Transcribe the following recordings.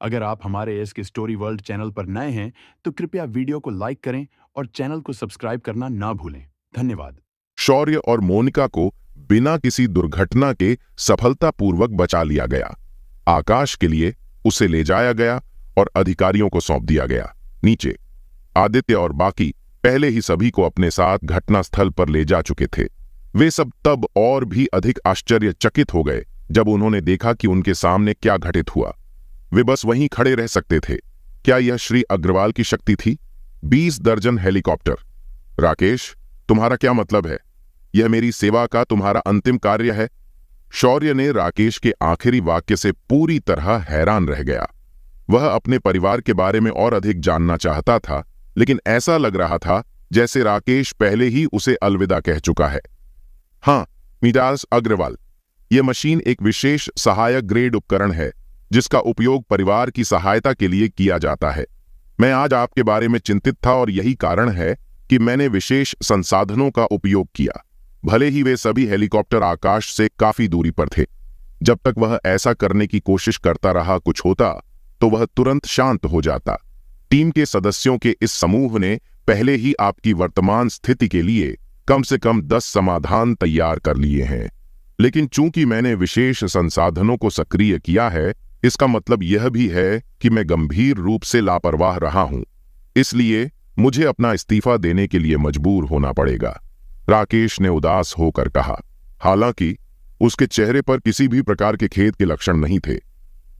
अगर आप हमारे एस के स्टोरी वर्ल्ड चैनल पर नए हैं, तो कृपया वीडियो को लाइक करें और चैनल को सब्सक्राइब करना ना भूलें। धन्यवाद। शौर्य और मोनिका को बिना किसी दुर्घटना के सफलतापूर्वक बचा लिया गया। आकाश के लिए उसे ले जाया गया और अधिकारियों को सौंप दिया गया। नीचे आदित्य और बाकी पहले ही सभी को अपने साथ घटनास्थल पर ले जा चुके थे। वे सब तब और भी अधिक आश्चर्यचकित हो गए जब उन्होंने देखा कि उनके सामने क्या घटित हुआ। वे बस वहीं खड़े रह सकते थे। क्या यह श्री अग्रवाल की शक्ति थी? 20 दर्जन हेलीकॉप्टर। राकेश, तुम्हारा क्या मतलब है? यह मेरी सेवा का तुम्हारा अंतिम कार्य है? शौर्य ने राकेश के आखिरी वाक्य से पूरी तरह हैरान रह गया। वह अपने परिवार के बारे में और अधिक जानना चाहता था, लेकिन ऐसा लग रहा था जैसे राकेश पहले ही उसे अलविदा कह चुका है। हाँ, मिडास अग्रवाल, यह मशीन एक विशेष सहायक ग्रेड उपकरण है जिसका उपयोग परिवार की सहायता के लिए किया जाता है। मैं आज आपके बारे में चिंतित था और यही कारण है कि मैंने विशेष संसाधनों का उपयोग किया। भले ही वे सभी हेलीकॉप्टर आकाश से काफी दूरी पर थे। जब तक वह ऐसा करने की कोशिश करता रहा कुछ होता तो वह तुरंत शांत हो जाता। टीम के सदस्यों के इस समूह ने पहले ही आपकी वर्तमान स्थिति के लिए कम से कम 10 समाधान तैयार कर लिए हैं, लेकिन चूंकि मैंने विशेष संसाधनों को सक्रिय किया है, इसका मतलब यह भी है कि मैं गंभीर रूप से लापरवाह रहा हूं। इसलिए मुझे अपना इस्तीफा देने के लिए मजबूर होना पड़ेगा, राकेश ने उदास होकर कहा। हालांकि उसके चेहरे पर किसी भी प्रकार के खेद के लक्षण नहीं थे।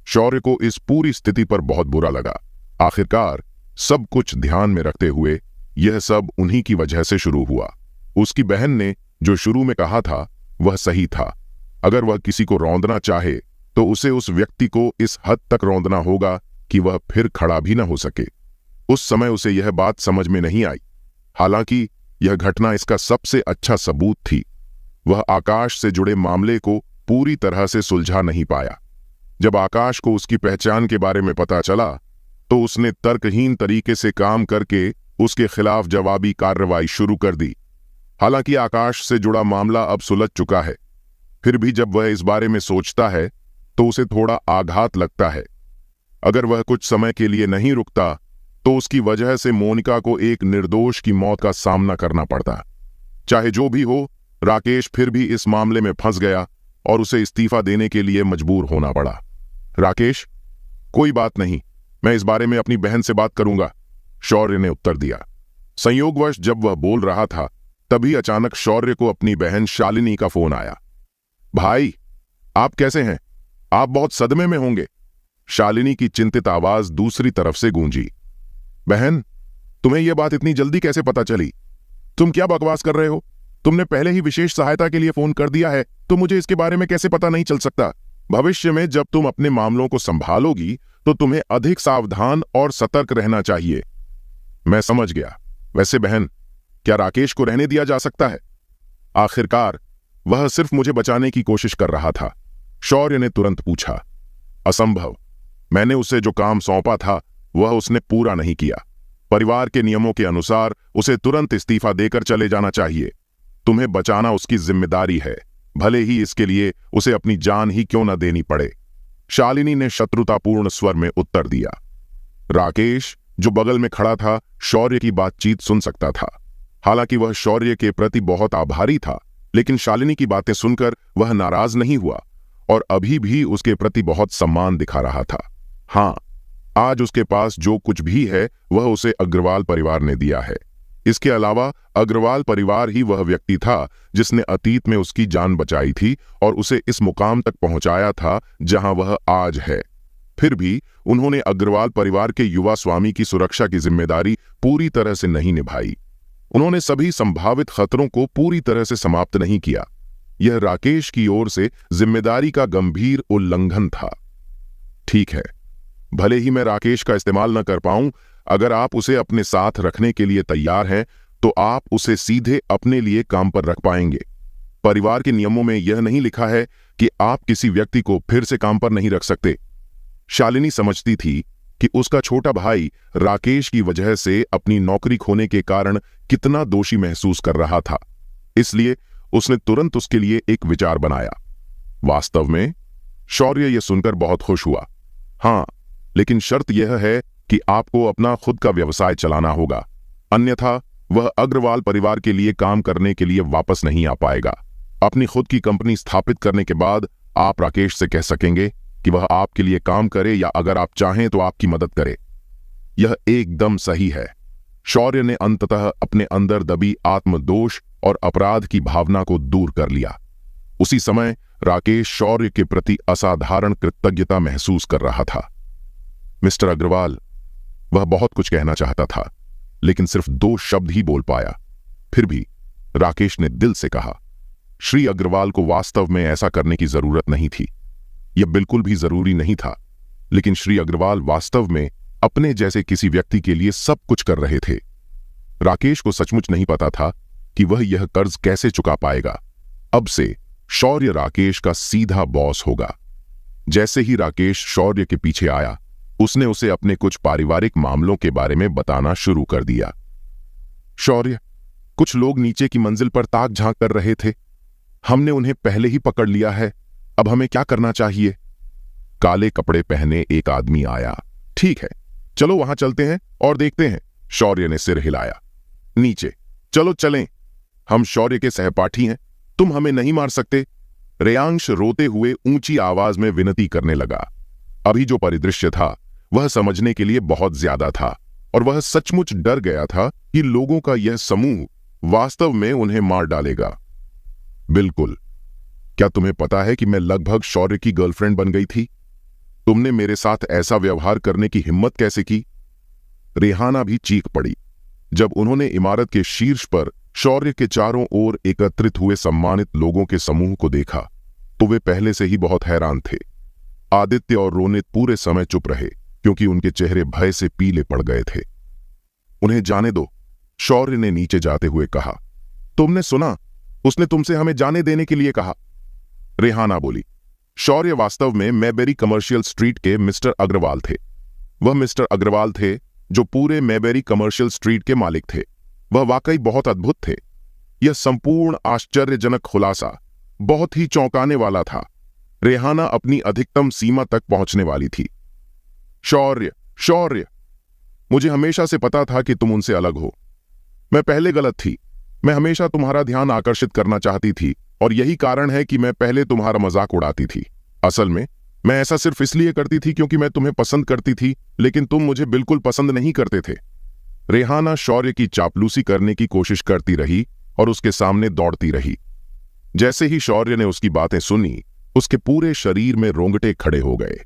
शौर्य को इस पूरी स्थिति पर बहुत बुरा लगा। आखिरकार सब कुछ ध्यान में रखते हुए यह सब उन्हीं की वजह से शुरू हुआ। उसकी बहन ने जो शुरू में कहा था वह सही था। अगर वह किसी को रौंदना चाहे तो उसे उस व्यक्ति को इस हद तक रौंदना होगा कि वह फिर खड़ा भी न हो सके। उस समय उसे यह बात समझ में नहीं आई। हालांकि यह घटना इसका सबसे अच्छा सबूत थी। वह आकाश से जुड़े मामले को पूरी तरह से सुलझा नहीं पाया। जब आकाश को उसकी पहचान के बारे में पता चला तो उसने तर्कहीन तरीके से काम करके उसके खिलाफ जवाबी कार्रवाई शुरू कर दी। हालांकि आकाश से जुड़ा मामला अब सुलझ चुका है, फिर भी जब वह इस बारे में सोचता है तो उसे थोड़ा आघात लगता है। अगर वह कुछ समय के लिए नहीं रुकता तो उसकी वजह से मोनिका को एक निर्दोष की मौत का सामना करना पड़ता। चाहे जो भी हो, राकेश फिर भी इस मामले में फंस गया और उसे इस्तीफा देने के लिए मजबूर होना पड़ा। राकेश, कोई बात नहीं, मैं इस बारे में अपनी बहन से बात करूंगा, शौर्य ने उत्तर दिया। संयोगवश जब वह बोल रहा था तभी अचानक शौर्य को अपनी बहन शालिनी का फोन आया। भाई, आप कैसे हैं? आप बहुत सदमे में होंगे। शालिनी की चिंतित आवाज दूसरी तरफ से गूंजी। बहन, तुम्हें यह बात इतनी जल्दी कैसे पता चली? तुम क्या बकवास कर रहे हो? तुमने पहले ही विशेष सहायता के लिए फोन कर दिया है, तो मुझे इसके बारे में कैसे पता नहीं चल सकता? भविष्य में जब तुम अपने मामलों को संभालोगी तो तुम्हें अधिक सावधान और सतर्क रहना चाहिए। मैं समझ गया। वैसे बहन, क्या राकेश को रहने दिया जा सकता है? आखिरकार वह सिर्फ मुझे बचाने की कोशिश कर रहा था, शौर्य ने तुरंत पूछा। असंभव। मैंने उसे जो काम सौंपा था वह उसने पूरा नहीं किया। परिवार के नियमों के अनुसार उसे तुरंत इस्तीफा देकर चले जाना चाहिए। तुम्हें बचाना उसकी जिम्मेदारी है, भले ही इसके लिए उसे अपनी जान ही क्यों न देनी पड़े, शालिनी ने शत्रुतापूर्ण स्वर में उत्तर दिया। राकेश, जो बगल में खड़ा था, शौर्य की बातचीत सुन सकता था। हालांकि वह शौर्य के प्रति बहुत आभारी था, लेकिन शालिनी की बातें सुनकर वह नाराज नहीं हुआ और अभी भी उसके प्रति बहुत सम्मान दिखा रहा था। हाँ, आज उसके पास जो कुछ भी है वह उसे अग्रवाल परिवार ने दिया है। इसके अलावा अग्रवाल परिवार ही वह व्यक्ति था जिसने अतीत में उसकी जान बचाई थी और उसे इस मुकाम तक पहुंचाया था जहां वह आज है। फिर भी उन्होंने अग्रवाल परिवार के युवा स्वामी की सुरक्षा की जिम्मेदारी पूरी तरह से नहीं निभाई। उन्होंने सभी संभावित खतरों को पूरी तरह से समाप्त नहीं किया। यह राकेश की ओर से जिम्मेदारी का गंभीर उल्लंघन था। ठीक है, भले ही मैं राकेश का इस्तेमाल न कर पाऊं, अगर आप उसे अपने साथ रखने के लिए तैयार हैं तो आप उसे सीधे अपने लिए काम पर रख पाएंगे। परिवार के नियमों में यह नहीं लिखा है कि आप किसी व्यक्ति को फिर से काम पर नहीं रख सकते। शालिनी समझती थी कि उसका छोटा भाई राकेश की वजह से अपनी नौकरी खोने के कारण कितना दोषी महसूस कर रहा था, इसलिए उसने तुरंत उसके लिए एक विचार बनाया। वास्तव में शौर्य यह सुनकर बहुत खुश हुआ। हाँ, लेकिन शर्त यह है कि आपको अपना खुद का व्यवसाय चलाना होगा, अन्यथा वह अग्रवाल परिवार के लिए काम करने के लिए वापस नहीं आ पाएगा। अपनी खुद की कंपनी स्थापित करने के बाद आप राकेश से कह सकेंगे कि वह आपके लिए काम करे या अगर आप चाहें तो आपकी मदद करे। यह एकदम सही है। शौर्य ने अंततः अपने अंदर दबी आत्मदोष और अपराध की भावना को दूर कर लिया। उसी समय राकेश शौर्य के प्रति असाधारण कृतज्ञता महसूस कर रहा था। मिस्टर अग्रवाल, वह बहुत कुछ कहना चाहता था, लेकिन सिर्फ 2 शब्द ही बोल पाया। फिर भी राकेश ने दिल से कहा, श्री अग्रवाल को वास्तव में ऐसा करने की जरूरत नहीं थी। यह बिल्कुल भी जरूरी नहीं था, लेकिन श्री अग्रवाल वास्तव में अपने जैसे किसी व्यक्ति के लिए सब कुछ कर रहे थे। राकेश को सचमुच नहीं पता था कि वह यह कर्ज कैसे चुका पाएगा। अब से शौर्य राकेश का सीधा बॉस होगा। जैसे ही राकेश शौर्य के पीछे आया, उसने उसे अपने कुछ पारिवारिक मामलों के बारे में बताना शुरू कर दिया। शौर्य, कुछ लोग नीचे की मंजिल पर ताक झांक कर रहे थे। हमने उन्हें पहले ही पकड़ लिया है। अब हमें क्या करना चाहिए? काले कपड़े पहने एक आदमी आया। ठीक है, चलो वहां चलते हैं और देखते हैं। शौर्य ने सिर हिलाया। नीचे चलो चलें। हम शौर्य के सहपाठी हैं, तुम हमें नहीं मार सकते। रेयांश रोते हुए ऊंची आवाज में विनती करने लगा। अभी जो परिदृश्य था वह समझने के लिए बहुत ज्यादा था और वह सचमुच डर गया था कि लोगों का यह समूह वास्तव में उन्हें मार डालेगा। बिल्कुल। क्या तुम्हें पता है कि मैं लगभग शौर्य की गर्लफ्रेंड बन गई थी? तुमने मेरे साथ ऐसा व्यवहार करने की हिम्मत कैसे की? रेहाना भी चीख पड़ी जब उन्होंने इमारत के शीर्ष पर शौर्य के चारों ओर एकत्रित हुए सम्मानित लोगों के समूह को देखा तो वे पहले से ही बहुत हैरान थे। आदित्य और रोनित पूरे समय चुप रहे क्योंकि उनके चेहरे भय से पीले पड़ गए थे। उन्हें जाने दो, शौर्य ने नीचे जाते हुए कहा। तुमने सुना? उसने तुमसे हमें जाने देने के लिए कहा। रेहाना बोली। शौर्य वास्तव में मैबेरी कमर्शियल स्ट्रीट के मिस्टर अग्रवाल थे। वह मिस्टर अग्रवाल थे जो पूरे मैबेरी कमर्शियल स्ट्रीट के मालिक थे। वह वाकई बहुत अद्भुत थे। यह संपूर्ण आश्चर्यजनक खुलासा बहुत ही चौंकाने वाला था। रेहाना अपनी अधिकतम सीमा तक पहुंचने वाली थी। शौर्य, शौर्य, मुझे हमेशा से पता था कि तुम उनसे अलग हो। मैं पहले गलत थी। मैं हमेशा तुम्हारा ध्यान आकर्षित करना चाहती थी और यही कारण है कि मैं पहले तुम्हारा मजाक उड़ाती थी। असल में मैं ऐसा सिर्फ इसलिए करती थी क्योंकि मैं तुम्हें पसंद करती थी, लेकिन तुम मुझे बिल्कुल पसंद नहीं करते थे। रेहाना शौर्य की चापलूसी करने की कोशिश करती रही और उसके सामने दौड़ती रही। जैसे ही शौर्य ने उसकी बातें सुनी, उसके पूरे शरीर में रोंगटे खड़े हो गए।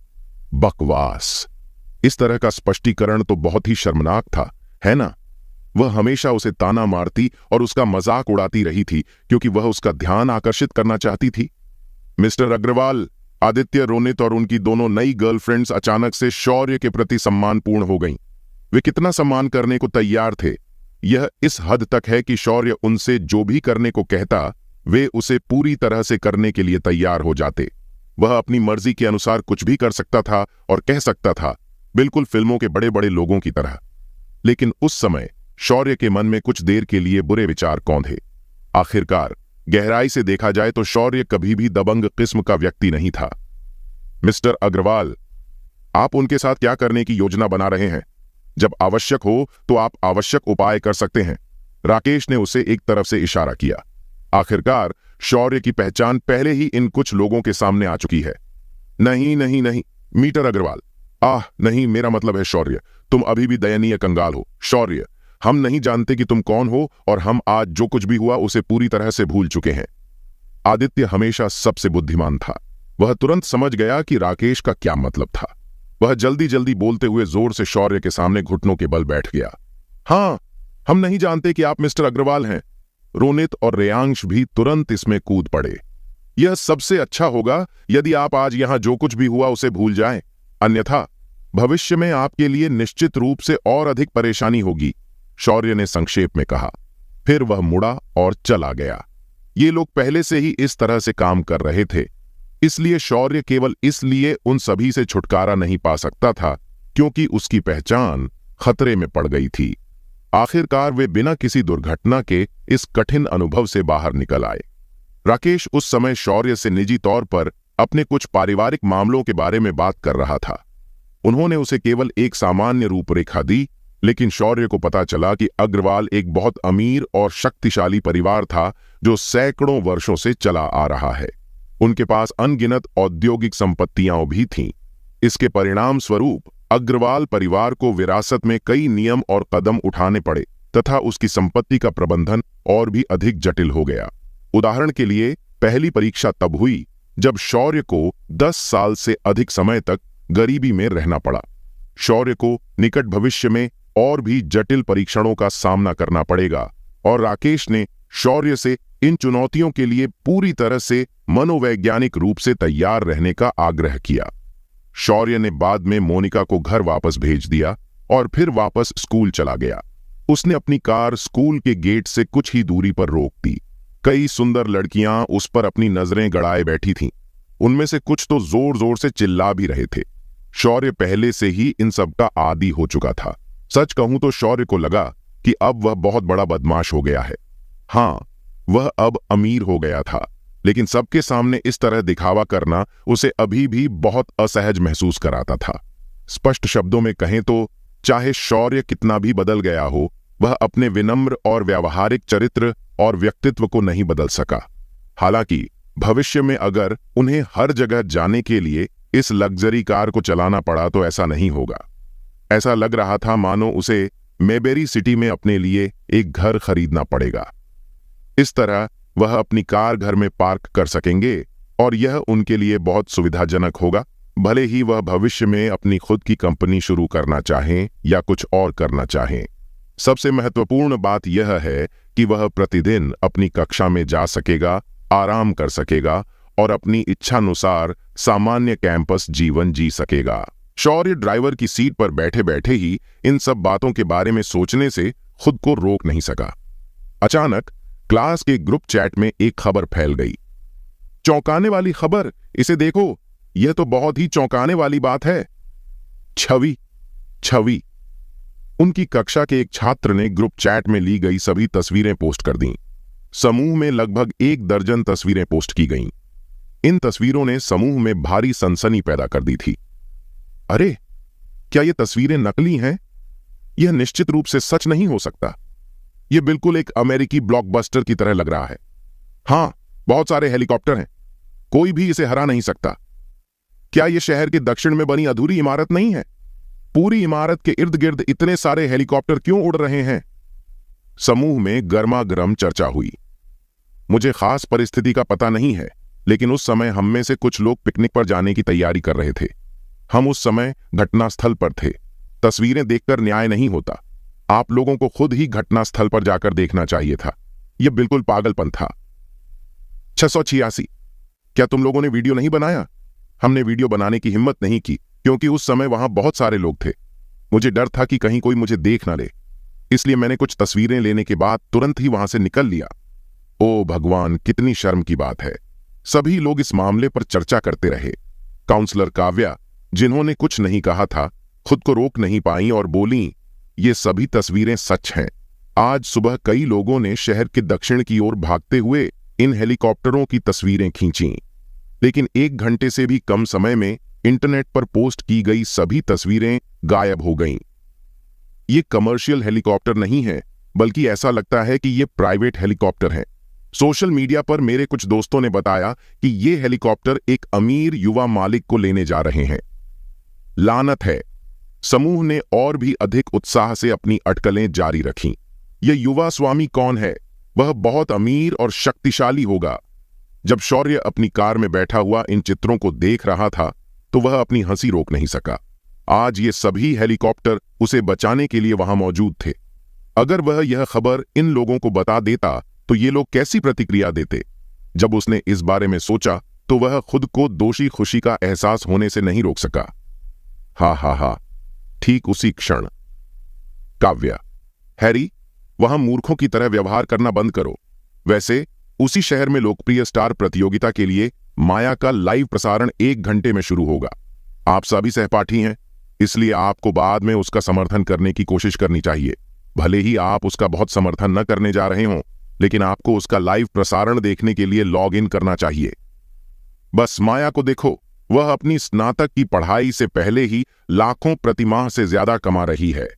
बकवास! इस तरह का स्पष्टीकरण तो बहुत ही शर्मनाक था, है ना? वह हमेशा उसे ताना मारती और उसका मजाक उड़ाती रही थी क्योंकि वह उसका ध्यान आकर्षित करना चाहती थी। मिस्टर अग्रवाल, आदित्य, रोनित और उनकी दोनों नई गर्लफ्रेंड्स अचानक से शौर्य के प्रति सम्मानपूर्ण हो गईं। वे कितना सम्मान करने को तैयार थे। यह इस हद तक है कि शौर्य उनसे जो भी करने को कहता, वे उसे पूरी तरह से करने के लिए तैयार हो जाते। वह अपनी मर्जी के अनुसार कुछ भी कर सकता था और कह सकता था, बिल्कुल फिल्मों के बड़े बड़े लोगों की तरह। लेकिन उस समय शौर्य के मन में कुछ देर के लिए बुरे विचार कौंधे। आखिरकार गहराई से देखा जाए तो शौर्य कभी भी दबंग किस्म का व्यक्ति नहीं था। मिस्टर अग्रवाल, आप उनके साथ क्या करने की योजना बना रहे हैं? जब आवश्यक हो तो आप आवश्यक उपाय कर सकते हैं। राकेश ने उसे एक तरफ से इशारा किया। आखिरकार शौर्य की पहचान पहले ही इन कुछ लोगों के सामने आ चुकी है। नहीं नहीं नहीं, मीटर अग्रवाल। नहीं, मेरा मतलब है शौर्य। तुम अभी भी दयनीय कंगाल हो। शौर्य, हम नहीं जानते कि तुम कौन हो और हम आज जो कुछ भी हुआ उसे पूरी तरह से भूल चुके हैं। आदित्य हमेशा सबसे बुद्धिमान था। वह तुरंत समझ गया कि राकेश का क्या मतलब था। वह जल्दी जल्दी बोलते हुए जोर से शौर्य के सामने घुटनों के बल बैठ गया। हाँ, हम नहीं जानते कि आप मिस्टर अग्रवाल हैं। रोनित और रेयांश भी तुरंत इसमें कूद पड़े। यह सबसे अच्छा होगा यदि आप आज यहां जो कुछ भी हुआ उसे भूल जाएं, अन्यथा भविष्य में आपके लिए निश्चित रूप से और अधिक परेशानी होगी, शौर्य ने संक्षेप में कहा। फिर वह मुड़ा और चला गया। ये लोग पहले से ही इस तरह से काम कर रहे थे, इसलिए शौर्य केवल इसलिए उन सभी से छुटकारा नहीं पा सकता था क्योंकि उसकी पहचान खतरे में पड़ गई थी। आखिरकार वे बिना किसी दुर्घटना के इस कठिन अनुभव से बाहर निकल आए। राकेश उस समय शौर्य से निजी तौर पर अपने कुछ पारिवारिक मामलों के बारे में बात कर रहा था। उन्होंने उसे केवल एक सामान्य रूपरेखा दी, लेकिन शौर्य को पता चला कि अग्रवाल एक बहुत अमीर और शक्तिशाली परिवार था जो सैकड़ों वर्षों से चला आ रहा है। उनके पास अनगिनत औद्योगिक संपत्तियां भी थीं। इसके परिणाम स्वरूप अग्रवाल परिवार को विरासत में कई नियम और कदम उठाने पड़े तथा उसकी संपत्ति का प्रबंधन और भी अधिक जटिल हो गया। उदाहरण के लिए पहली परीक्षा तब हुई जब शौर्य को 10 साल से अधिक समय तक गरीबी में रहना पड़ा। शौर्य को निकट भविष्य में और भी जटिल परीक्षणों का सामना करना पड़ेगा और राकेश ने शौर्य से इन चुनौतियों के लिए पूरी तरह से मनोवैज्ञानिक रूप से तैयार रहने का आग्रह किया। शौर्य ने बाद में मोनिका को घर वापस भेज दिया और फिर वापस स्कूल चला गया। उसने अपनी कार स्कूल के गेट से कुछ ही दूरी पर रोक दी। कई सुंदर लड़कियां उस पर अपनी नजरें गड़ाए बैठी थीं। उनमें से कुछ तो जोर जोर से चिल्ला भी रहे थे। शौर्य पहले से ही इन सब का आदी हो चुका था। सच कहूं तो शौर्य को लगा कि अब वह बहुत बड़ा बदमाश हो गया है। हाँ, वह अब अमीर हो गया था, लेकिन सबके सामने इस तरह दिखावा करना उसे अभी भी बहुत असहज महसूस कराता था। स्पष्ट शब्दों में कहें तो चाहे शौर्य कितना भी बदल गया हो, वह अपने विनम्र और व्यावहारिक चरित्र और व्यक्तित्व को नहीं बदल सका। हालांकि भविष्य में अगर उन्हें हर जगह जाने के लिए इस लग्जरी कार को चलाना पड़ा तो ऐसा नहीं होगा। ऐसा लग रहा था मानो उसे मेबेरी सिटी में अपने लिए एक घर खरीदना पड़ेगा। इस तरह वह अपनी कार घर में पार्क कर सकेंगे और यह उनके लिए बहुत सुविधाजनक होगा, भले ही वह भविष्य में अपनी खुद की कंपनी शुरू करना चाहें या कुछ और करना चाहें। सबसे महत्वपूर्ण बात यह है कि वह प्रतिदिन अपनी कक्षा में जा सकेगा, आराम कर सकेगा और अपनी इच्छानुसार सामान्य कैंपस जीवन जी सकेगा। शौर्य ड्राइवर की सीट पर बैठे बैठे ही इन सब बातों के बारे में सोचने से खुद को रोक नहीं सका। अचानक क्लास के ग्रुप चैट में एक खबर फैल गई। चौंकाने वाली खबर, इसे देखो, यह तो बहुत ही चौंकाने वाली बात है। छवि। उनकी कक्षा के एक छात्र ने ग्रुप चैट में ली गई सभी तस्वीरें पोस्ट कर दीं। समूह में लगभग 1 दर्जन तस्वीरें पोस्ट की गईं। इन तस्वीरों ने समूह में भारी सनसनी पैदा कर दी थी। अरे, क्या ये तस्वीरें नकली हैं? यह निश्चित रूप से सच नहीं हो सकता। यह बिल्कुल एक अमेरिकी ब्लॉकबस्टर की तरह लग रहा है। हां, बहुत सारे हेलीकॉप्टर हैं, कोई भी इसे हरा नहीं सकता। क्या यह शहर के दक्षिण में बनी अधूरी इमारत नहीं है? पूरी इमारत के इर्द गिर्द इतने सारे हेलीकॉप्टर क्यों उड़ रहे हैं? समूह में गर्मागर्म चर्चा हुई। मुझे खास परिस्थिति का पता नहीं है, लेकिन उस समय हम में से कुछ लोग पिकनिक पर जाने की तैयारी कर रहे थे। हम उस समय घटनास्थल पर थे। तस्वीरें देखकर न्याय नहीं होता। आप लोगों को खुद ही घटनास्थल पर जाकर देखना चाहिए था। यह बिल्कुल पागलपन था। 686। क्या तुम लोगों ने वीडियो नहीं बनाया? हमने वीडियो बनाने की हिम्मत नहीं की क्योंकि उस समय वहां बहुत सारे लोग थे। मुझे डर था कि कहीं कोई मुझे देख ना ले, इसलिए मैंने कुछ तस्वीरें लेने के बाद तुरंत ही वहां से निकल लिया। ओ भगवान, कितनी शर्म की बात है। सभी लोग इस मामले पर चर्चा करते रहे। काउंसलर काव्या, जिन्होंने कुछ नहीं कहा था, खुद को रोक नहीं पाई और बोली, ये सभी तस्वीरें सच हैं। आज सुबह कई लोगों ने शहर के दक्षिण की ओर भागते हुए इन हेलीकॉप्टरों की तस्वीरें खींची, लेकिन 1 घंटे से भी कम समय में इंटरनेट पर पोस्ट की गई सभी तस्वीरें गायब हो गईं। ये कमर्शियल हेलीकॉप्टर नहीं है, बल्कि ऐसा लगता है कि ये प्राइवेट हेलीकॉप्टर हैं। सोशल मीडिया पर मेरे कुछ दोस्तों ने बताया कि ये हेलीकॉप्टर एक अमीर युवा मालिक को लेने जा रहे हैं। लानत है। समूह ने और भी अधिक उत्साह से अपनी अटकलें जारी रखीं। यह युवा स्वामी कौन है? वह बहुत अमीर और शक्तिशाली होगा। जब शौर्य अपनी कार में बैठा हुआ इन चित्रों को देख रहा था तो वह अपनी हंसी रोक नहीं सका। आज ये सभी हेलीकॉप्टर उसे बचाने के लिए वहां मौजूद थे। अगर वह यह खबर इन लोगों को बता देता तो ये लोग कैसी प्रतिक्रिया देते? जब उसने इस बारे में सोचा तो वह खुद को दोषी खुशी का एहसास होने से नहीं रोक सका। हा। ठीक उसी क्षण काव्या, हैरी, वहां मूर्खों की तरह व्यवहार करना बंद करो। वैसे उसी शहर में लोकप्रिय स्टार प्रतियोगिता के लिए माया का लाइव प्रसारण 1 घंटे में शुरू होगा। आप सभी सहपाठी हैं, इसलिए आपको बाद में उसका समर्थन करने की कोशिश करनी चाहिए। भले ही आप उसका बहुत समर्थन न करने जा रहे हों, लेकिन आपको उसका लाइव प्रसारण देखने के लिए लॉग इन करना चाहिए। बस माया को देखो, वह अपनी स्नातक की पढ़ाई से पहले ही लाखों प्रतिमाह से ज्यादा कमा रही है।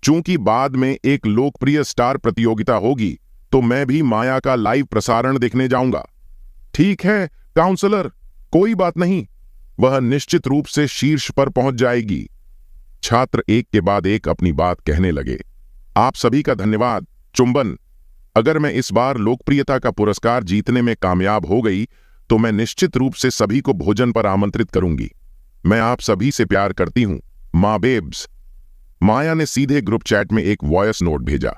चूंकि बाद में एक लोकप्रिय स्टार प्रतियोगिता होगी, तो मैं भी माया का लाइव प्रसारण देखने जाऊंगा। ठीक है काउंसलर, कोई बात नहीं, वह निश्चित रूप से शीर्ष पर पहुंच जाएगी। छात्र एक के बाद एक अपनी बात कहने लगे। आप सभी का धन्यवाद। चुंबन, अगर मैं इस बार लोकप्रियता का पुरस्कार जीतने में कामयाब हो गई तो मैं निश्चित रूप से सभी को भोजन पर आमंत्रित करूंगी। मैं आप सभी से प्यार करती हूं, माँ बेब्स। माया ने सीधे ग्रुप चैट में एक वॉयस नोट भेजा।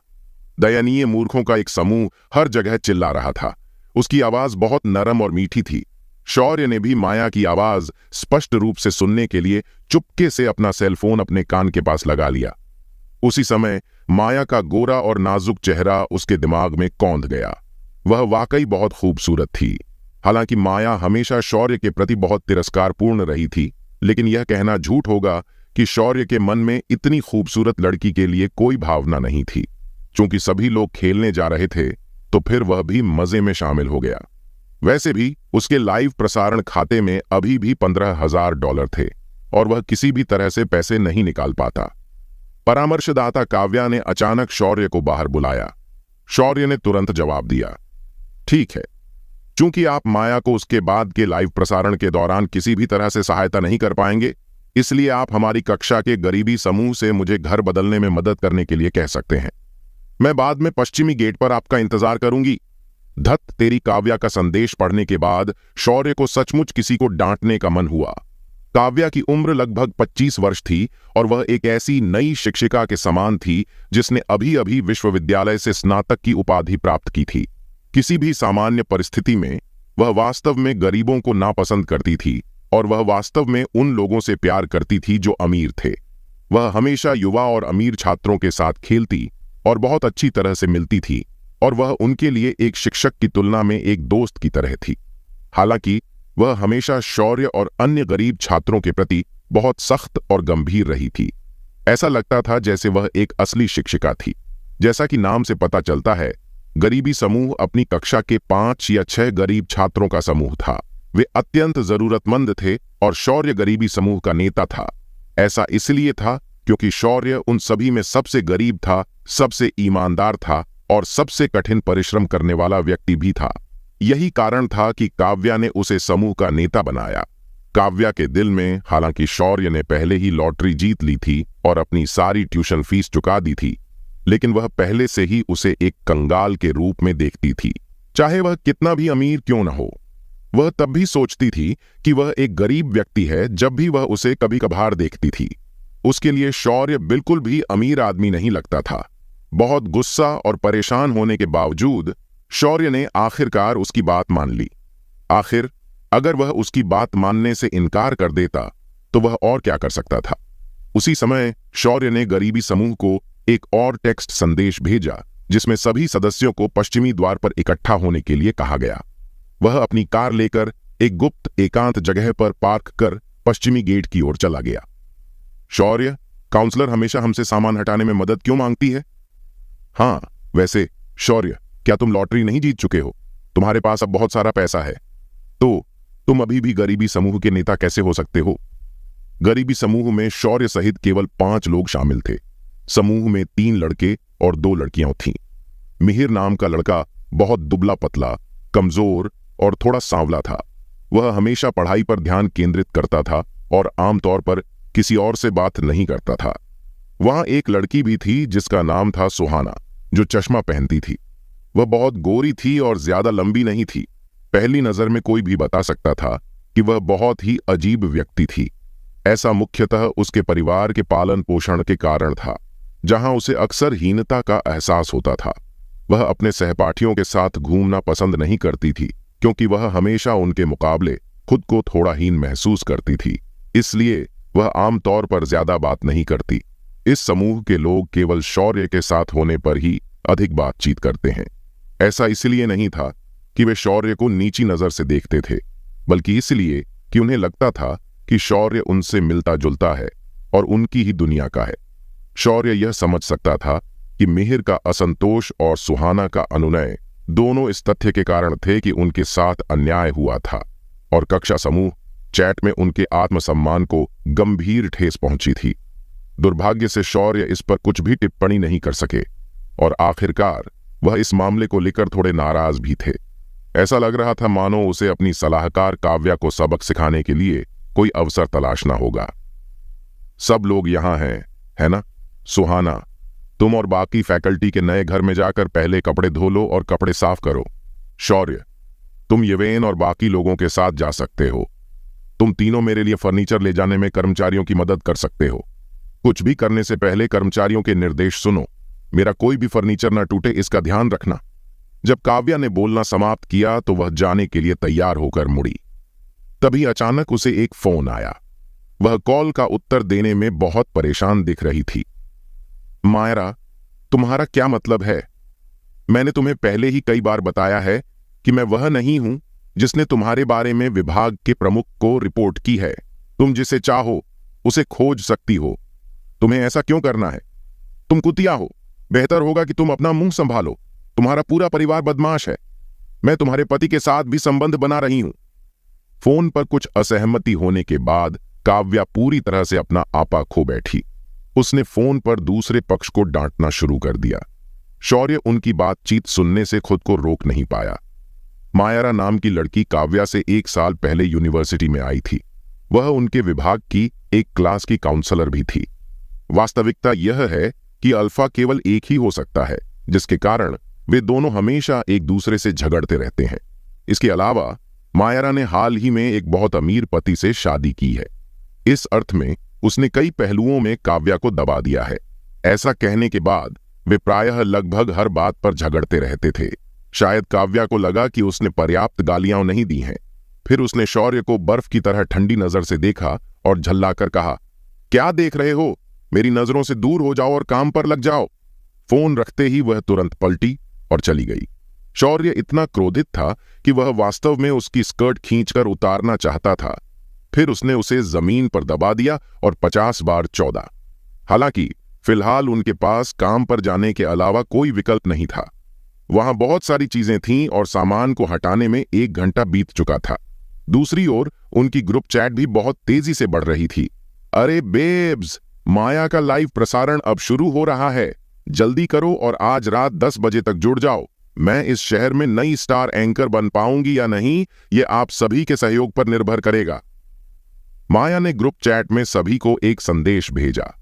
दयनीय मूर्खों का एक समूह हर जगह चिल्ला रहा था। उसकी आवाज बहुत नरम और मीठी थी। शौर्य ने भी माया की आवाज स्पष्ट रूप से सुनने के लिए चुपके से अपना सेलफोन अपने कान के पास लगा लिया। उसी समय माया का गोरा और नाजुक चेहरा उसके दिमाग में कौंध गया। वह वाकई बहुत खूबसूरत थी। हालांकि माया हमेशा शौर्य के प्रति बहुत तिरस्कारपूर्ण रही थी, लेकिन यह कहना झूठ होगा कि शौर्य के मन में इतनी खूबसूरत लड़की के लिए कोई भावना नहीं थी। चूंकि सभी लोग खेलने जा रहे थे, तो फिर वह भी मजे में शामिल हो गया। वैसे भी उसके लाइव प्रसारण खाते में अभी भी $15,000 थे और वह किसी भी तरह से पैसे नहीं निकाल पाता। परामर्शदाता काव्या ने अचानक शौर्य को बाहर बुलाया। शौर्य ने तुरंत जवाब दिया, ठीक है, चूंकि आप माया को उसके बाद के लाइव प्रसारण के दौरान किसी भी तरह से सहायता नहीं कर पाएंगे, इसलिए आप हमारी कक्षा के गरीबी समूह से मुझे घर बदलने में मदद करने के लिए कह सकते हैं। मैं बाद में पश्चिमी गेट पर आपका इंतजार करूंगी। धत तेरी, काव्या का संदेश पढ़ने के बाद शौर्य को सचमुच किसी को डांटने का मन हुआ। काव्या की उम्र लगभग 25 वर्ष थी और वह एक ऐसी नई शिक्षिका के समान थी जिसने अभी अभी विश्वविद्यालय से स्नातक की उपाधि प्राप्त की थी। किसी भी सामान्य परिस्थिति में वह वास्तव में गरीबों को नापसंद करती थी और वह वास्तव में उन लोगों से प्यार करती थी जो अमीर थे। वह हमेशा युवा और अमीर छात्रों के साथ खेलती और बहुत अच्छी तरह से मिलती थी और वह उनके लिए एक शिक्षक की तुलना में एक दोस्त की तरह थी। हालांकि वह हमेशा शौर्य और अन्य गरीब छात्रों के प्रति बहुत सख्त और गंभीर रही थी। ऐसा लगता था जैसे वह एक असली शिक्षिका थी। जैसा कि नाम से पता चलता है, गरीबी समूह अपनी कक्षा के 5 या 6 गरीब छात्रों का समूह था। वे अत्यंत जरूरतमंद थे और शौर्य गरीबी समूह का नेता था। ऐसा इसलिए था क्योंकि शौर्य उन सभी में सबसे गरीब था, सबसे ईमानदार था और सबसे कठिन परिश्रम करने वाला व्यक्ति भी था। यही कारण था कि काव्या ने उसे समूह का नेता बनाया। काव्या के दिल में, हालांकि शौर्य ने पहले ही लॉटरी जीत ली थी और अपनी सारी ट्यूशन फीस चुका दी थी, लेकिन वह पहले से ही उसे एक कंगाल के रूप में देखती थी। चाहे वह कितना भी अमीर क्यों न हो, वह तब भी सोचती थी कि वह एक गरीब व्यक्ति है जब भी वह उसे कभी कभार देखती थी। उसके लिए शौर्य बिल्कुल भी अमीर आदमी नहीं लगता था। बहुत गुस्सा और परेशान होने के बावजूद शौर्य ने आखिरकार उसकी बात मान ली। आखिर अगर वह उसकी बात मानने से इनकार कर देता तो वह और क्या कर सकता था। उसी समय शौर्य ने गरीबी समूह को एक और टेक्स्ट संदेश भेजा जिसमें सभी सदस्यों को पश्चिमी द्वार पर इकट्ठा होने के लिए कहा गया। वह अपनी कार लेकर एक गुप्त एकांत जगह पर पार्क कर पश्चिमी गेट की ओर चला गया। शौर्य, काउंसलर हमेशा हमसे सामान हटाने में मदद क्यों मांगती है? हाँ, वैसे शौर्य, क्या तुम लॉटरी नहीं जीत चुके हो? तुम्हारे पास अब बहुत सारा पैसा है, तो तुम अभी भी गरीबी समूह के नेता कैसे हो सकते हो? गरीबी समूह में शौर्य सहित केवल 5 लोग शामिल थे। समूह में 3 लड़के और 2 लड़कियां थीं। मिहिर नाम का लड़का बहुत दुबला पतला, कमजोर और थोड़ा सांवला था। वह हमेशा पढ़ाई पर ध्यान केंद्रित करता था और आमतौर पर किसी और से बात नहीं करता था। वहां एक लड़की भी थी जिसका नाम था सुहाना, जो चश्मा पहनती थी। वह बहुत गोरी थी और ज्यादा लंबी नहीं थी। पहली नजर में कोई भी बता सकता था कि वह बहुत ही अजीब व्यक्ति थी। ऐसा मुख्यतः उसके परिवार के पालन पोषण के कारण था, जहां उसे अक्सर हीनता का एहसास होता था। वह अपने सहपाठियों के साथ घूमना पसंद नहीं करती थी क्योंकि वह हमेशा उनके मुकाबले खुद को थोड़ा हीन महसूस करती थी। इसलिए वह आमतौर पर ज्यादा बात नहीं करती। इस समूह के लोग केवल शौर्य के साथ होने पर ही अधिक बातचीत करते हैं। ऐसा इसलिए नहीं था कि वे शौर्य को नीची नजर से देखते थे, बल्कि इसलिए कि उन्हें लगता था कि शौर्य उनसे मिलता जुलता है और उनकी ही दुनिया का है। शौर्य यह समझ सकता था कि मिहिर का असंतोष और सुहाना का अनुनय दोनों इस तथ्य के कारण थे कि उनके साथ अन्याय हुआ था और कक्षा समूह चैट में उनके आत्मसम्मान को गंभीर ठेस पहुंची थी। दुर्भाग्य से शौर्य इस पर कुछ भी टिप्पणी नहीं कर सके और आखिरकार वह इस मामले को लेकर थोड़े नाराज भी थे। ऐसा लग रहा था मानो उसे अपनी सलाहकार काव्या को सबक सिखाने के लिए कोई अवसर तलाशना होगा। सब लोग यहां हैं, है ना? सुहाना, तुम और बाकी फैकल्टी के नए घर में जाकर पहले कपड़े धो लो और कपड़े साफ करो। शौर्य, तुम यवेन और बाकी लोगों के साथ जा सकते हो। तुम तीनों मेरे लिए फर्नीचर ले जाने में कर्मचारियों की मदद कर सकते हो। कुछ भी करने से पहले कर्मचारियों के निर्देश सुनो। मेरा कोई भी फर्नीचर न टूटे, इसका ध्यान रखना। जब काव्या ने बोलना समाप्त किया तो वह जाने के लिए तैयार होकर मुड़ी। तभी अचानक उसे एक फोन आया। वह कॉल का उत्तर देने में बहुत परेशान दिख रही थी। मायरा, तुम्हारा क्या मतलब है? मैंने तुम्हें पहले ही कई बार बताया है कि मैं वह नहीं हूं जिसने तुम्हारे बारे में विभाग के प्रमुख को रिपोर्ट की है। तुम जिसे चाहो उसे खोज सकती हो। तुम्हें ऐसा क्यों करना है? तुम कुतिया हो। बेहतर होगा कि तुम अपना मुंह संभालो। तुम्हारा पूरा परिवार बदमाश है। मैं तुम्हारे पति के साथ भी संबंध बना रही हूं। फोन पर कुछ असहमति होने के बाद काव्या पूरी तरह से अपना आपा खो बैठी। उसने फोन पर दूसरे पक्ष को डांटना शुरू कर दिया। शौर्य उनकी बातचीत सुनने से खुद को रोक नहीं पाया। मायरा नाम की लड़की काव्या से 1 साल पहले यूनिवर्सिटी में आई थी। वह उनके विभाग की एक क्लास की काउंसलर भी थी। वास्तविकता यह है कि अल्फा केवल एक ही हो सकता है, जिसके कारण वे दोनों हमेशा एक दूसरे से झगड़ते रहते हैं। इसके अलावा मायरा ने हाल ही में एक बहुत अमीर पति से शादी की है। इस अर्थ में उसने कई पहलुओं में काव्या को दबा दिया है। ऐसा कहने के बाद वे प्रायः लगभग हर बात पर झगड़ते रहते थे। शायद काव्या को लगा कि उसने पर्याप्त गालियां नहीं दी हैं। फिर उसने शौर्य को बर्फ की तरह ठंडी नजर से देखा और झल्लाकर कहा, क्या देख रहे हो? मेरी नजरों से दूर हो जाओ और काम पर लग जाओ। फोन रखते ही वह तुरंत पलटी और चली गई। शौर्य इतना क्रोधित था कि वह वास्तव में उसकी स्कर्ट खींचकर उतारना चाहता था। फिर उसने उसे जमीन पर दबा दिया और 50 बार 14। हालांकि फिलहाल उनके पास काम पर जाने के अलावा कोई विकल्प नहीं था। वहां बहुत सारी चीजें थीं और सामान को हटाने में 1 घंटा बीत चुका था। दूसरी ओर उनकी ग्रुप चैट भी बहुत तेजी से बढ़ रही थी। अरे बेब्स, माया का लाइव प्रसारण अब शुरू हो रहा है। जल्दी करो और आज रात 10 बजे तक जुड़ जाओ। मैं इस शहर में नई स्टार एंकर बन पाऊंगी या नहीं, ये आप सभी के सहयोग पर निर्भर करेगा। माया ने ग्रुप चैट में सभी को एक संदेश भेजा।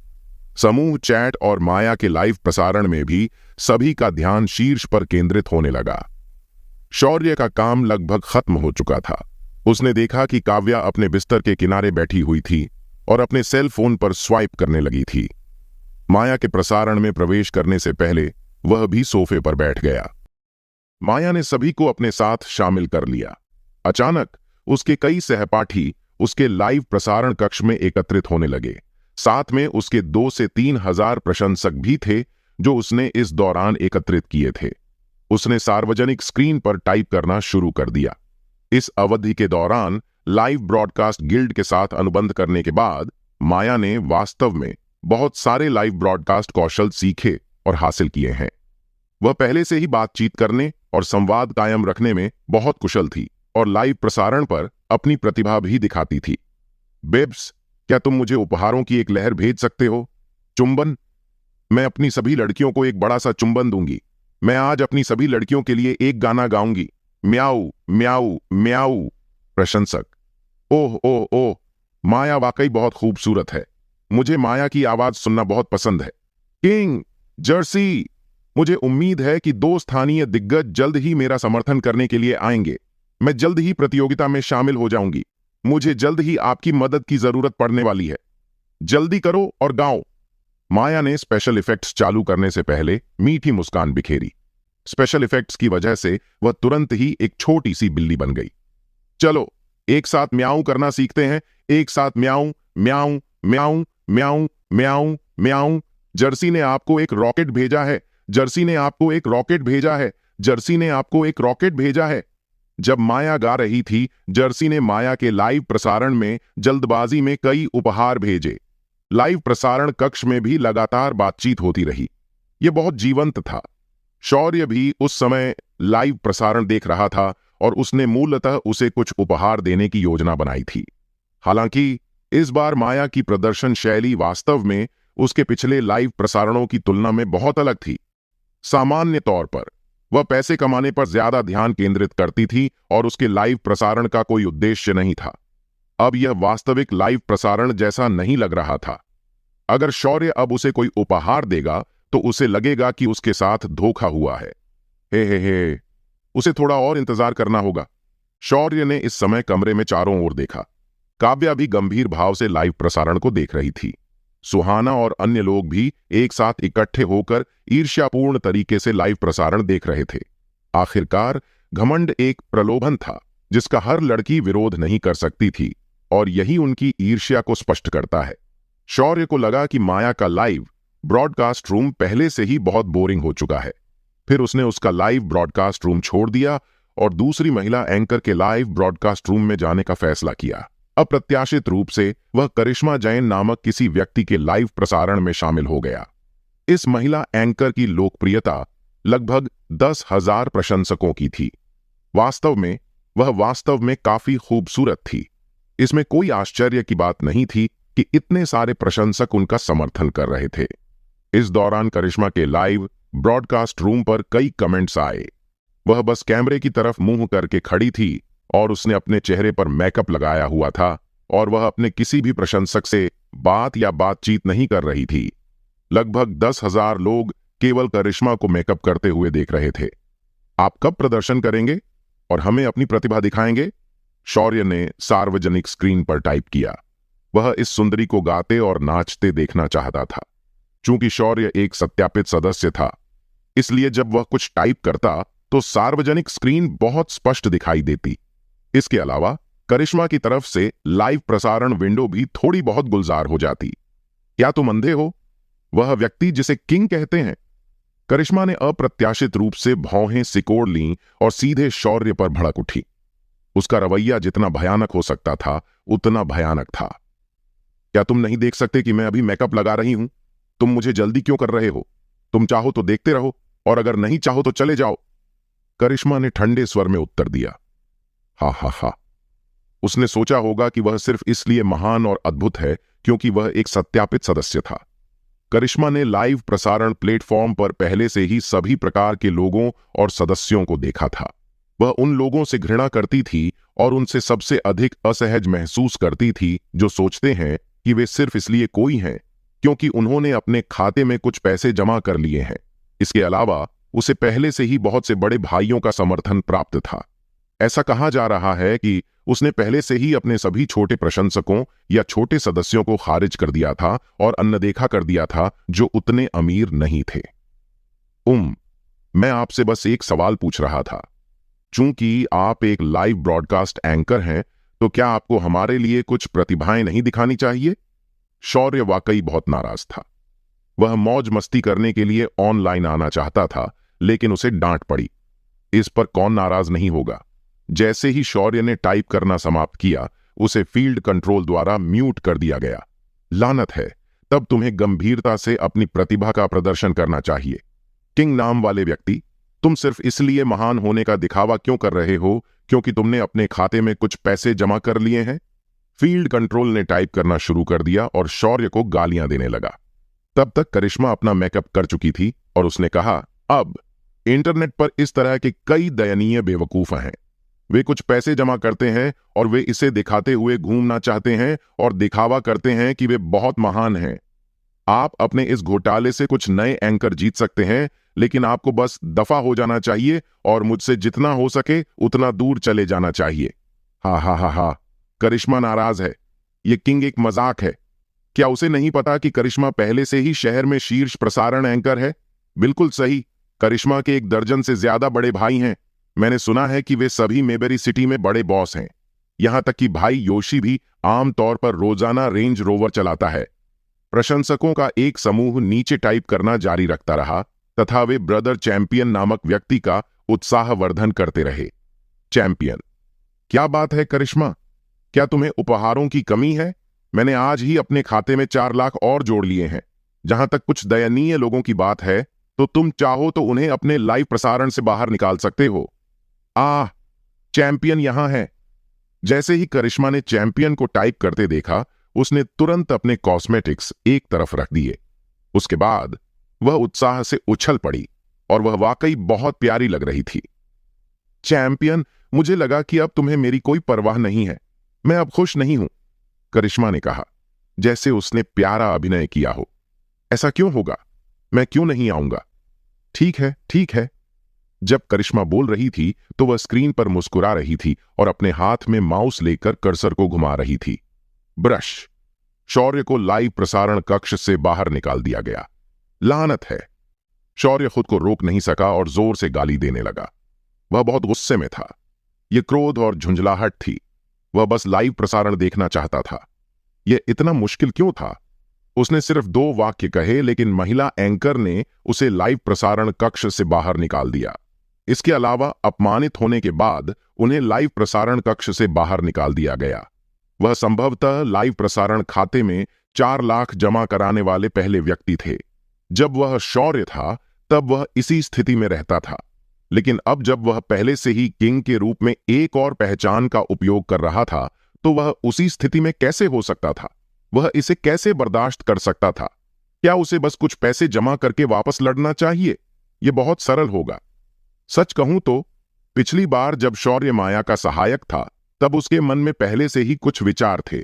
समूह चैट और माया के लाइव प्रसारण में भी सभी का ध्यान शीर्ष पर केंद्रित होने लगा। शौर्य का काम लगभग खत्म हो चुका था। उसने देखा कि काव्या अपने बिस्तर के किनारे बैठी हुई थी और अपने सेल फोन पर स्वाइप करने लगी थी। माया के प्रसारण में प्रवेश करने से पहले वह भी सोफे पर बैठ गया। माया ने सभी को अपने साथ शामिल कर लिया। अचानक उसके कई सहपाठी उसके लाइव प्रसारण कक्ष में एकत्रित होने लगे। साथ में उसके 2 से 3 हजार प्रशंसक भी थे जो उसने इस दौरान एकत्रित किए थे। उसने सार्वजनिक स्क्रीन पर टाइप करना शुरू कर दिया। इस अवधि के दौरान लाइव ब्रॉडकास्ट गिल्ड के साथ अनुबंध करने के बाद माया ने वास्तव में बहुत सारे लाइव ब्रॉडकास्ट कौशल सीखे और हासिल किए हैं। वह पहले से ही बातचीत करने और संवाद कायम रखने में बहुत कुशल थी और लाइव प्रसारण पर अपनी प्रतिभा भी दिखाती थी। बेब्स, क्या तुम मुझे उपहारों की एक लहर भेज सकते हो? चुंबन? मैं अपनी सभी लड़कियों को एक बड़ा सा चुंबन दूंगी। मैं आज अपनी सभी लड़कियों के लिए एक गाना गाऊंगी। म्याऊ म्याऊ म्याऊ। प्रशंसक: ओह ओह ओह, माया वाकई बहुत खूबसूरत है। मुझे माया की आवाज सुनना बहुत पसंद है। किंग, जर्सी, मुझे उम्मीद है कि 2 स्थानीय दिग्गज जल्द ही मेरा समर्थन करने के लिए आएंगे। मैं जल्द ही प्रतियोगिता में शामिल हो जाऊंगी। मुझे जल्द ही आपकी मदद की जरूरत पड़ने वाली है। जल्दी करो और गाओ। माया ने स्पेशल इफेक्ट्स चालू करने से पहले मीठी मुस्कान बिखेरी। स्पेशल इफेक्ट्स की वजह से वह तुरंत ही एक छोटी सी बिल्ली बन गई। चलो एक साथ म्याऊं करना सीखते हैं। एक साथ म्याऊं म्याऊं म्याऊं म्याऊं म्याऊं म्याऊं। जर्सी ने आपको एक रॉकेट भेजा है। जर्सी ने आपको एक रॉकेट भेजा है। जर्सी ने आपको एक रॉकेट भेजा है। जब माया गा रही थी, जर्सी ने माया के लाइव प्रसारण में जल्दबाजी में कई उपहार भेजे। लाइव प्रसारण कक्ष में भी लगातार बातचीत होती रही। यह बहुत जीवंत था। शौर्य भी उस समय लाइव प्रसारण देख रहा था और उसने मूलतः उसे कुछ उपहार देने की योजना बनाई थी। हालांकि इस बार माया की प्रदर्शन शैली वास्तव में उसके पिछले लाइव प्रसारणों की तुलना में बहुत अलग थी। सामान्य तौर पर वह पैसे कमाने पर ज्यादा ध्यान केंद्रित करती थी और उसके लाइव प्रसारण का कोई उद्देश्य नहीं था। अब यह वास्तविक लाइव प्रसारण जैसा नहीं लग रहा था। अगर शौर्य अब उसे कोई उपहार देगा तो उसे लगेगा कि उसके साथ धोखा हुआ है। हे, उसे थोड़ा और इंतजार करना होगा। शौर्य ने इस समय कमरे में चारों ओर देखा। काव्या भी गंभीर भाव से लाइव प्रसारण को देख रही थी। सुहाना और अन्य लोग भी एक साथ इकट्ठे होकर ईर्ष्यापूर्ण तरीके से लाइव प्रसारण देख रहे थे। आखिरकार घमंड एक प्रलोभन था जिसका हर लड़की विरोध नहीं कर सकती थी, और यही उनकी ईर्ष्या को स्पष्ट करता है। शौर्य को लगा कि माया का लाइव ब्रॉडकास्ट रूम पहले से ही बहुत बोरिंग हो चुका है। फिर उसने उसका लाइव ब्रॉडकास्ट रूम छोड़ दिया और दूसरी महिला एंकर के लाइव ब्रॉडकास्ट रूम में जाने का फैसला किया। अप्रत्याशित रूप से वह करिश्मा जैन नामक किसी व्यक्ति के लाइव प्रसारण में शामिल हो गया। इस महिला एंकर की लोकप्रियता लगभग 10,000 प्रशंसकों की थी। वह वास्तव में काफी खूबसूरत थी। इसमें कोई आश्चर्य की बात नहीं थी कि इतने सारे प्रशंसक उनका समर्थन कर रहे थे। इस दौरान करिश्मा के लाइव ब्रॉडकास्ट रूम पर कई कमेंट्स आए। वह बस कैमरे की तरफ मुंह करके खड़ी थी और उसने अपने चेहरे पर मेकअप लगाया हुआ था और वह अपने किसी भी प्रशंसक से बात या बातचीत नहीं कर रही थी। लगभग 10,000 लोग केवल करिश्मा को मेकअप करते हुए देख रहे थे। आप कब प्रदर्शन करेंगे और हमें अपनी प्रतिभा दिखाएंगे? शौर्य ने सार्वजनिक स्क्रीन पर टाइप किया। वह इस सुंदरी को गाते और नाचते देखना चाहता था। चूंकि शौर्य एक सत्यापित सदस्य था, इसलिए जब वह कुछ टाइप करता तो सार्वजनिक स्क्रीन बहुत स्पष्ट दिखाई देती। इसके अलावा करिश्मा की तरफ से लाइव प्रसारण विंडो भी थोड़ी बहुत गुलजार हो जाती। क्या तुम अंधे हो? वह व्यक्ति जिसे किंग कहते हैं। करिश्मा ने अप्रत्याशित रूप से भौहें सिकोड़ लीं और सीधे शौर्य पर भड़क उठी। उसका रवैया जितना भयानक हो सकता था उतना भयानक था। क्या तुम नहीं देख सकते कि मैं अभी मेकअप लगा रही हूं? तुम मुझे जल्दी क्यों कर रहे हो? तुम चाहो तो देखते रहो और अगर नहीं चाहो तो चले जाओ। करिश्मा ने ठंडे स्वर में उत्तर दिया। हा। उसने सोचा होगा कि वह सिर्फ इसलिए महान और अद्भुत है क्योंकि वह एक सत्यापित सदस्य था। करिश्मा ने लाइव प्रसारण प्लेटफॉर्म पर पहले से ही सभी प्रकार के लोगों और सदस्यों को देखा था। वह उन लोगों से घृणा करती थी और उनसे सबसे अधिक असहज महसूस करती थी जो सोचते हैं कि वे सिर्फ इसलिए कोई हैं क्योंकि उन्होंने अपने खाते में कुछ पैसे जमा कर लिए हैं। इसके अलावा उसे पहले से ही बहुत से बड़े भाइयों का समर्थन प्राप्त था। ऐसा कहा जा रहा है कि उसने पहले से ही अपने सभी छोटे प्रशंसकों या छोटे सदस्यों को खारिज कर दिया था और अनदेखा कर दिया था जो उतने अमीर नहीं थे। मैं आपसे बस एक सवाल पूछ रहा था। चूंकि आप एक लाइव ब्रॉडकास्ट एंकर हैं, तो क्या आपको हमारे लिए कुछ प्रतिभाएं नहीं दिखानी चाहिए? शौर्य वाकई बहुत नाराज था। वह मौज मस्ती करने के लिए ऑनलाइन आना चाहता था, लेकिन उसे डांट पड़ी। इस पर कौन नाराज नहीं होगा? जैसे ही शौर्य ने टाइप करना समाप्त किया, उसे फील्ड कंट्रोल द्वारा म्यूट कर दिया गया। लानत है, तब तुम्हें गंभीरता से अपनी प्रतिभा का प्रदर्शन करना चाहिए। किंग नाम वाले व्यक्ति, तुम सिर्फ इसलिए महान होने का दिखावा क्यों कर रहे हो क्योंकि तुमने अपने खाते में कुछ पैसे जमा कर लिए हैं? फील्ड कंट्रोल ने टाइप करना शुरू कर दिया और शौर्य को गालियां देने लगा। तब तक करिश्मा अपना मेकअप कर चुकी थी और उसने कहा, अब इंटरनेट पर इस तरह के कई दयनीय बेवकूफ हैं। वे कुछ पैसे जमा करते हैं और वे इसे दिखाते हुए घूमना चाहते हैं और दिखावा करते हैं कि वे बहुत महान हैं। आप अपने इस घोटाले से कुछ नए एंकर जीत सकते हैं, लेकिन आपको बस दफा हो जाना चाहिए और मुझसे जितना हो सके उतना दूर चले जाना चाहिए। हा। करिश्मा नाराज है। ये किंग एक मजाक है। क्या उसे नहीं पता कि करिश्मा पहले से ही शहर में शीर्ष प्रसारण एंकर है? बिल्कुल सही। करिश्मा के 1 दर्जन से ज्यादा बड़े भाई हैं। मैंने सुना है कि वे सभी मेबेरी सिटी में बड़े बॉस हैं। यहां तक कि भाई योशी भी आमतौर पर रोजाना रेंज रोवर चलाता है। प्रशंसकों का एक समूह नीचे टाइप करना जारी रखता रहा तथा वे ब्रदर चैंपियन नामक व्यक्ति का उत्साहवर्धन करते रहे। चैंपियन, क्या बात है करिश्मा? क्या तुम्हें उपहारों की कमी है? मैंने आज ही अपने खाते में 4 लाख और जोड़ लिए हैं। जहां तक कुछ दयनीय लोगों की बात है, तो तुम चाहो तो उन्हें अपने लाइव प्रसारण से बाहर निकाल सकते हो। चैंपियन यहां है। जैसे ही करिश्मा ने चैंपियन को टाइप करते देखा, उसने तुरंत अपने कॉस्मेटिक्स एक तरफ रख दिए। उसके बाद वह उत्साह से उछल पड़ी और वह वाकई बहुत प्यारी लग रही थी। चैंपियन, मुझे लगा कि अब तुम्हें मेरी कोई परवाह नहीं है। मैं अब खुश नहीं हूं, करिश्मा ने कहा, जैसे उसने प्यारा अभिनय किया हो। ऐसा क्यों होगा? मैं क्यों नहीं आऊंगा? ठीक है, ठीक है। जब करिश्मा बोल रही थी तो वह स्क्रीन पर मुस्कुरा रही थी और अपने हाथ में माउस लेकर कर्सर को घुमा रही थी। ब्रश। शौर्य को लाइव प्रसारण कक्ष से बाहर निकाल दिया गया। लानत है। शौर्य खुद को रोक नहीं सका और जोर से गाली देने लगा। वह बहुत गुस्से में था। यह क्रोध और झुंझलाहट थी। वह बस लाइव प्रसारण देखना चाहता था। यह इतना मुश्किल क्यों था? उसने सिर्फ 2 वाक्य कहे, लेकिन महिला एंकर ने उसे लाइव प्रसारण कक्ष से बाहर निकाल दिया। इसके अलावा अपमानित होने के बाद उन्हें लाइव प्रसारण कक्ष से बाहर निकाल दिया गया। वह संभवतः लाइव प्रसारण खाते में 4 लाख जमा कराने वाले पहले व्यक्ति थे। जब वह शौर्य था तब वह इसी स्थिति में रहता था, लेकिन अब जब वह पहले से ही किंग के रूप में एक और पहचान का उपयोग कर रहा था तो वह उसी स्थिति में कैसे हो सकता था? वह इसे कैसे बर्दाश्त कर सकता था? क्या उसे बस कुछ पैसे जमा करके वापस लड़ना चाहिए? यह बहुत सरल होगा। सच कहूं तो पिछली बार जब शौर्य माया का सहायक था तब उसके मन में पहले से ही कुछ विचार थे।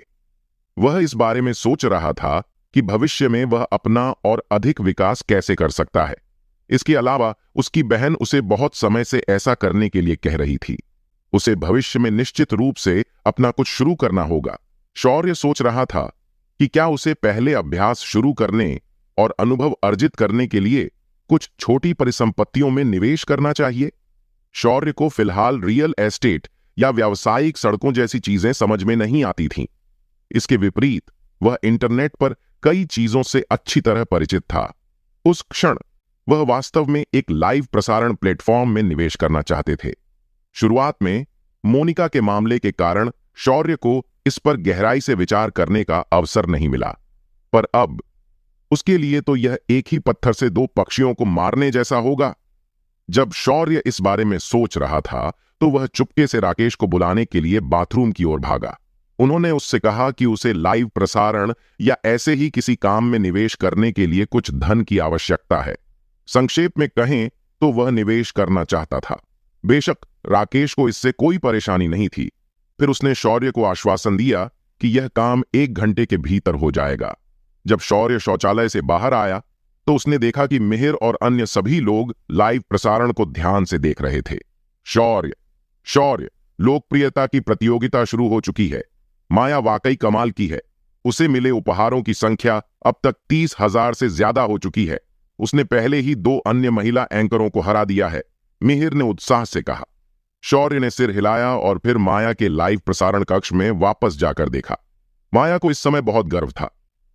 वह इस बारे में सोच रहा था कि भविष्य में वह अपना और अधिक विकास कैसे कर सकता है। इसके अलावा उसकी बहन उसे बहुत समय से ऐसा करने के लिए कह रही थी। उसे भविष्य में निश्चित रूप से अपना कुछ शुरू करना होगा। शौर्य सोच रहा था कि क्या उसे पहले अभ्यास शुरू करने और अनुभव अर्जित करने के लिए कुछ छोटी परिसंपत्तियों में निवेश करना चाहिए। शौर्य को फिलहाल रियल एस्टेट या व्यावसायिक सड़कों जैसी चीजें समझ में नहीं आती थीं। इसके विपरीत वह इंटरनेट पर कई चीजों से अच्छी तरह परिचित था। उस क्षण वह वास्तव में एक लाइव प्रसारण प्लेटफॉर्म में निवेश करना चाहते थे। शुरुआत में मोनिका के मामले के कारण शौर्य को इस पर गहराई से विचार करने का अवसर नहीं मिला, पर अब उसके लिए तो यह एक ही पत्थर से 2 पक्षियों को मारने जैसा होगा। जब शौर्य इस बारे में सोच रहा था तो वह चुपके से राकेश को बुलाने के लिए बाथरूम की ओर भागा। उन्होंने उससे कहा कि उसे लाइव प्रसारण या ऐसे ही किसी काम में निवेश करने के लिए कुछ धन की आवश्यकता है। संक्षेप में कहें तो वह निवेश करना चाहता था। बेशक राकेश को इससे कोई परेशानी नहीं थी। फिर उसने शौर्य को आश्वासन दिया कि यह काम 1 घंटे के भीतर हो जाएगा। जब शौर्य शौचालय से बाहर आया तो उसने देखा कि मिहिर और अन्य सभी लोग लाइव प्रसारण को ध्यान से देख रहे थे। शौर्य, लोकप्रियता की प्रतियोगिता शुरू हो चुकी है। माया वाकई कमाल की है। उसे मिले उपहारों की संख्या अब तक 30,000 से ज्यादा हो चुकी है। उसने पहले ही 2 अन्य महिला एंकरों को हरा दिया है, मिहिर ने उत्साह से कहा। शौर्य ने सिर हिलाया और फिर माया के लाइव प्रसारण कक्ष में वापस जाकर देखा। माया को इस समय बहुत गर्व था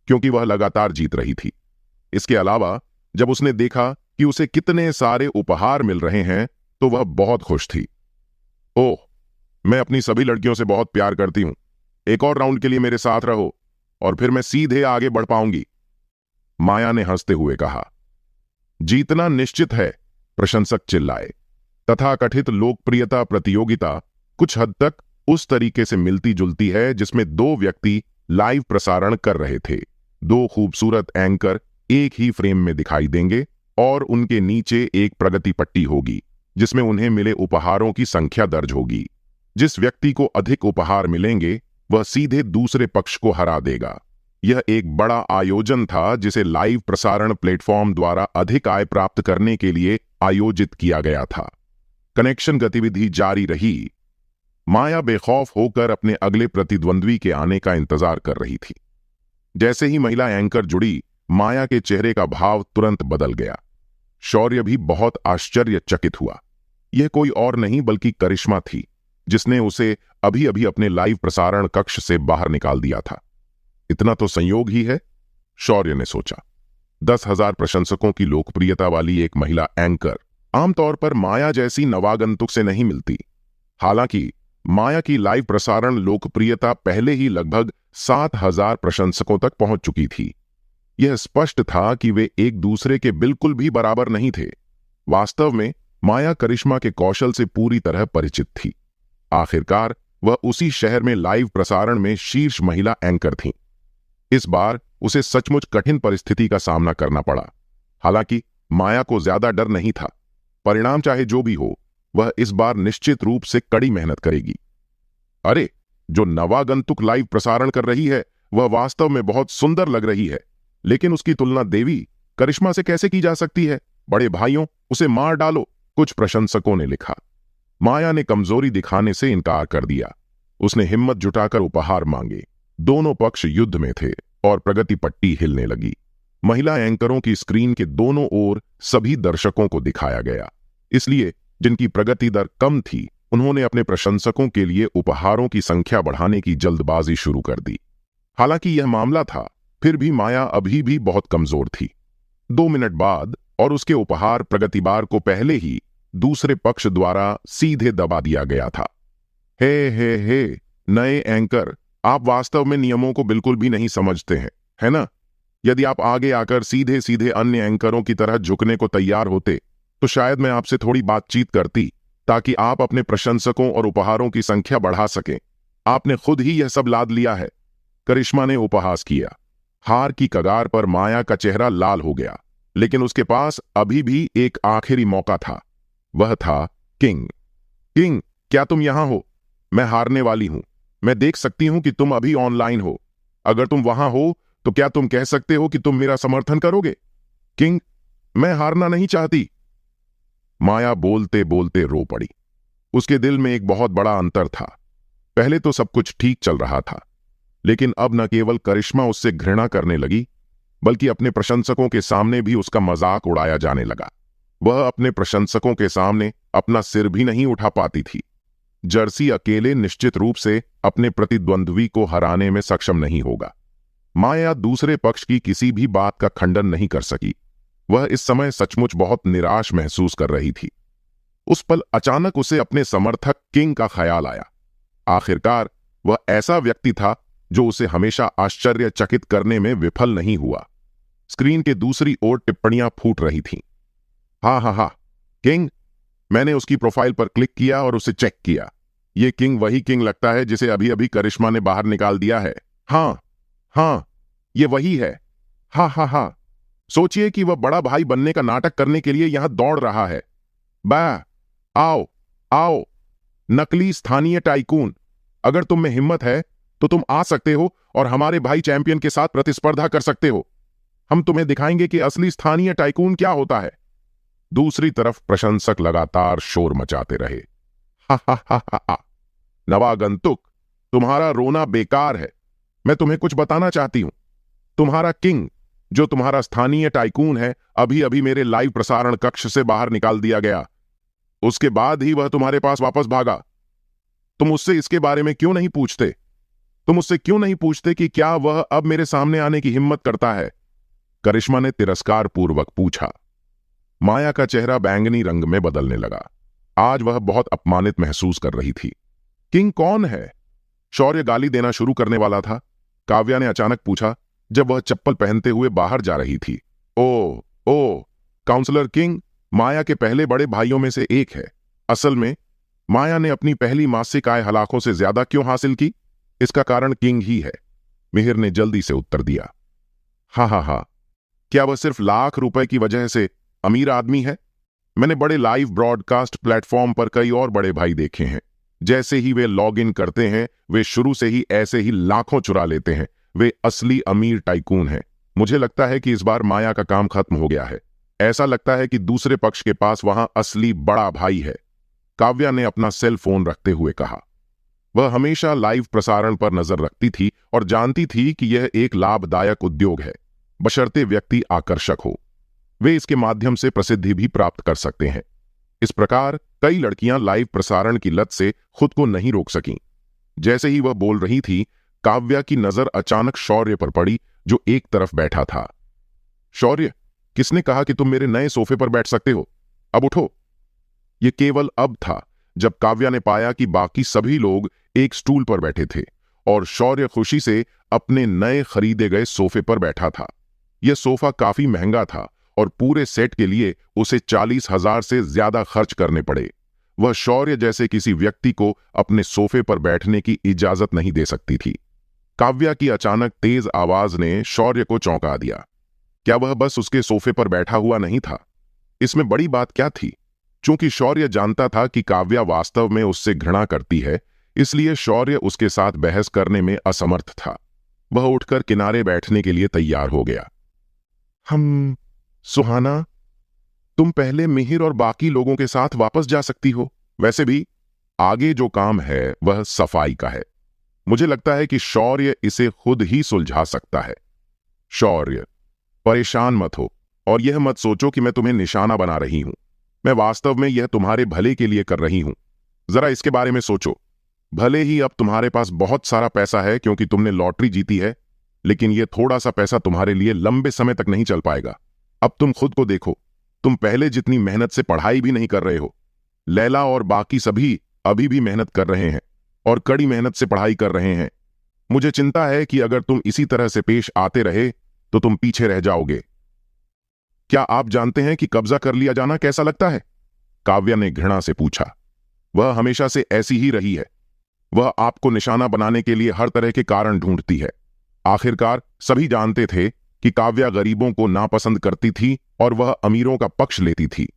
क्योंकि वह लगातार जीत रही थी। इसके अलावा जब उसने देखा कि उसे कितने सारे उपहार मिल रहे हैं तो वह बहुत खुश थी। ओह, मैं अपनी सभी लड़कियों से बहुत प्यार करती हूं। एक और राउंड के लिए मेरे साथ रहो और फिर मैं सीधे आगे बढ़ पाऊंगी, माया ने हंसते हुए कहा। जीतना निश्चित है, प्रशंसक चिल्लाए। तथाकथित लोकप्रियता प्रतियोगिता कुछ हद तक उस तरीके से मिलती जुलती है जिसमें 2 व्यक्ति लाइव प्रसारण कर रहे थे। 2 खूबसूरत एंकर एक ही फ्रेम में दिखाई देंगे और उनके नीचे एक प्रगति पट्टी होगी जिसमें उन्हें मिले उपहारों की संख्या दर्ज होगी। जिस व्यक्ति को अधिक उपहार मिलेंगे वह सीधे दूसरे पक्ष को हरा देगा। यह एक बड़ा आयोजन था जिसे लाइव प्रसारण प्लेटफॉर्म द्वारा अधिक आय प्राप्त करने के लिए आयोजित किया गया था। कनेक्शन गतिविधि जारी रही। माया बेखौफ होकर अपने अगले प्रतिद्वंद्वी के आने का इंतजार कर रही थी। जैसे ही महिला एंकर जुड़ी, माया के चेहरे का भाव तुरंत बदल गया। शौर्य भी बहुत आश्चर्यचकित हुआ। यह कोई और नहीं बल्कि करिश्मा थी जिसने उसे अभी अभी अपने लाइव प्रसारण कक्ष से बाहर निकाल दिया था। इतना तो संयोग ही है, शौर्य ने सोचा। 10,000 प्रशंसकों की लोकप्रियता वाली एक महिला एंकर आमतौर पर माया जैसी नवागंतुक से नहीं मिलती। हालांकि माया की लाइव प्रसारण लोकप्रियता पहले ही लगभग 7,000 प्रशंसकों तक पहुंच चुकी थी। यह स्पष्ट था कि वे एक दूसरे के बिल्कुल भी बराबर नहीं थे। वास्तव में माया करिश्मा के कौशल से पूरी तरह परिचित थी। आखिरकार वह उसी शहर में लाइव प्रसारण में शीर्ष महिला एंकर थीं। इस बार उसे सचमुच कठिन परिस्थिति का सामना करना पड़ा। हालांकि माया को ज्यादा डर नहीं था। परिणाम चाहे जो भी हो, वह इस बार निश्चित रूप से कड़ी मेहनत करेगी। अरे, जो नवागंतुक लाइव प्रसारण कर रही है वह वास्तव में बहुत सुंदर लग रही है, लेकिन उसकी तुलना देवी करिश्मा से कैसे की जा सकती है? बड़े भाइयों, उसे मार डालो, कुछ प्रशंसकों ने लिखा। माया ने कमजोरी दिखाने से इनकार कर दिया। उसने हिम्मत जुटाकर उपहार मांगे। दोनों पक्ष युद्ध में थे और प्रगति पट्टी हिलने लगी। महिला एंकरों की स्क्रीन के दोनों ओर सभी दर्शकों को दिखाया गया, इसलिए जिनकी प्रगति दर कम थी उन्होंने अपने प्रशंसकों के लिए उपहारों की संख्या बढ़ाने की जल्दबाजी शुरू कर दी। हालांकि यह मामला था, फिर भी माया अभी भी बहुत कमजोर थी। 2 मिनट बाद और उसके उपहार प्रगति बार को पहले ही दूसरे पक्ष द्वारा सीधे दबा दिया गया था। हे, नए एंकर, आप वास्तव में नियमों को बिल्कुल भी नहीं समझते हैं, है ना? यदि आप आगे आकर सीधे सीधे अन्य एंकरों की तरह झुकने को तैयार होते तो शायद मैं आपसे थोड़ी बातचीत करती, ताकि आप अपने प्रशंसकों और उपहारों की संख्या बढ़ा सकें। आपने खुद ही यह सब लाद लिया है। करिश्मा ने उपहास किया। हार की कगार पर माया का चेहरा लाल हो गया, लेकिन उसके पास अभी भी एक आखिरी मौका था। वह था किंग। किंग, क्या तुम यहां हो? मैं हारने वाली हूं। मैं देख सकती हूं कि तुम अभी ऑनलाइन हो। अगर तुम वहां हो तो क्या तुम कह सकते हो कि तुम मेरा समर्थन करोगे? किंग, मैं हारना नहीं चाहती। माया बोलते बोलते रो पड़ी। उसके दिल में एक बहुत बड़ा अंतर था। पहले तो सब कुछ ठीक चल रहा था, लेकिन अब न केवल करिश्मा उससे घृणा करने लगी, बल्कि अपने प्रशंसकों के सामने भी उसका मजाक उड़ाया जाने लगा। वह अपने प्रशंसकों के सामने अपना सिर भी नहीं उठा पाती थी। जर्सी अकेले निश्चित रूप से अपने प्रतिद्वंद्वी को हराने में सक्षम नहीं होगा। माया दूसरे पक्ष की किसी भी बात का खंडन नहीं कर सकी। वह इस समय सचमुच बहुत निराश महसूस कर रही थी। उस पल अचानक उसे अपने समर्थक किंग का ख्याल आया। आखिरकार वह ऐसा व्यक्ति था जो उसे हमेशा आश्चर्यचकित करने में विफल नहीं हुआ। स्क्रीन के दूसरी ओर टिप्पणियां फूट रही थीं। हा, किंग, मैंने उसकी प्रोफाइल पर क्लिक किया और उसे चेक किया। ये किंग वही किंग लगता है जिसे अभी अभी करिश्मा ने बाहर निकाल दिया है। हाँ, ये वही है। हा। सोचिए कि वह बड़ा भाई बनने का नाटक करने के लिए यहां दौड़ रहा है। आओ, नकली स्थानीय टाइकून, अगर तुम में हिम्मत है तो तुम आ सकते हो और हमारे भाई चैंपियन के साथ प्रतिस्पर्धा कर सकते हो। हम तुम्हें दिखाएंगे कि असली स्थानीय टाइकून क्या होता है। दूसरी तरफ प्रशंसक लगातार शोर मचाते रहे। हा। नवागंतुक, तुम्हारा रोना बेकार है। मैं तुम्हें कुछ बताना चाहती हूं। तुम्हारा किंग, जो तुम्हारा स्थानीय टाइकून है, अभी अभी मेरे लाइव प्रसारण कक्ष से बाहर निकाल दिया गया। उसके बाद ही वह तुम्हारे पास वापस भागा। तुम उससे इसके बारे में क्यों नहीं पूछते? तुम उससे क्यों नहीं पूछते कि क्या वह अब मेरे सामने आने की हिम्मत करता है? करिश्मा ने तिरस्कार पूर्वक पूछा। माया का चेहरा बैंगनी रंग में बदलने लगा। आज वह बहुत अपमानित महसूस कर रही थी। किंग कौन है? शौर्य गाली देना शुरू करने वाला था। काव्या ने अचानक पूछा जब वह चप्पल पहनते हुए बाहर जा रही थी। ओ, काउंसलर किंग माया के पहले बड़े भाइयों में से एक है। असल में माया ने अपनी पहली मासिक आय हलाकों से ज्यादा क्यों हासिल की? इसका कारण किंग ही है, मिहिर ने जल्दी से उत्तर दिया। हा। क्या वह सिर्फ लाख रुपए की वजह से अमीर आदमी है? मैंने बड़े लाइव ब्रॉडकास्ट प्लेटफॉर्म पर कई और बड़े भाई देखे हैं। जैसे ही वे लॉग इन करते हैं, वे शुरू से ही ऐसे ही लाखों चुरा लेते हैं। वे असली अमीर टाइकून हैं। मुझे लगता है कि इस बार माया का काम खत्म हो गया है। ऐसा लगता है कि दूसरे पक्ष के पास वहां असली बड़ा भाई है। काव्या ने अपना सेल फोन रखते हुए कहा। वह हमेशा लाइव प्रसारण पर नजर रखती थी और जानती थी कि यह एक लाभदायक उद्योग है, बशर्ते व्यक्ति आकर्षक हो। वे इसके माध्यम से प्रसिद्धि भी प्राप्त कर सकते हैं। इस प्रकार कई लड़कियां लाइव प्रसारण की लत से खुद को नहीं रोक सकीं। जैसे ही वह बोल रही थी, काव्या की नजर अचानक शौर्य पर पड़ी, जो एक तरफ बैठा था। शौर्य, किसने कहा कि तुम मेरे नए सोफे पर बैठ सकते हो? अब उठो। यह केवल अब था जब काव्या ने पाया कि बाकी सभी लोग एक स्टूल पर बैठे थे और शौर्य खुशी से अपने नए खरीदे गए सोफे पर बैठा था। यह सोफा काफी महंगा था और पूरे सेट के लिए उसे 40,000 से ज्यादा खर्च करने पड़े। वह शौर्य जैसे किसी व्यक्ति को अपने सोफे पर बैठने की इजाजत नहीं दे सकती थी। काव्या की अचानक तेज आवाज ने शौर्य को चौंका दिया। क्या वह बस उसके सोफे पर बैठा हुआ नहीं था? इसमें बड़ी बात क्या थी? चूंकि शौर्य जानता था कि काव्या वास्तव में उससे घृणा करती है, इसलिए शौर्य उसके साथ बहस करने में असमर्थ था। वह उठकर किनारे बैठने के लिए तैयार हो गया। सुहाना, तुम पहले मिहिर और बाकी लोगों के साथ वापस जा सकती हो। वैसे भी आगे जो काम है वह सफाई का है। मुझे लगता है कि शौर्य इसे खुद ही सुलझा सकता है। शौर्य, परेशान मत हो और यह मत सोचो कि मैं तुम्हें निशाना बना रही हूं। मैं वास्तव में यह तुम्हारे भले के लिए कर रही हूं। जरा इसके बारे में सोचो। भले ही अब तुम्हारे पास बहुत सारा पैसा है क्योंकि तुमने लॉटरी जीती है, लेकिन यह थोड़ा सा पैसा तुम्हारे लिए लंबे समय तक नहीं चल पाएगा। अब तुम खुद को देखो, तुम पहले जितनी मेहनत से पढ़ाई भी नहीं कर रहे हो। लैला और बाकी सभी अभी भी मेहनत कर रहे हैं और कड़ी मेहनत से पढ़ाई कर रहे हैं। मुझे चिंता है कि अगर तुम इसी तरह से पेश आते रहे तो तुम पीछे रह जाओगे। क्या आप जानते हैं कि कब्जा कर लिया जाना कैसा लगता है? काव्या ने घृणा से पूछा। वह हमेशा से ऐसी ही रही है। वह आपको निशाना बनाने के लिए हर तरह के कारण ढूंढती है। आखिरकार सभी जानते थे कि काव्या गरीबों को नापसंद करती थी और वह अमीरों का पक्ष लेती थी,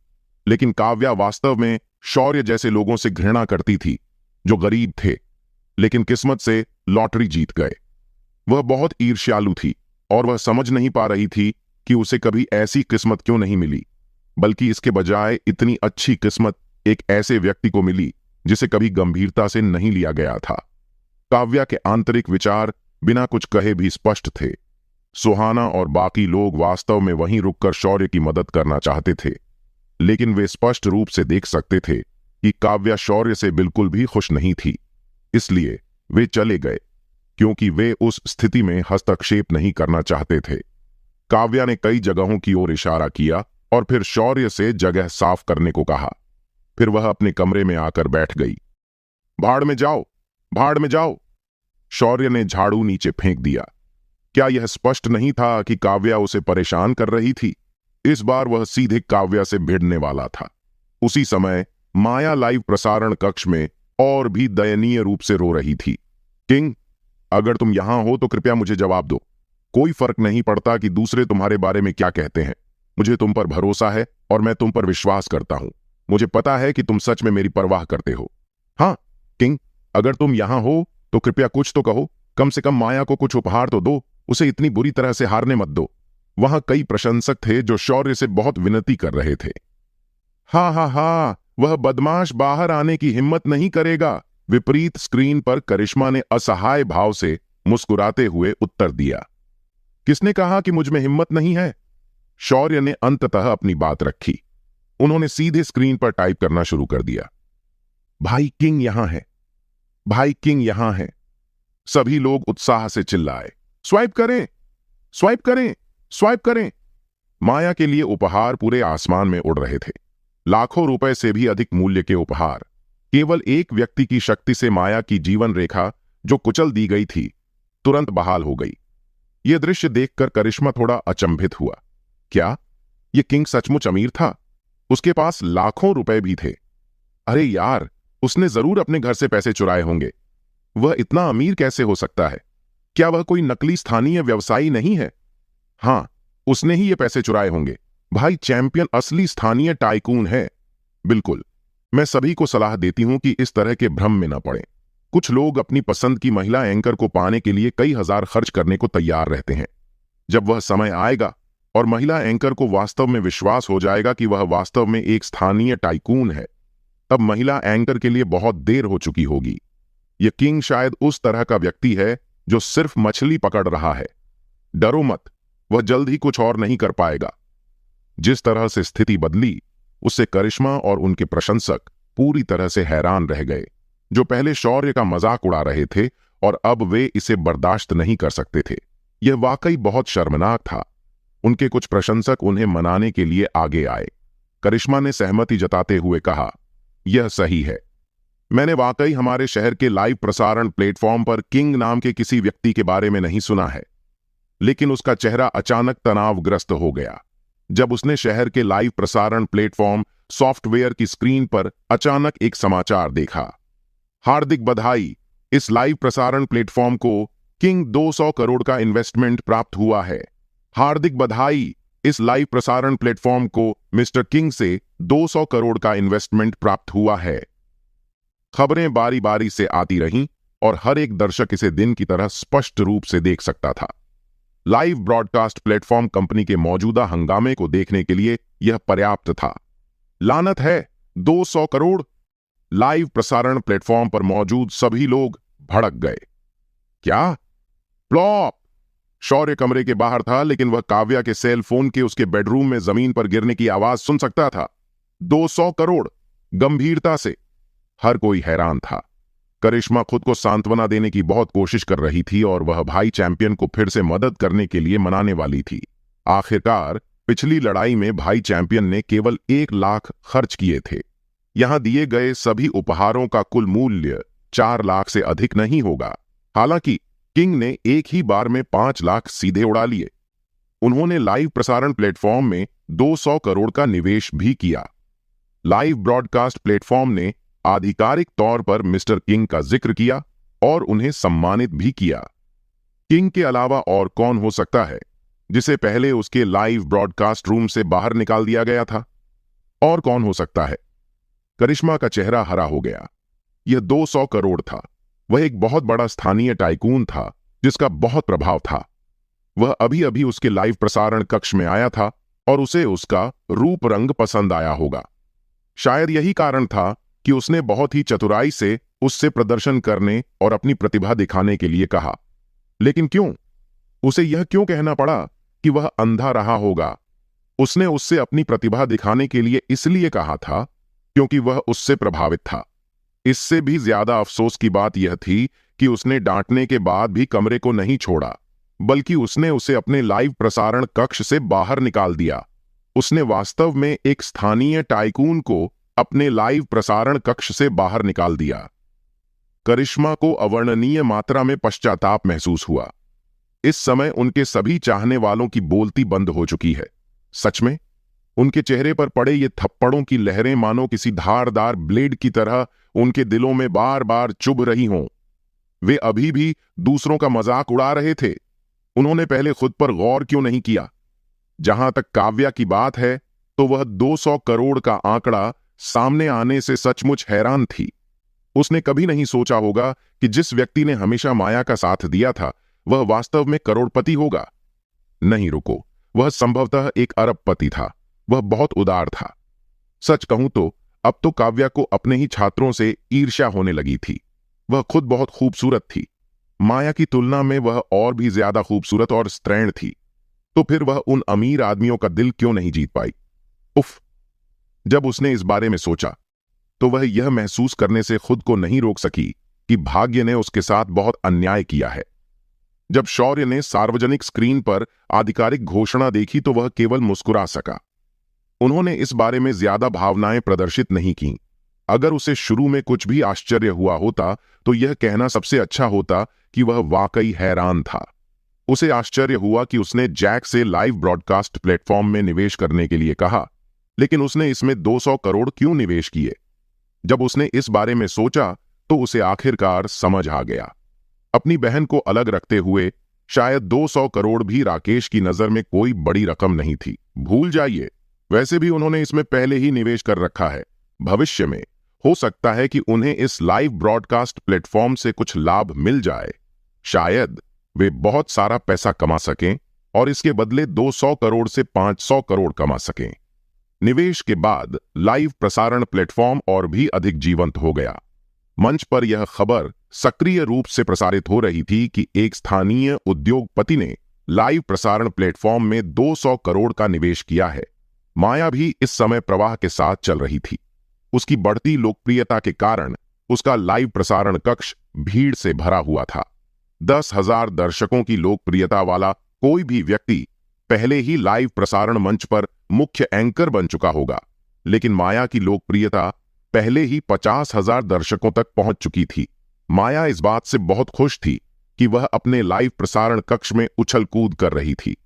लेकिन काव्या वास्तव में शौर्य जैसे लोगों से घृणा करती थी जो गरीब थे लेकिन किस्मत से लॉटरी जीत गए। वह बहुत ईर्ष्यालु थी और वह समझ नहीं पा रही थी कि उसे कभी ऐसी किस्मत क्यों नहीं मिली, बल्कि इसके बजाय इतनी अच्छी किस्मत एक ऐसे व्यक्ति को मिली जिसे कभी गंभीरता से नहीं लिया गया था। काव्या के आंतरिक विचार बिना कुछ कहे भी स्पष्ट थे। सुहाना और बाकी लोग वास्तव में वहीं रुककर शौर्य की मदद करना चाहते थे, लेकिन वे स्पष्ट रूप से देख सकते थे कि काव्या शौर्य से बिल्कुल भी खुश नहीं थी। इसलिए वे चले गए क्योंकि वे उस स्थिति में हस्तक्षेप नहीं करना चाहते थे। काव्या ने कई जगहों की ओर इशारा किया और फिर शौर्य से जगह साफ करने को कहा। फिर वह अपने कमरे में आकर बैठ गई। भाड़ में जाओ, भाड़ में जाओ। शौर्य ने झाड़ू नीचे फेंक दिया। क्या यह स्पष्ट नहीं था कि काव्या उसे परेशान कर रही थी? इस बार वह सीधे काव्या से भिड़ने वाला था। उसी समय माया लाइव प्रसारण कक्ष में और भी दयनीय रूप से रो रही थी। किंग, अगर तुम यहां हो तो कृपया मुझे जवाब दो। कोई फर्क नहीं पड़ता कि दूसरे तुम्हारे बारे में क्या कहते हैं। मुझे तुम पर भरोसा है और मैं तुम पर विश्वास करता हूं। मुझे पता है कि तुम सच में मेरी परवाह करते हो। हाँ किंग, अगर तुम यहां हो तो कृपया कुछ तो कहो। कम से कम माया को कुछ उपहार तो दो। उसे इतनी बुरी तरह से हारने मत दो। वहां कई प्रशंसक थे जो शौर्य से बहुत विनती कर रहे थे। हा, वह बदमाश बाहर आने की हिम्मत नहीं करेगा। विपरीत स्क्रीन पर करिश्मा ने असहाय भाव से मुस्कुराते हुए उत्तर दिया। किसने कहा कि मुझ में हिम्मत नहीं है? शौर्य ने अंततः अपनी बात रखी। उन्होंने सीधे स्क्रीन पर टाइप करना शुरू कर दिया। भाई किंग यहां है, भाई किंग यहां है। सभी लोग उत्साह से चिल्लाए, स्वाइप करें, स्वाइप करें, स्वाइप करें। माया के लिए उपहार पूरे आसमान में उड़ रहे थे। लाखों रुपए से भी अधिक मूल्य के उपहार। केवल एक व्यक्ति की शक्ति से माया की जीवन रेखा जो कुचल दी गई थी तुरंत बहाल हो गई। यह दृश्य देखकर करिश्मा थोड़ा अचंभित हुआ। क्या यह किंग सचमुच अमीर था? उसके पास लाखों रुपए भी थे। अरे यार, उसने जरूर अपने घर से पैसे चुराए होंगे। वह इतना अमीर कैसे हो सकता है? क्या वह कोई नकली स्थानीय व्यवसायी नहीं है? हां, उसने ही ये पैसे चुराए होंगे। भाई चैंपियन असली स्थानीय टाइकून है। बिल्कुल, मैं सभी को सलाह देती हूं कि इस तरह के भ्रम में न पड़ें। कुछ लोग अपनी पसंद की महिला एंकर को पाने के लिए कई हजार खर्च करने को तैयार रहते हैं। जब वह समय आएगा और महिला एंकर को वास्तव में विश्वास हो जाएगा कि वह वास्तव में एक स्थानीय टाइकून है, तब महिला एंकर के लिए बहुत देर हो चुकी होगी। यह किंग शायद उस तरह का व्यक्ति है जो सिर्फ मछली पकड़ रहा है। डरो मत, वह जल्द ही कुछ और नहीं कर पाएगा। जिस तरह से स्थिति बदली, उससे करिश्मा और उनके प्रशंसक पूरी तरह से हैरान रह गए, जो पहले शौर्य का मजाक उड़ा रहे थे और अब वे इसे बर्दाश्त नहीं कर सकते थे। यह वाकई बहुत शर्मनाक था। उनके कुछ प्रशंसक उन्हें मनाने के लिए आगे आए। करिश्मा ने सहमति जताते हुए कहा, यह सही है। मैंने वाकई हमारे शहर के लाइव प्रसारण प्लेटफॉर्म पर किंग नाम के किसी व्यक्ति के बारे में नहीं सुना है। लेकिन उसका चेहरा अचानक तनावग्रस्त हो गया जब उसने शहर के लाइव प्रसारण प्लेटफॉर्म सॉफ्टवेयर की स्क्रीन पर अचानक एक समाचार देखा। हार्दिक बधाई, इस लाइव प्रसारण प्लेटफॉर्म को किंग 200 करोड़ का इन्वेस्टमेंट प्राप्त हुआ है। हार्दिक बधाई, इस लाइव प्रसारण प्लेटफॉर्म को मिस्टर किंग से 200 करोड़ का इन्वेस्टमेंट प्राप्त हुआ है। खबरें बारी बारी से आती रहीं और हर एक दर्शक इसे दिन की तरह स्पष्ट रूप से देख सकता था। लाइव ब्रॉडकास्ट प्लेटफॉर्म कंपनी के मौजूदा हंगामे को देखने के लिए यह पर्याप्त था। लानत है, 200 करोड़! लाइव प्रसारण प्लेटफॉर्म पर मौजूद सभी लोग भड़क गए। क्या? प्लॉप! शौर्य कमरे के बाहर था, लेकिन वह काव्या के सेल फोन के उसके बेडरूम में जमीन पर गिरने की आवाज सुन सकता था। 200 करोड़! गंभीरता से हर कोई हैरान था। करिश्मा खुद को सांत्वना देने की बहुत कोशिश कर रही थी और वह भाई चैंपियन को फिर से मदद करने के लिए मनाने वाली थी। आखिरकार पिछली लड़ाई में भाई चैंपियन ने केवल 1 लाख खर्च किए थे। यहां दिए गए सभी उपहारों का कुल मूल्य 4 लाख से अधिक नहीं होगा। हालांकि किंग ने एक ही बार में 5 लाख सीधे उड़ा लिए। उन्होंने लाइव प्रसारण प्लेटफॉर्म में 200 करोड़ का निवेश भी किया। लाइव ब्रॉडकास्ट प्लेटफॉर्म ने आधिकारिक तौर पर मिस्टर किंग का जिक्र किया और उन्हें सम्मानित भी किया। किंग के अलावा और कौन हो सकता है जिसे पहले उसके लाइव ब्रॉडकास्ट रूम से बाहर निकाल दिया गया था? और कौन हो सकता है? करिश्मा का चेहरा हरा हो गया। यह 200 करोड़ था। वह एक बहुत बड़ा स्थानीय टाइकून था जिसका बहुत प्रभाव था। वह अभी अभी उसके लाइव प्रसारण कक्ष में आया था और उसे उसका रूप रंग पसंद आया होगा। शायद यही कारण था कि उसने बहुत ही चतुराई से उससे प्रदर्शन करने और अपनी प्रतिभा दिखाने के लिए कहा। लेकिन क्यों? उसे यह क्यों कहना पड़ा कि वह अंधा रहा होगा? उसने उससे अपनी प्रतिभा दिखाने के लिए इसलिए कहा था क्योंकि वह उससे प्रभावित था। इससे भी ज्यादा अफसोस की बात यह थी कि उसने डांटने के बाद भी कमरे को नहीं छोड़ा, बल्कि उसने उसे अपने लाइव प्रसारण कक्ष से बाहर निकाल दिया। उसने वास्तव में एक स्थानीय टाइकून को अपने लाइव प्रसारण कक्ष से बाहर निकाल दिया। करिश्मा को अवर्णनीय मात्रा में पश्चाताप महसूस हुआ। इस समय उनके सभी चाहने वालों की बोलती बंद हो चुकी है। सच में उनके चेहरे पर पड़े ये थप्पड़ों की लहरें मानो किसी धारदार ब्लेड की तरह उनके दिलों में बार बार चुभ रही हों। वे अभी भी दूसरों का मजाक उड़ा रहे थे। उन्होंने पहले खुद पर गौर क्यों नहीं किया? जहां तक काव्या की बात है तो वह 200 करोड़ का आंकड़ा सामने आने से सचमुच हैरान थी। उसने कभी नहीं सोचा होगा कि जिस व्यक्ति ने हमेशा माया का साथ दिया था वह वास्तव में करोड़पति होगा। नहीं रुको, वह संभवतः एक अरबपति था। वह बहुत उदार था। सच कहूं तो अब तो काव्या को अपने ही छात्रों से ईर्ष्या होने लगी थी। वह खुद बहुत खूबसूरत थी। माया की तुलना में वह और भी ज्यादा खूबसूरत और स्त्रैण थी। तो फिर वह उन अमीर आदमियों का दिल क्यों नहीं जीत पाई? उफ! जब उसने इस बारे में सोचा तो वह यह महसूस करने से खुद को नहीं रोक सकी कि भाग्य ने उसके साथ बहुत अन्याय किया है। जब शौर्य ने सार्वजनिक स्क्रीन पर आधिकारिक घोषणा देखी तो वह केवल मुस्कुरा सका। उन्होंने इस बारे में ज्यादा भावनाएं प्रदर्शित नहीं की। अगर उसे शुरू में कुछ भी आश्चर्य हुआ होता तो यह कहना सबसे अच्छा होता कि वह वाकई हैरान था। उसे आश्चर्य हुआ कि उसने जैक से लाइव ब्रॉडकास्ट प्लेटफॉर्म में निवेश करने के लिए कहा, लेकिन उसने इसमें 200 करोड़ क्यों निवेश किए? जब उसने इस बारे में सोचा तो उसे आखिरकार समझ आ गया। अपनी बहन को अलग रखते हुए शायद 200 करोड़ भी राकेश की नजर में कोई बड़ी रकम नहीं थी। भूल जाइए, वैसे भी उन्होंने इसमें पहले ही निवेश कर रखा है। भविष्य में हो सकता है कि उन्हें इस लाइव ब्रॉडकास्ट प्लेटफॉर्म से कुछ लाभ मिल जाए। शायद वे बहुत सारा पैसा कमा सकें और इसके बदले 200 करोड़ से 500 करोड़ कमा सकें। निवेश के बाद लाइव प्रसारण प्लेटफॉर्म और भी अधिक जीवंत हो गया। मंच पर यह खबर सक्रिय रूप से प्रसारित हो रही थी कि एक स्थानीय उद्योगपति ने लाइव प्रसारण प्लेटफॉर्म में 200 करोड़ का निवेश किया है। माया भी इस समय प्रवाह के साथ चल रही थी। उसकी बढ़ती लोकप्रियता के कारण उसका लाइव प्रसारण कक्ष भीड़ से भरा हुआ था। 10,000 दर्शकों की लोकप्रियता वाला कोई भी व्यक्ति पहले ही लाइव प्रसारण मंच पर मुख्य एंकर बन चुका होगा, लेकिन माया की लोकप्रियता पहले ही 50,000 दर्शकों तक पहुंच चुकी थी। माया इस बात से बहुत खुश थी कि वह अपने लाइव प्रसारण कक्ष में उछल कूद कर रही थी।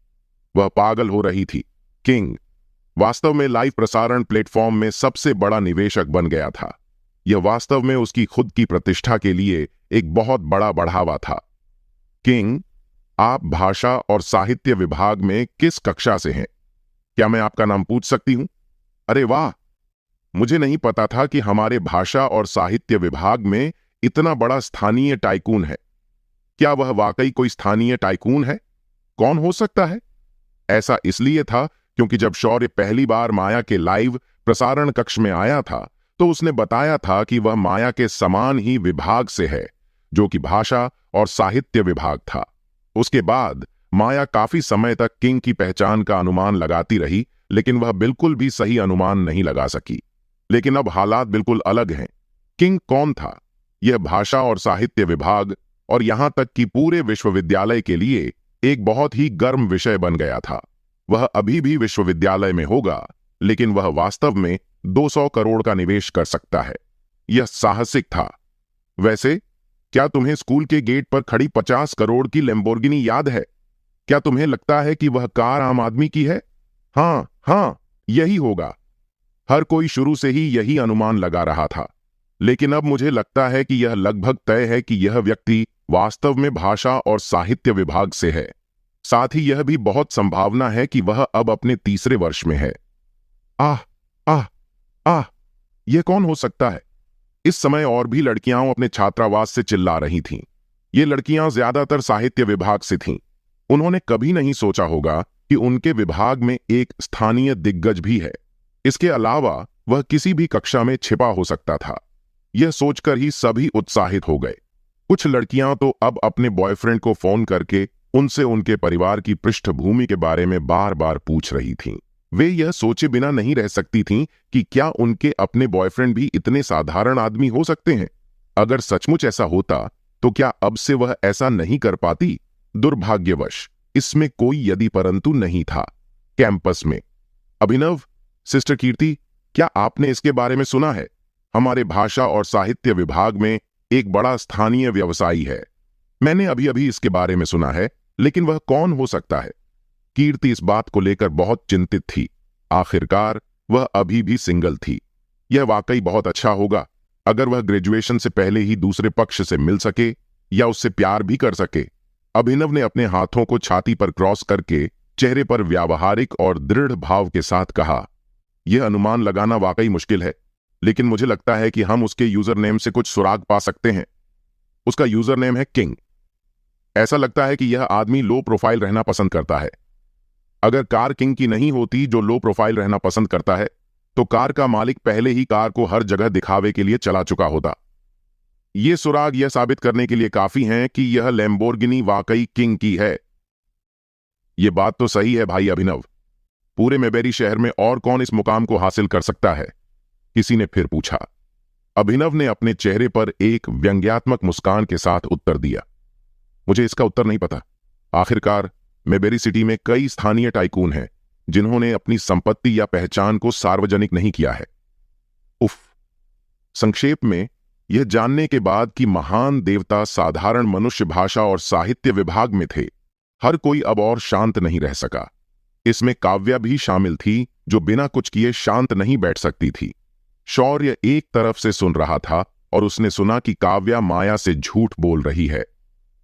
वह पागल हो रही थी। किंग, वास्तव में लाइव प्रसारण प्लेटफॉर्म में सबसे बड़ा निवेशक बन गया था। यह वास्तव में उसकी खुद की प्रतिष्ठा के लिए एक बहुत बड़ा बढ़ावा था। किंग, आप भाषा और साहित्य विभाग में किस कक्षा से हैं? क्या मैं आपका नाम पूछ सकती हूं? अरे वाह, मुझे नहीं पता था कि हमारे भाषा और साहित्य विभाग में इतना बड़ा स्थानीय टाइकून है। क्या वह वाकई कोई स्थानीय टाइकून है? कौन हो सकता है? ऐसा इसलिए था क्योंकि जब शौर्य पहली बार माया के लाइव प्रसारण कक्ष में आया था तो उसने बताया था कि वह माया के समान ही विभाग से है, जो कि भाषा और साहित्य विभाग था। उसके बाद माया काफी समय तक किंग की पहचान का अनुमान लगाती रही, लेकिन वह बिल्कुल भी सही अनुमान नहीं लगा सकी। लेकिन अब हालात बिल्कुल अलग हैं। किंग कौन था? यह भाषा और साहित्य विभाग और यहां तक कि पूरे विश्वविद्यालय के लिए एक बहुत ही गर्म विषय बन गया था। वह अभी भी विश्वविद्यालय में होगा, लेकिन वह वास्तव में 200 करोड़ का निवेश कर सकता है। यह साहसिक था। वैसे, क्या तुम्हें स्कूल के गेट पर खड़ी 50 करोड़ की लैम्बोर्गिनी याद है? क्या तुम्हें लगता है कि वह कार आम आदमी की है? हाँ, यही होगा। हर कोई शुरू से ही यही अनुमान लगा रहा था, लेकिन अब मुझे लगता है कि यह लगभग तय है कि यह व्यक्ति वास्तव में भाषा और साहित्य विभाग से है। साथ ही यह भी बहुत संभावना है कि वह अब अपने तीसरे वर्ष में है। आह आह आह, यह कौन हो सकता है? इस समय और भी लड़कियां अपने छात्रावास से चिल्ला रही थीं। ये लड़कियां ज्यादातर साहित्य विभाग से थीं। उन्होंने कभी नहीं सोचा होगा कि उनके विभाग में एक स्थानीय दिग्गज भी है। इसके अलावा वह किसी भी कक्षा में छिपा हो सकता था। यह सोचकर ही सभी उत्साहित हो गए। कुछ लड़कियां तो अब अपने बॉयफ्रेंड को फोन करके उनसे उनके परिवार की पृष्ठभूमि के बारे में बार बार पूछ रही थीं। वे यह सोचे बिना नहीं रह सकती थीं कि क्या उनके अपने बॉयफ्रेंड भी इतने साधारण आदमी हो सकते हैं। अगर सचमुच ऐसा होता तो क्या अब से वह ऐसा नहीं कर पाती? दुर्भाग्यवश इसमें कोई यदि परंतु नहीं था। कैंपस में अभिनव, सिस्टर कीर्ति, क्या आपने इसके बारे में सुना है? हमारे भाषा और साहित्य विभाग में एक बड़ा स्थानीय व्यवसायी है। मैंने अभी अभी इसके बारे में सुना है, लेकिन वह कौन हो सकता है? कीर्ति इस बात को लेकर बहुत चिंतित थी। आखिरकार वह अभी भी सिंगल थी। यह वाकई बहुत अच्छा होगा अगर वह ग्रेजुएशन से पहले ही दूसरे पक्ष से मिल सके या उससे प्यार भी कर सके। अभिनव ने अपने हाथों को छाती पर क्रॉस करके चेहरे पर व्यावहारिक और दृढ़ भाव के साथ कहा, यह अनुमान लगाना वाकई मुश्किल है, लेकिन मुझे लगता है कि हम उसके यूजर नेम से कुछ सुराग पा सकते हैं। उसका यूजर नेम है किंग। ऐसा लगता है कि यह आदमी लो प्रोफाइल रहना पसंद करता है। अगर कार किंग की नहीं होती जो लो प्रोफाइल रहना पसंद करता है, तो कार का मालिक पहले ही कार को हर जगह दिखावे के लिए चला चुका होता। ये सुराग यह साबित करने के लिए काफी हैं कि यह लैम्बोर्गिनी वाकई किंग की है। यह बात तो सही है भाई अभिनव। पूरे मेबेरी शहर में और कौन इस मुकाम को हासिल कर सकता है? किसी ने फिर पूछा। अभिनव ने अपने चेहरे पर एक व्यंग्यात्मक मुस्कान के साथ उत्तर दिया, मुझे इसका उत्तर नहीं पता। आखिरकार मेबेरी सिटी में कई स्थानीय टाइकून हैं जिन्होंने अपनी संपत्ति या पहचान को सार्वजनिक नहीं किया है। उफ। संक्षेप में, यह जानने के बाद कि महान देवता साधारण मनुष्य भाषा और साहित्य विभाग में थे, हर कोई अब और शांत नहीं रह सका। इसमें काव्या भी शामिल थी, जो बिना कुछ किए शांत नहीं बैठ सकती थी। शौर्य एक तरफ से सुन रहा था और उसने सुना कि काव्या माया से झूठ बोल रही है।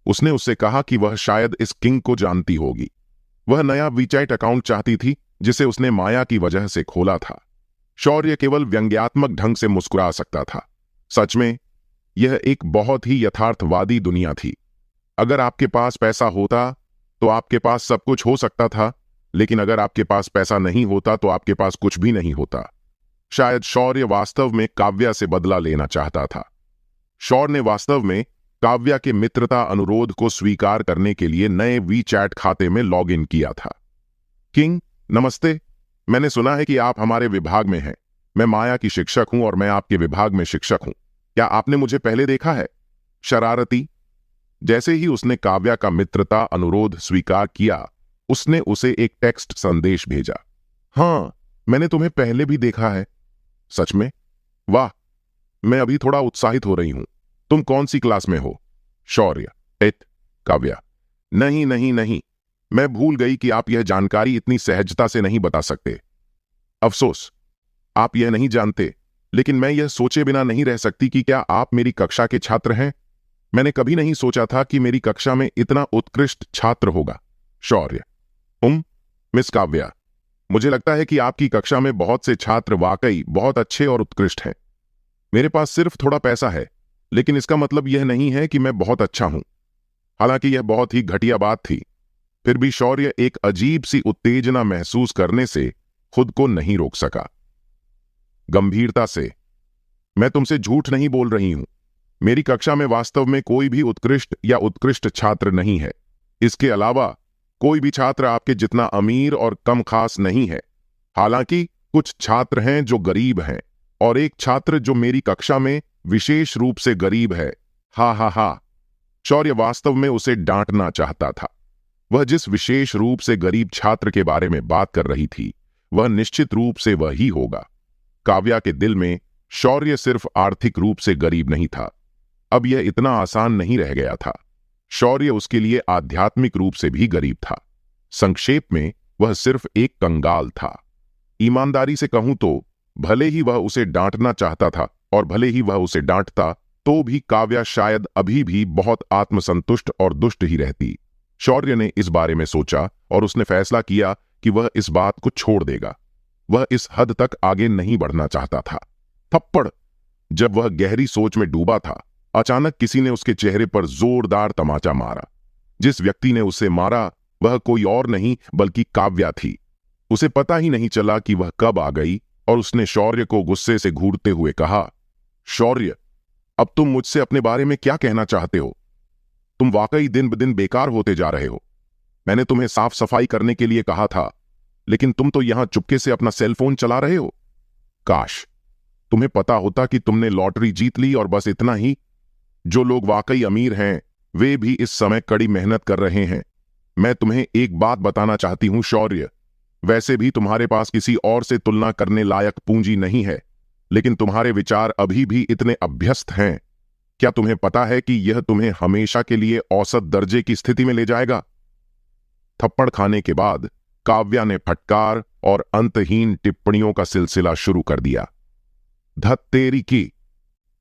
उसने उससे कहा कि वह शायद इस किंग को जानती होगी। वह नया वीचैट अकाउंट चाहती थी जिसे उसने माया की वजह से खोला था। शौर्य केवल व्यंग्यात्मक ढंग से मुस्कुरा सकता था। सच में यह एक बहुत ही यथार्थवादी दुनिया थी। अगर आपके पास पैसा होता तो आपके पास सब कुछ हो सकता था, लेकिन अगर आपके पास पैसा नहीं होता तो आपके पास कुछ भी नहीं होता। शायद शौर्य वास्तव में काव्या से बदला लेना चाहता था। शौर्य ने वास्तव में काव्या के मित्रता अनुरोध को स्वीकार करने के लिए नए वीचैट खाते में लॉगिन किया था। किंग, नमस्ते। मैंने सुना है कि आप हमारे विभाग में हैं। मैं माया की शिक्षक हूं और मैं आपके विभाग में शिक्षक हूं। क्या आपने मुझे पहले देखा है? शरारती। जैसे ही उसने काव्या का मित्रता अनुरोध स्वीकार किया, उसने उसे एक टेक्स्ट संदेश भेजा। हां, मैंने तुम्हें पहले भी देखा है। सच में? वाह, मैं अभी थोड़ा उत्साहित हो रही हूं। तुम कौन सी क्लास में हो? शौर्य। काव्या। नहीं, मैं भूल गई कि आप यह जानकारी इतनी सहजता से नहीं बता सकते। अफसोस, आप यह नहीं जानते, लेकिन मैं यह सोचे बिना नहीं रह सकती कि क्या आप मेरी कक्षा के छात्र हैं। मैंने कभी नहीं सोचा था कि मेरी कक्षा में इतना उत्कृष्ट छात्र होगा। शौर्य। मिस काव्या, मुझे लगता है कि आपकी कक्षा में बहुत से छात्र वाकई बहुत अच्छे और उत्कृष्ट हैं। मेरे पास सिर्फ थोड़ा पैसा है, लेकिन इसका मतलब यह नहीं है कि मैं बहुत अच्छा हूं। हालांकि यह बहुत ही घटिया बात थी, फिर भी शौर्य एक अजीब सी उत्तेजना महसूस करने से खुद को नहीं रोक सका। गंभीरता से, मैं तुमसे झूठ नहीं बोल रही हूं। मेरी कक्षा में वास्तव में कोई भी उत्कृष्ट या उत्कृष्ट छात्र नहीं है। इसके अलावा कोई भी छात्र आपके जितना अमीर और कम खास नहीं है। हालांकि कुछ छात्र हैं जो गरीब हैं, और एक छात्र जो मेरी कक्षा में विशेष रूप से गरीब है। हा हा हा। शौर्य वास्तव में उसे डांटना चाहता था। वह जिस विशेष रूप से गरीब छात्र के बारे में बात कर रही थी, वह निश्चित रूप से वही होगा। काव्या के दिल में शौर्य सिर्फ आर्थिक रूप से गरीब नहीं था। अब यह इतना आसान नहीं रह गया था। शौर्य उसके लिए आध्यात्मिक रूप से भी गरीब था। संक्षेप में, वह सिर्फ एक कंगाल था। ईमानदारी से कहूं तो भले ही वह उसे डांटना चाहता था और भले ही वह उसे डांटता, तो भी काव्या शायद अभी भी बहुत आत्मसंतुष्ट और दुष्ट ही रहती। शौर्य ने इस बारे में सोचा और उसने फैसला किया कि वह इस बात को छोड़ देगा। वह इस हद तक आगे नहीं बढ़ना चाहता था। थप्पड़। जब वह गहरी सोच में डूबा था, अचानक किसी ने उसके चेहरे पर जोरदार तमाचा मारा। जिस व्यक्ति ने उसे मारा वह कोई और नहीं बल्कि काव्या थी। उसे पता ही नहीं चला कि वह कब आ गई, और उसने शौर्य को गुस्से से घूरते हुए कहा, शौर्य, अब तुम मुझसे अपने बारे में क्या कहना चाहते हो? तुम वाकई दिन ब दिन बेकार होते जा रहे हो। मैंने तुम्हें साफ सफाई करने के लिए कहा था, लेकिन तुम तो यहां चुपके से अपना सेलफोन चला रहे हो। काश तुम्हें पता होता कि तुमने लॉटरी जीत ली, और बस इतना ही। जो लोग वाकई अमीर हैं वे भी इस समय कड़ी मेहनत कर रहे हैं। मैं तुम्हें एक बात बताना चाहती हूं शौर्य, वैसे भी तुम्हारे पास किसी और से तुलना करने लायक पूंजी नहीं है, लेकिन तुम्हारे विचार अभी भी इतने अभ्यस्त हैं। क्या तुम्हें पता है कि यह तुम्हें हमेशा के लिए औसत दर्जे की स्थिति में ले जाएगा? थप्पड़ खाने के बाद काव्या ने फटकार और अंतहीन टिप्पणियों का सिलसिला शुरू कर दिया। धत्तेरी की,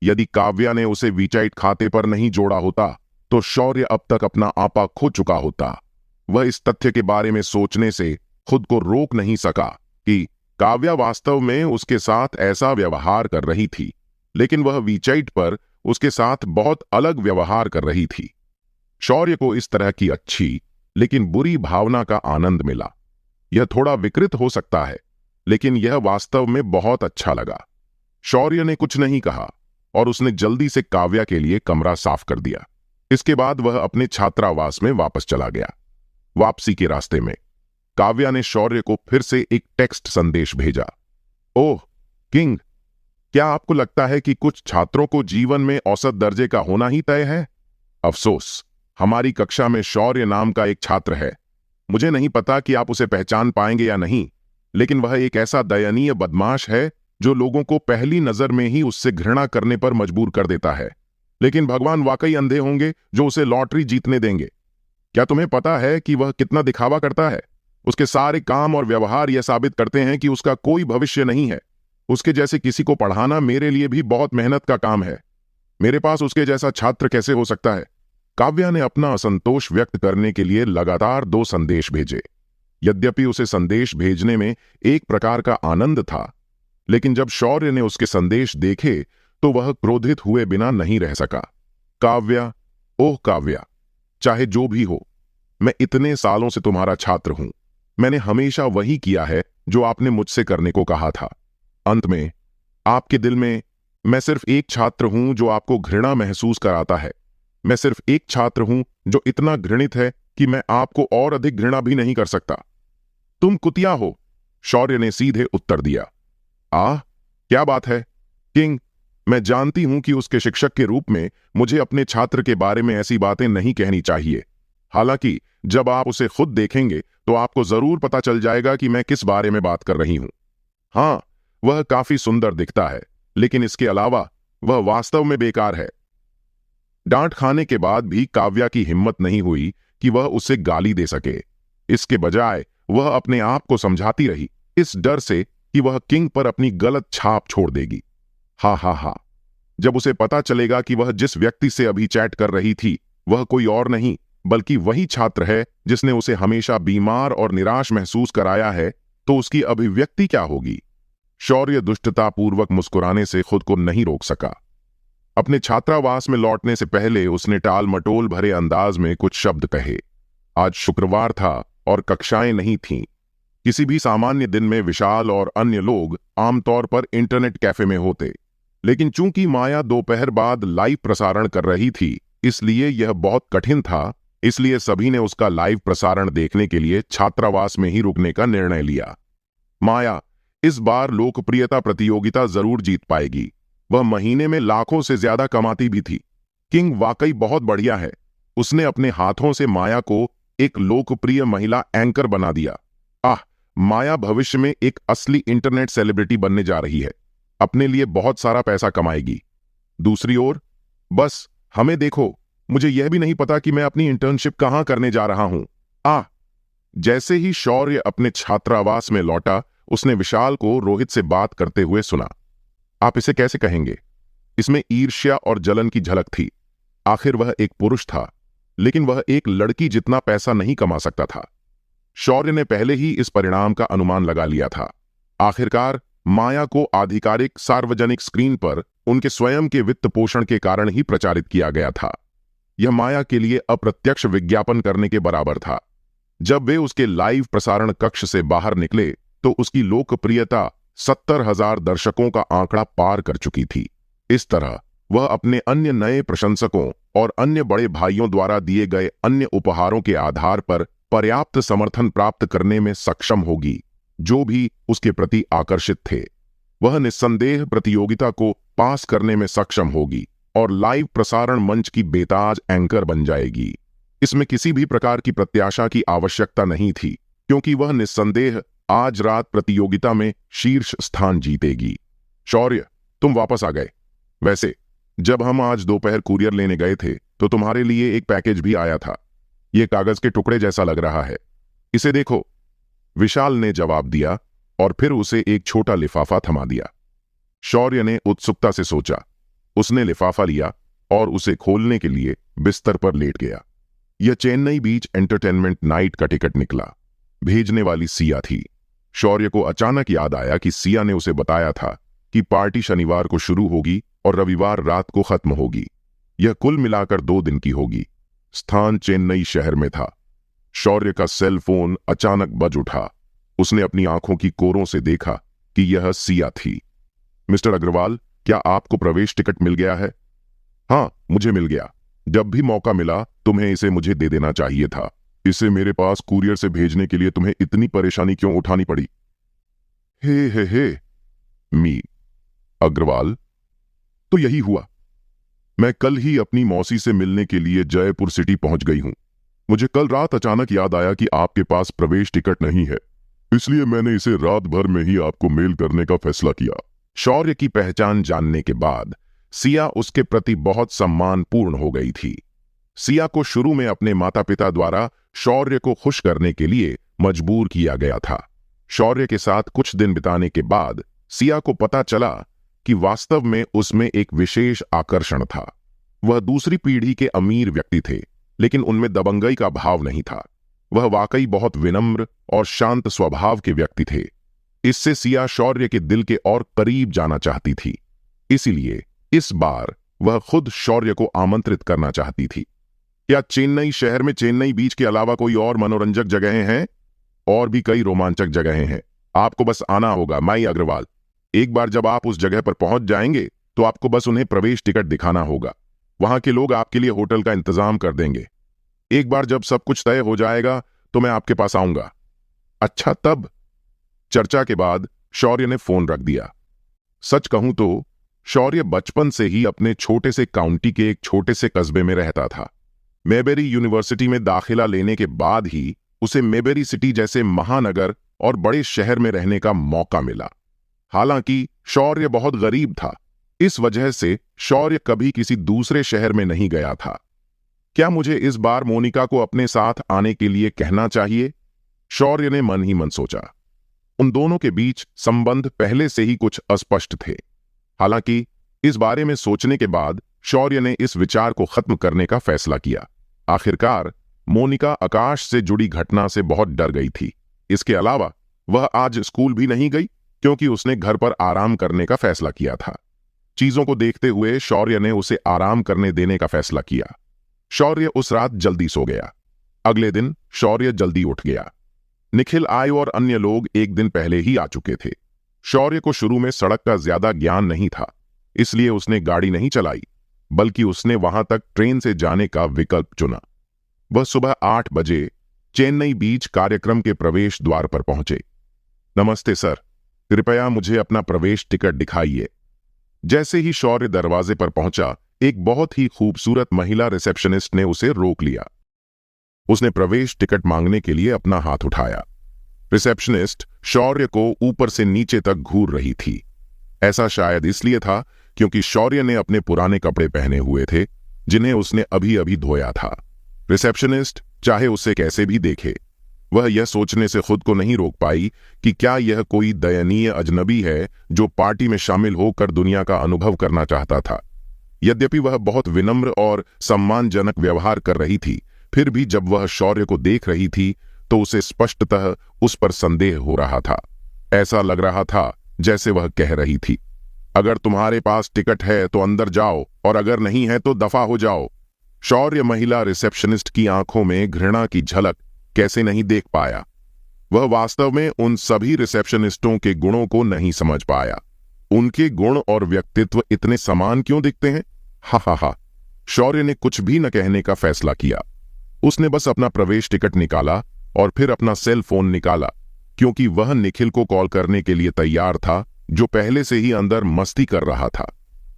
यदि काव्या ने उसे वीचाइट खाते पर नहीं जोड़ा होता तो शौर्य अब तक अपना आपा खो चुका होता। वह इस तथ्य के बारे में सोचने से खुद को रोक नहीं सका कि काव्या वास्तव में उसके साथ ऐसा व्यवहार कर रही थी, लेकिन वह वीचाइट पर उसके साथ बहुत अलग व्यवहार कर रही थी। शौर्य को इस तरह की अच्छी लेकिन बुरी भावना का आनंद मिला। यह थोड़ा विकृत हो सकता है, लेकिन यह वास्तव में बहुत अच्छा लगा। शौर्य ने कुछ नहीं कहा और उसने जल्दी से काव्या के लिए कमरा साफ कर दिया। इसके बाद वह अपने छात्रावास में वापस चला गया। वापसी के रास्ते में काव्या ने शौर्य को फिर से एक टेक्स्ट संदेश भेजा। ओह किंग, क्या आपको लगता है कि कुछ छात्रों को जीवन में औसत दर्जे का होना ही तय है? अफसोस, हमारी कक्षा में शौर्य नाम का एक छात्र है। मुझे नहीं पता कि आप उसे पहचान पाएंगे या नहीं, लेकिन वह एक ऐसा दयनीय बदमाश है जो लोगों को पहली नजर में ही उससे घृणा करने पर मजबूर कर देता है। लेकिन भगवान वाकई अंधे होंगे जो उसे लॉटरी जीतने देंगे। क्या तुम्हें पता है कि वह कितना दिखावा करता है? उसके सारे काम और व्यवहार यह साबित करते हैं कि उसका कोई भविष्य नहीं है। उसके जैसे किसी को पढ़ाना मेरे लिए भी बहुत मेहनत का काम है। मेरे पास उसके जैसा छात्र कैसे हो सकता है? काव्या ने अपना असंतोष व्यक्त करने के लिए लगातार 2 संदेश भेजे। यद्यपि उसे संदेश भेजने में एक प्रकार का आनंद था, लेकिन जब शौर्य ने उसके संदेश देखे तो वह क्रोधित हुए बिना नहीं रह सका। काव्या, ओह काव्या, चाहे जो भी हो, मैं इतने सालों से तुम्हारा छात्र हूं। मैंने हमेशा वही किया है जो आपने मुझसे करने को कहा था। अंत में आपके दिल में मैं सिर्फ एक छात्र हूं जो आपको घृणा महसूस कराता है। मैं सिर्फ एक छात्र हूं जो इतना घृणित है कि मैं आपको और अधिक घृणा भी नहीं कर सकता। तुम कुतिया हो, शौर्य ने सीधे उत्तर दिया। आह, क्या बात है किंग, मैं जानती हूं कि उसके शिक्षक के रूप में मुझे अपने छात्र के बारे में ऐसी बातें नहीं कहनी चाहिए। हालांकि जब आप उसे खुद देखेंगे तो आपको जरूर पता चल जाएगा कि मैं किस बारे में बात कर रही हूं। हां, वह काफी सुंदर दिखता है, लेकिन इसके अलावा वह वास्तव में बेकार है। डांट खाने के बाद भी काव्या की हिम्मत नहीं हुई कि वह उसे गाली दे सके। इसके बजाय वह अपने आप को समझाती रही, इस डर से कि वह किंग पर अपनी गलत छाप छोड़ देगी। हा हा हा। जब उसे पता चलेगा कि वह जिस व्यक्ति से अभी चैट कर रही थी वह कोई और नहीं बल्कि वही छात्र है जिसने उसे हमेशा बीमार और निराश महसूस कराया है, तो उसकी अभिव्यक्ति क्या होगी? शौर्य दुष्टतापूर्वक मुस्कुराने से खुद को नहीं रोक सका। अपने छात्रावास में लौटने से पहले उसने टाल मटोल भरे अंदाज में कुछ शब्द कहे। आज शुक्रवार था और कक्षाएं नहीं थीं। किसी भी सामान्य दिन में विशाल और अन्य लोग आमतौर पर इंटरनेट कैफे में होते, लेकिन चूंकि माया दोपहर बाद लाइव प्रसारण कर रही थी इसलिए यह बहुत कठिन था, इसलिए सभी ने उसका लाइव प्रसारण देखने के लिए छात्रावास में ही रुकने का निर्णय लिया। माया इस बार लोकप्रियता प्रतियोगिता जरूर जीत पाएगी। वह महीने में लाखों से ज्यादा कमाती भी थी। किंग वाकई बहुत बढ़िया है। उसने अपने हाथों से माया को एक लोकप्रिय महिला एंकर बना दिया। माया भविष्य में एक असली इंटरनेट सेलिब्रिटी बनने जा रही है। अपने लिए बहुत सारा पैसा कमाएगी। दूसरी ओर, बस हमें देखो, मुझे यह भी नहीं पता कि मैं अपनी इंटर्नशिप कहां करने जा रहा हूं। जैसे ही शौर्य अपने छात्रावास में लौटा उसने विशाल को रोहित से बात करते हुए सुना। आप इसे कैसे कहेंगे? इसमें ईर्ष्या और जलन की झलक थी। आखिर वह एक पुरुष था, लेकिन वह एक लड़की जितना पैसा नहीं कमा सकता था। शौर्य ने पहले ही इस परिणाम का अनुमान लगा लिया था। आखिरकार माया को आधिकारिक सार्वजनिक स्क्रीन पर उनके स्वयं के वित्त पोषण के कारण ही प्रचारित किया गया था। यह माया के लिए अप्रत्यक्ष विज्ञापन करने के बराबर था। जब वे उसके लाइव प्रसारण कक्ष से बाहर निकले तो उसकी लोकप्रियता 70,000 दर्शकों का आंकड़ा पार कर चुकी थी। इस तरह वह अपने अन्य नए प्रशंसकों और अन्य बड़े भाइयों द्वारा दिए गए अन्य उपहारों के आधार पर पर्याप्त समर्थन प्राप्त करने में सक्षम होगी। जो भी उसके प्रति आकर्षित थे वह निस्संदेह प्रतियोगिता को पास करने में सक्षम होगी और लाइव प्रसारण मंच की बेताज एंकर बन जाएगी। इसमें किसी भी प्रकार की प्रत्याशा की आवश्यकता नहीं थी, क्योंकि वह निस्संदेह आज रात प्रतियोगिता में शीर्ष स्थान जीतेगी। शौर्य, तुम वापस आ गए। वैसे जब हम आज दोपहर कुरियर लेने गए थे तो तुम्हारे लिए एक पैकेज भी आया था। यह कागज के टुकड़े जैसा लग रहा है, इसे देखो। विशाल ने जवाब दिया और फिर उसे एक छोटा लिफाफा थमा दिया। शौर्य ने उत्सुकता से सोचा। उसने लिफाफा लिया और उसे खोलने के लिए बिस्तर पर लेट गया। यह चेन्नई बीच एंटरटेनमेंट नाइट का टिकट निकला। भेजने वाली सिया थी। शौर्य को अचानक याद आया कि सिया ने उसे बताया था कि पार्टी शनिवार को शुरू होगी और रविवार रात को खत्म होगी। यह कुल मिलाकर 2 दिन की होगी। स्थान चेन्नई शहर में था। शौर्य का सेल फोन अचानक बज उठा। उसने अपनी आंखों की कोरों से देखा कि यह सिया थी। मिस्टर अग्रवाल, क्या आपको प्रवेश टिकट मिल गया है? हाँ, मुझे मिल गया। जब भी मौका मिला तुम्हें इसे मुझे दे देना चाहिए था। इसे मेरे पास कुरियर से भेजने के लिए तुम्हें इतनी परेशानी क्यों उठानी पड़ी? हे मी अग्रवाल, तो यही हुआ। मैं कल ही अपनी मौसी से मिलने के लिए जयपुर सिटी पहुंच गई हूं। मुझे कल रात अचानक याद आया कि आपके पास प्रवेश टिकट नहीं है, इसलिए मैंने इसे रात भर में ही आपको मेल करने का फैसला किया। शौर्य की पहचान जानने के बाद सिया उसके प्रति बहुत सम्मानपूर्ण हो गई थी। सिया को शुरू में अपने माता पिता द्वारा शौर्य को खुश करने के लिए मजबूर किया गया था। शौर्य के साथ कुछ दिन बिताने के बाद सिया को पता चला कि वास्तव में उसमें एक विशेष आकर्षण था। वह दूसरी पीढ़ी के अमीर व्यक्ति थे, लेकिन उनमें दबंगई का भाव नहीं था। वह वाकई बहुत विनम्र और शांत स्वभाव के व्यक्ति थे। इससे सिया शौर्य के दिल के और करीब जाना चाहती थी। इसीलिए इस बार वह खुद शौर्य को आमंत्रित करना चाहती थी। क्या चेन्नई शहर में चेन्नई बीच के अलावा कोई और मनोरंजक जगहें हैं? और भी कई रोमांचक जगहें हैं। आपको बस आना होगा, माई अग्रवाल। एक बार जब आप उस जगह पर पहुंच जाएंगे तो आपको बस उन्हें प्रवेश टिकट दिखाना होगा। वहां के लोग आपके लिए होटल का इंतजाम कर देंगे। एक बार जब सब कुछ तय हो जाएगा तो मैं आपके पास आऊंगा। अच्छा, तब? चर्चा के बाद शौर्य ने फोन रख दिया। सच कहूं तो शौर्य बचपन से ही अपने छोटे से काउंटी के एक छोटे से कस्बे में रहता था। मेबेरी यूनिवर्सिटी में दाखिला लेने के बाद ही उसे मेबेरी सिटी जैसे महानगर और बड़े शहर में रहने का मौका मिला। हालांकि शौर्य बहुत गरीब था, इस वजह से शौर्य कभी किसी दूसरे शहर में नहीं गया था। क्या मुझे इस बार मोनिका को अपने साथ आने के लिए कहना चाहिए? शौर्य ने मन ही मन सोचा। उन दोनों के बीच संबंध पहले से ही कुछ अस्पष्ट थे। हालांकि इस बारे में सोचने के बाद शौर्य ने इस विचार को खत्म करने का फैसला किया। आखिरकार मोनिका आकाश से जुड़ी घटना से बहुत डर गई थी। इसके अलावा वह आज स्कूल भी नहीं गई क्योंकि उसने घर पर आराम करने का फैसला किया था। चीजों को देखते हुए शौर्य ने उसे आराम करने देने का फैसला किया। शौर्य उस रात जल्दी सो गया। अगले दिन शौर्य जल्दी उठ गया। निखिल, आयु और अन्य लोग एक दिन पहले ही आ चुके थे। शौर्य को शुरू में सड़क का ज्यादा ज्ञान नहीं था, इसलिए उसने गाड़ी नहीं चलाई, बल्कि उसने वहां तक ट्रेन से जाने का विकल्प चुना। वह सुबह 8 बजे चेन्नई बीच कार्यक्रम के प्रवेश द्वार पर पहुंचे। नमस्ते सर, कृपया मुझे अपना प्रवेश टिकट दिखाइए। जैसे ही शौर्य दरवाजे पर पहुंचा, एक बहुत ही खूबसूरत महिला रिसेप्शनिस्ट ने उसे रोक लिया। उसने प्रवेश टिकट मांगने के लिए अपना हाथ उठाया। रिसेप्शनिस्ट शौर्य को ऊपर से नीचे तक घूर रही थी। ऐसा शायद इसलिए था क्योंकि शौर्य ने अपने पुराने कपड़े पहने हुए थे, जिन्हें उसने अभी अभी धोया था। रिसेप्शनिस्ट चाहे उसे कैसे भी देखे, वह यह सोचने से खुद को नहीं रोक पाई कि क्या यह कोई दयनीय अजनबी है जो पार्टी में शामिल होकर दुनिया का अनुभव करना चाहता था। यद्यपि वह बहुत विनम्र और सम्मानजनक व्यवहार कर रही थी, फिर भी जब वह शौर्य को देख रही थी तो उसे स्पष्टतः उस पर संदेह हो रहा था। ऐसा लग रहा था जैसे वह कह रही थी, अगर तुम्हारे पास टिकट है तो अंदर जाओ और अगर नहीं है तो दफा हो जाओ। शौर्य महिला रिसेप्शनिस्ट की आंखों में घृणा की झलक कैसे नहीं देख पाया। वह वास्तव में उन सभी रिसेप्शनिस्टों के गुणों को नहीं समझ पाया। उनके गुण और व्यक्तित्व इतने समान क्यों दिखते हैं? हा। शौर्य ने कुछ भी न कहने का फैसला किया। उसने बस अपना प्रवेश टिकट निकाला और फिर अपना सेल फोन निकाला, क्योंकि वह निखिल को कॉल करने के लिए तैयार था, जो पहले से ही अंदर मस्ती कर रहा था।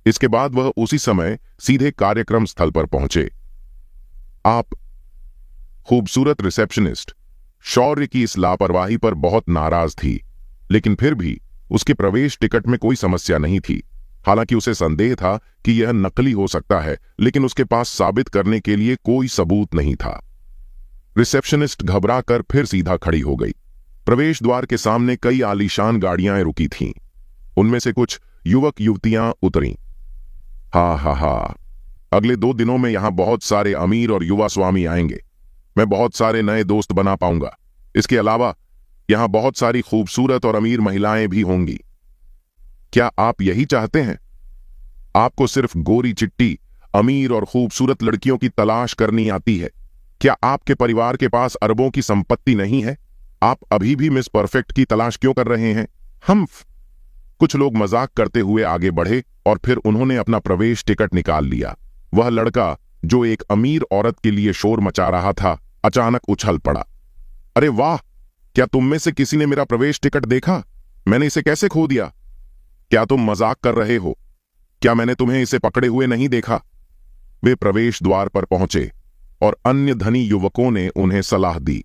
इसके बाद वह उसी समय सीधे कार्यक्रम स्थल पर पहुंचे। आप खूबसूरत रिसेप्शनिस्ट शौर्य की इस लापरवाही पर बहुत नाराज थी, लेकिन फिर भी उसके प्रवेश टिकट में कोई समस्या नहीं थी। हालांकि उसे संदेह था कि यह नकली हो सकता है, लेकिन उसके पास साबित करने के लिए कोई सबूत नहीं था। रिसेप्शनिस्ट घबराकर फिर सीधा खड़ी हो गई। प्रवेश द्वार के सामने कई आलीशान गाड़ियां रुकी थीं। उनमें से कुछ युवक युवतियां उतरीं। हा, अगले 2 दिनों में यहां बहुत सारे अमीर और युवा स्वामी आएंगे। मैं बहुत सारे नए दोस्त बना पाऊंगा। इसके अलावा यहां बहुत सारी खूबसूरत और अमीर महिलाएं भी होंगी। क्या आप यही चाहते हैं? आपको सिर्फ गोरी चिट्टी अमीर और खूबसूरत लड़कियों की तलाश करनी आती है? क्या आपके परिवार के पास अरबों की संपत्ति नहीं है? आप अभी भी मिस परफेक्ट की तलाश क्यों कर रहे हैं? कुछ लोग मजाक करते हुए आगे बढ़े और फिर उन्होंने अपना प्रवेश टिकट निकाल लिया। वह लड़का जो एक अमीर औरत के लिए शोर मचा रहा था, अचानक उछल पड़ा। अरे वाह, क्या तुम में से किसी ने मेरा प्रवेश टिकट देखा? मैंने इसे कैसे खो दिया? क्या तुम मजाक कर रहे हो? क्या मैंने तुम्हें इसे पकड़े हुए नहीं देखा? वे प्रवेश द्वार पर पहुंचे और अन्य धनी युवकों ने उन्हें सलाह दी।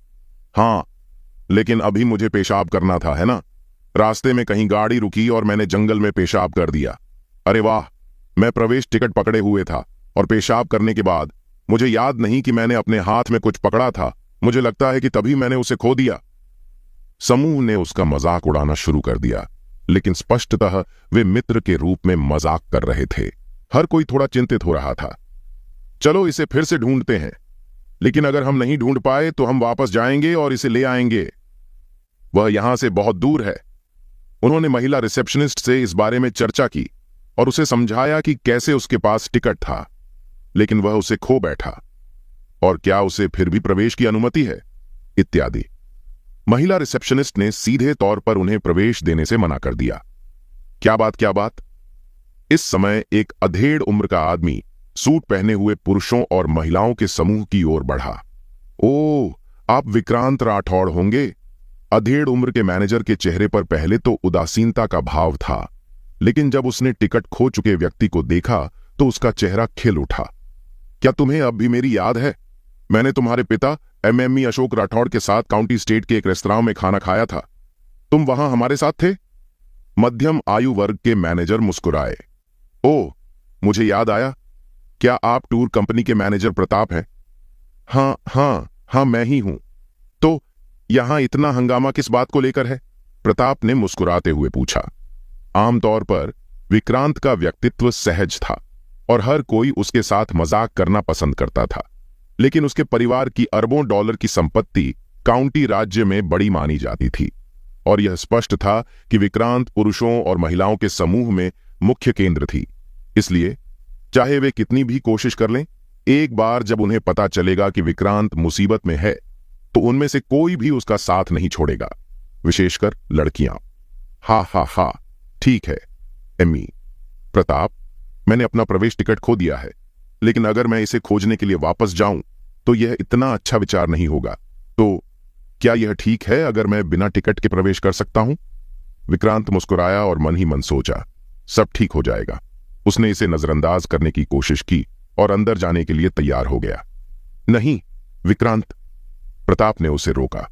हाँ, लेकिन अभी मुझे पेशाब करना था, है ना? रास्ते में कहीं गाड़ी रुकी और मैंने जंगल में पेशाब कर दिया। अरे वाह, मैं प्रवेश टिकट पकड़े हुए था और पेशाब करने के बाद मुझे याद नहीं कि मैंने अपने हाथ में कुछ पकड़ा था। मुझे लगता है कि तभी मैंने उसे खो दिया। समूह ने उसका मजाक उड़ाना शुरू कर दिया, लेकिन स्पष्टतः वे मित्र के रूप में मजाक कर रहे थे। हर कोई थोड़ा चिंतित हो रहा था। चलो इसे फिर से ढूंढते हैं, लेकिन अगर हम नहीं ढूंढ पाए तो हम वापस जाएंगे और इसे ले आएंगे। वह यहां से बहुत दूर है। उन्होंने महिला रिसेप्शनिस्ट से इस बारे में चर्चा की और उसे समझाया कि कैसे उसके पास टिकट था, लेकिन वह उसे खो बैठा और क्या उसे फिर भी प्रवेश की अनुमति है, इत्यादि। महिला रिसेप्शनिस्ट ने सीधे तौर पर उन्हें प्रवेश देने से मना कर दिया। क्या बात? इस समय एक अधेड़ उम्र का आदमी सूट पहने हुए पुरुषों और महिलाओं के समूह की ओर बढ़ा। ओह, आप विक्रांत राठौड़ होंगे। अधेड़ उम्र के मैनेजर के चेहरे पर पहले तो उदासीनता का भाव था, लेकिन जब उसने टिकट खो चुके व्यक्ति को देखा तो उसका चेहरा खिल उठा। क्या तुम्हें अब भी मेरी याद है? मैंने तुम्हारे पिता एमएमई अशोक राठौड़ के साथ काउंटी स्टेट के एक रेस्तरां में खाना खाया था। तुम वहां हमारे साथ थे? मध्यम आयु वर्ग के मैनेजर मुस्कुराए। ओह, मुझे याद आया। क्या आप टूर कंपनी के मैनेजर प्रताप हैं? हाँ, मैं ही हूं। तो यहां इतना हंगामा किस बात को लेकर है? प्रताप ने मुस्कुराते हुए पूछा। आमतौर पर विक्रांत का व्यक्तित्व सहज था और हर कोई उसके साथ मजाक करना पसंद करता था, लेकिन उसके परिवार की अरबों डॉलर की संपत्ति काउंटी राज्य में बड़ी मानी जाती थी और यह स्पष्ट था कि विक्रांत पुरुषों और महिलाओं के समूह में मुख्य केंद्र थी। इसलिए चाहे वे कितनी भी कोशिश कर लें, एक बार जब उन्हें पता चलेगा कि विक्रांत मुसीबत में है तो उनमें से कोई भी उसका साथ नहीं छोड़ेगा, विशेषकर लड़कियां। हा हा हा, ठीक है एमी। प्रताप, मैंने अपना प्रवेश टिकट खो दिया है, लेकिन अगर मैं इसे खोजने के लिए वापस जाऊं तो यह इतना अच्छा विचार नहीं होगा। तो क्या यह ठीक है अगर मैं बिना टिकट के प्रवेश कर सकता हूं? विक्रांत मुस्कुराया और मन ही मन सोचा, सब ठीक हो जाएगा। उसने इसे नजरअंदाज करने की कोशिश की और अंदर जाने के लिए तैयार हो गया। नहीं विक्रांत, प्रताप ने उसे रोका।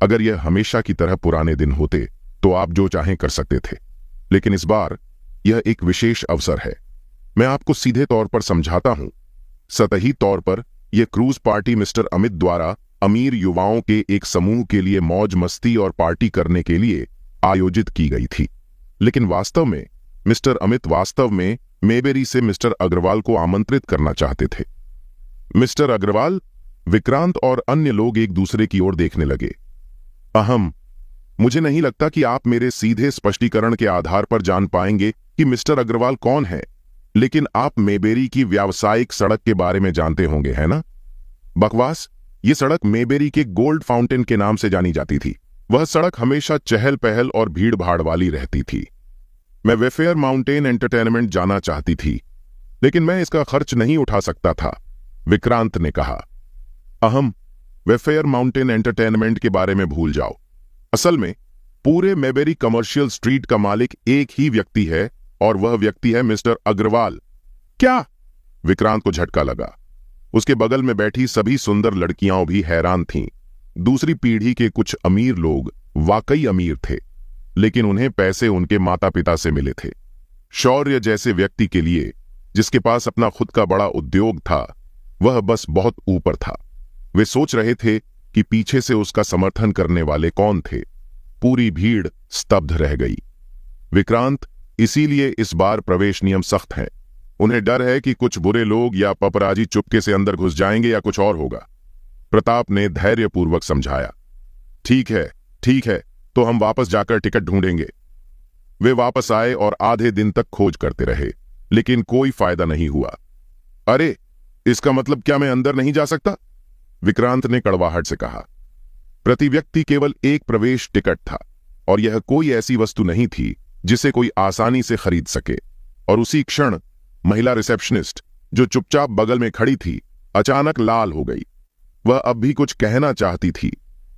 अगर यह हमेशा की तरह पुराने दिन होते तो आप जो चाहें कर सकते थे, लेकिन इस बार यह एक विशेष अवसर है। मैं आपको सीधे तौर पर समझाता हूं। सतही तौर पर यह क्रूज पार्टी मिस्टर अमित द्वारा अमीर युवाओं के एक समूह के लिए मौज मस्ती और पार्टी करने के लिए आयोजित की गई थी, लेकिन वास्तव में मिस्टर अमित वास्तव में मेबेरी से मिस्टर अग्रवाल को आमंत्रित करना चाहते थे। मिस्टर अग्रवाल? विक्रांत और अन्य लोग एक दूसरे की ओर देखने लगे। मुझे नहीं लगता कि आप मेरे सीधे स्पष्टीकरण के आधार पर जान पाएंगे कि मिस्टर अग्रवाल कौन है, लेकिन आप मेबेरी की व्यावसायिक सड़क के बारे में जानते होंगे, है ना? बकवास। ये सड़क मेबेरी के गोल्ड फाउंटेन के नाम से जानी जाती थी। वह सड़क हमेशा चहल पहल और भीड़ भाड़ वाली रहती थी। मैं वेफेयर माउंटेन एंटरटेनमेंट जाना चाहती थी, लेकिन मैं इसका खर्च नहीं उठा सकता था, विक्रांत ने कहा। वेफेयर माउंटेन एंटरटेनमेंट के बारे में भूल जाओ। असल में पूरे मेबेरी कमर्शियल स्ट्रीट का मालिक एक ही व्यक्ति है और वह व्यक्ति है मिस्टर अग्रवाल। क्या? विक्रांत को झटका लगा। उसके बगल में बैठी सभी सुंदर लड़कियां भी हैरान थीं। दूसरी पीढ़ी के कुछ अमीर लोग वाकई अमीर थे, लेकिन उन्हें पैसे उनके माता पिता से मिले थे। शौर्य जैसे व्यक्ति के लिए, जिसके पास अपना खुद का बड़ा उद्योग था, वह बस बहुत ऊपर था। वे सोच रहे थे कि पीछे से उसका समर्थन करने वाले कौन थे। पूरी भीड़ स्तब्ध रह गई। विक्रांत, इसीलिए इस बार प्रवेश नियम सख्त हैं। उन्हें डर है कि कुछ बुरे लोग या पपराजी चुपके से अंदर घुस जाएंगे या कुछ और होगा, प्रताप ने धैर्यपूर्वक समझाया। ठीक है, तो हम वापस जाकर टिकट ढूंढेंगे। वे वापस आए और आधे दिन तक खोज करते रहे, लेकिन कोई फायदा नहीं हुआ। अरे, इसका मतलब क्या मैं अंदर नहीं जा सकता? विक्रांत ने कड़वाहट से कहा। प्रति व्यक्ति केवल एक प्रवेश टिकट था और यह कोई ऐसी वस्तु नहीं थी जिसे कोई आसानी से खरीद सके। और उसी क्षण महिला रिसेप्शनिस्ट, जो चुपचाप बगल में खड़ी थी, अचानक लाल हो गई। वह अब भी कुछ कहना चाहती थी,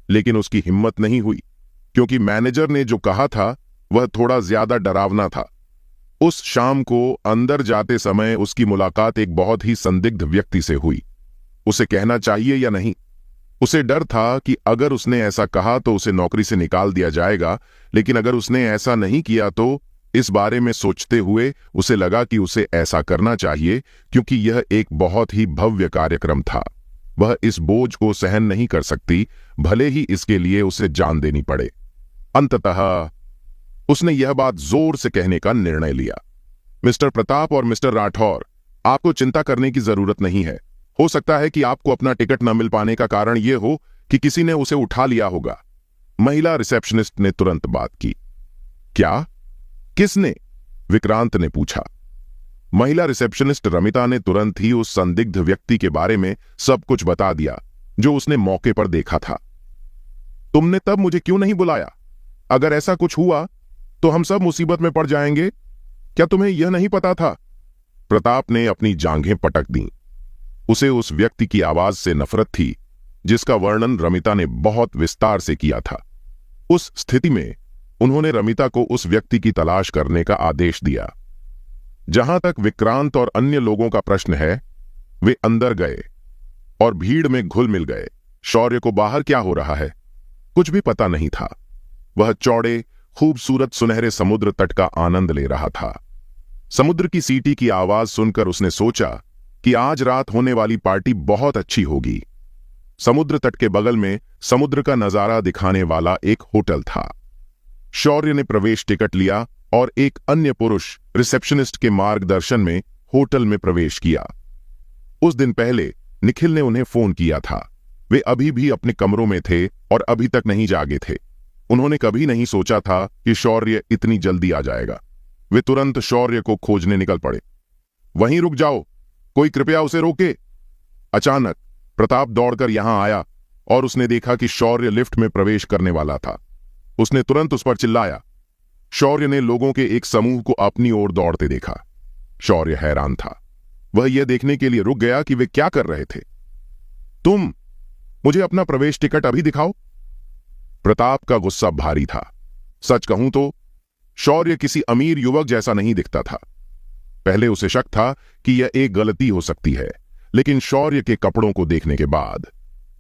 लेकिन उसकी हिम्मत नहीं हुई, क्योंकि मैनेजर ने जो कहा था वह थोड़ा ज्यादा डरावना था। उस शाम को अंदर जाते समय उसकी मुलाकात एक बहुत ही संदिग्ध व्यक्ति से हुई। उसे कहना चाहिए या नहीं? उसे डर था कि अगर उसने ऐसा कहा तो उसे नौकरी से निकाल दिया जाएगा, लेकिन अगर उसने ऐसा नहीं किया तो इस बारे में सोचते हुए उसे लगा कि उसे ऐसा करना चाहिए, क्योंकि यह एक बहुत ही भव्य कार्यक्रम था। वह इस बोझ को सहन नहीं कर सकती, भले ही इसके लिए उसे जान देनी पड़े। अंततः उसने यह बात जोर से कहने का निर्णय लिया। मिस्टर प्रताप और मिस्टर राठौर, आपको चिंता करने की जरूरत नहीं है। हो सकता है कि आपको अपना टिकट न मिल पाने का कारण यह हो कि किसी ने उसे उठा लिया होगा। महिला रिसेप्शनिस्ट ने तुरंत बात की। क्या? किसने? विक्रांत ने पूछा। महिला रिसेप्शनिस्ट रमिता ने तुरंत ही उस संदिग्ध व्यक्ति के बारे में सब कुछ बता दिया जो उसने मौके पर देखा था। तुमने तब मुझे क्यों नहीं बुलाया? अगर ऐसा कुछ हुआ तो हम सब मुसीबत में पड़ जाएंगे। क्या तुम्हें यह नहीं पता था? प्रताप ने अपनी जांघें पटक दी। उसे उस व्यक्ति की आवाज से नफरत थी जिसका वर्णन रमिता ने बहुत विस्तार से किया था। उस स्थिति में उन्होंने रमिता को उस व्यक्ति की तलाश करने का आदेश दिया। जहां तक विक्रांत और अन्य लोगों का प्रश्न है, वे अंदर गए और भीड़ में घुल मिल गए। शौर्य को बाहर क्या हो रहा है कुछ भी पता नहीं था। वह चौड़े खूबसूरत सुनहरे समुद्र तट का आनंद ले रहा था। समुद्र की सीटी की आवाज सुनकर उसने सोचा कि आज रात होने वाली पार्टी बहुत अच्छी होगी। समुद्र तट के बगल में समुद्र का नजारा दिखाने वाला एक होटल था। शौर्य ने प्रवेश टिकट लिया और एक अन्य पुरुष रिसेप्शनिस्ट के मार्गदर्शन में होटल में प्रवेश किया। उस दिन पहले निखिल ने उन्हें फोन किया था। वे अभी भी अपने कमरों में थे और अभी तक नहीं जागे थे। उन्होंने कभी नहीं सोचा था कि शौर्य इतनी जल्दी आ जाएगा। वे तुरंत शौर्य को खोजने निकल पड़े। वहीं रुक जाओ, कोई कृपया उसे रोके। अचानक प्रताप दौड़कर यहां आया और उसने देखा कि शौर्य लिफ्ट में प्रवेश करने वाला था। उसने तुरंत उस पर चिल्लाया। शौर्य ने लोगों के एक समूह को अपनी ओर दौड़ते देखा। शौर्य हैरान था। वह यह देखने के लिए रुक गया कि वे क्या कर रहे थे। तुम, मुझे अपना प्रवेश टिकट अभी दिखाओ। प्रताप का गुस्सा भारी था। सच कहूं तो शौर्य किसी अमीर युवक जैसा नहीं दिखता था। पहले उसे शक था कि यह एक गलती हो सकती है, लेकिन शौर्य के कपड़ों को देखने के बाद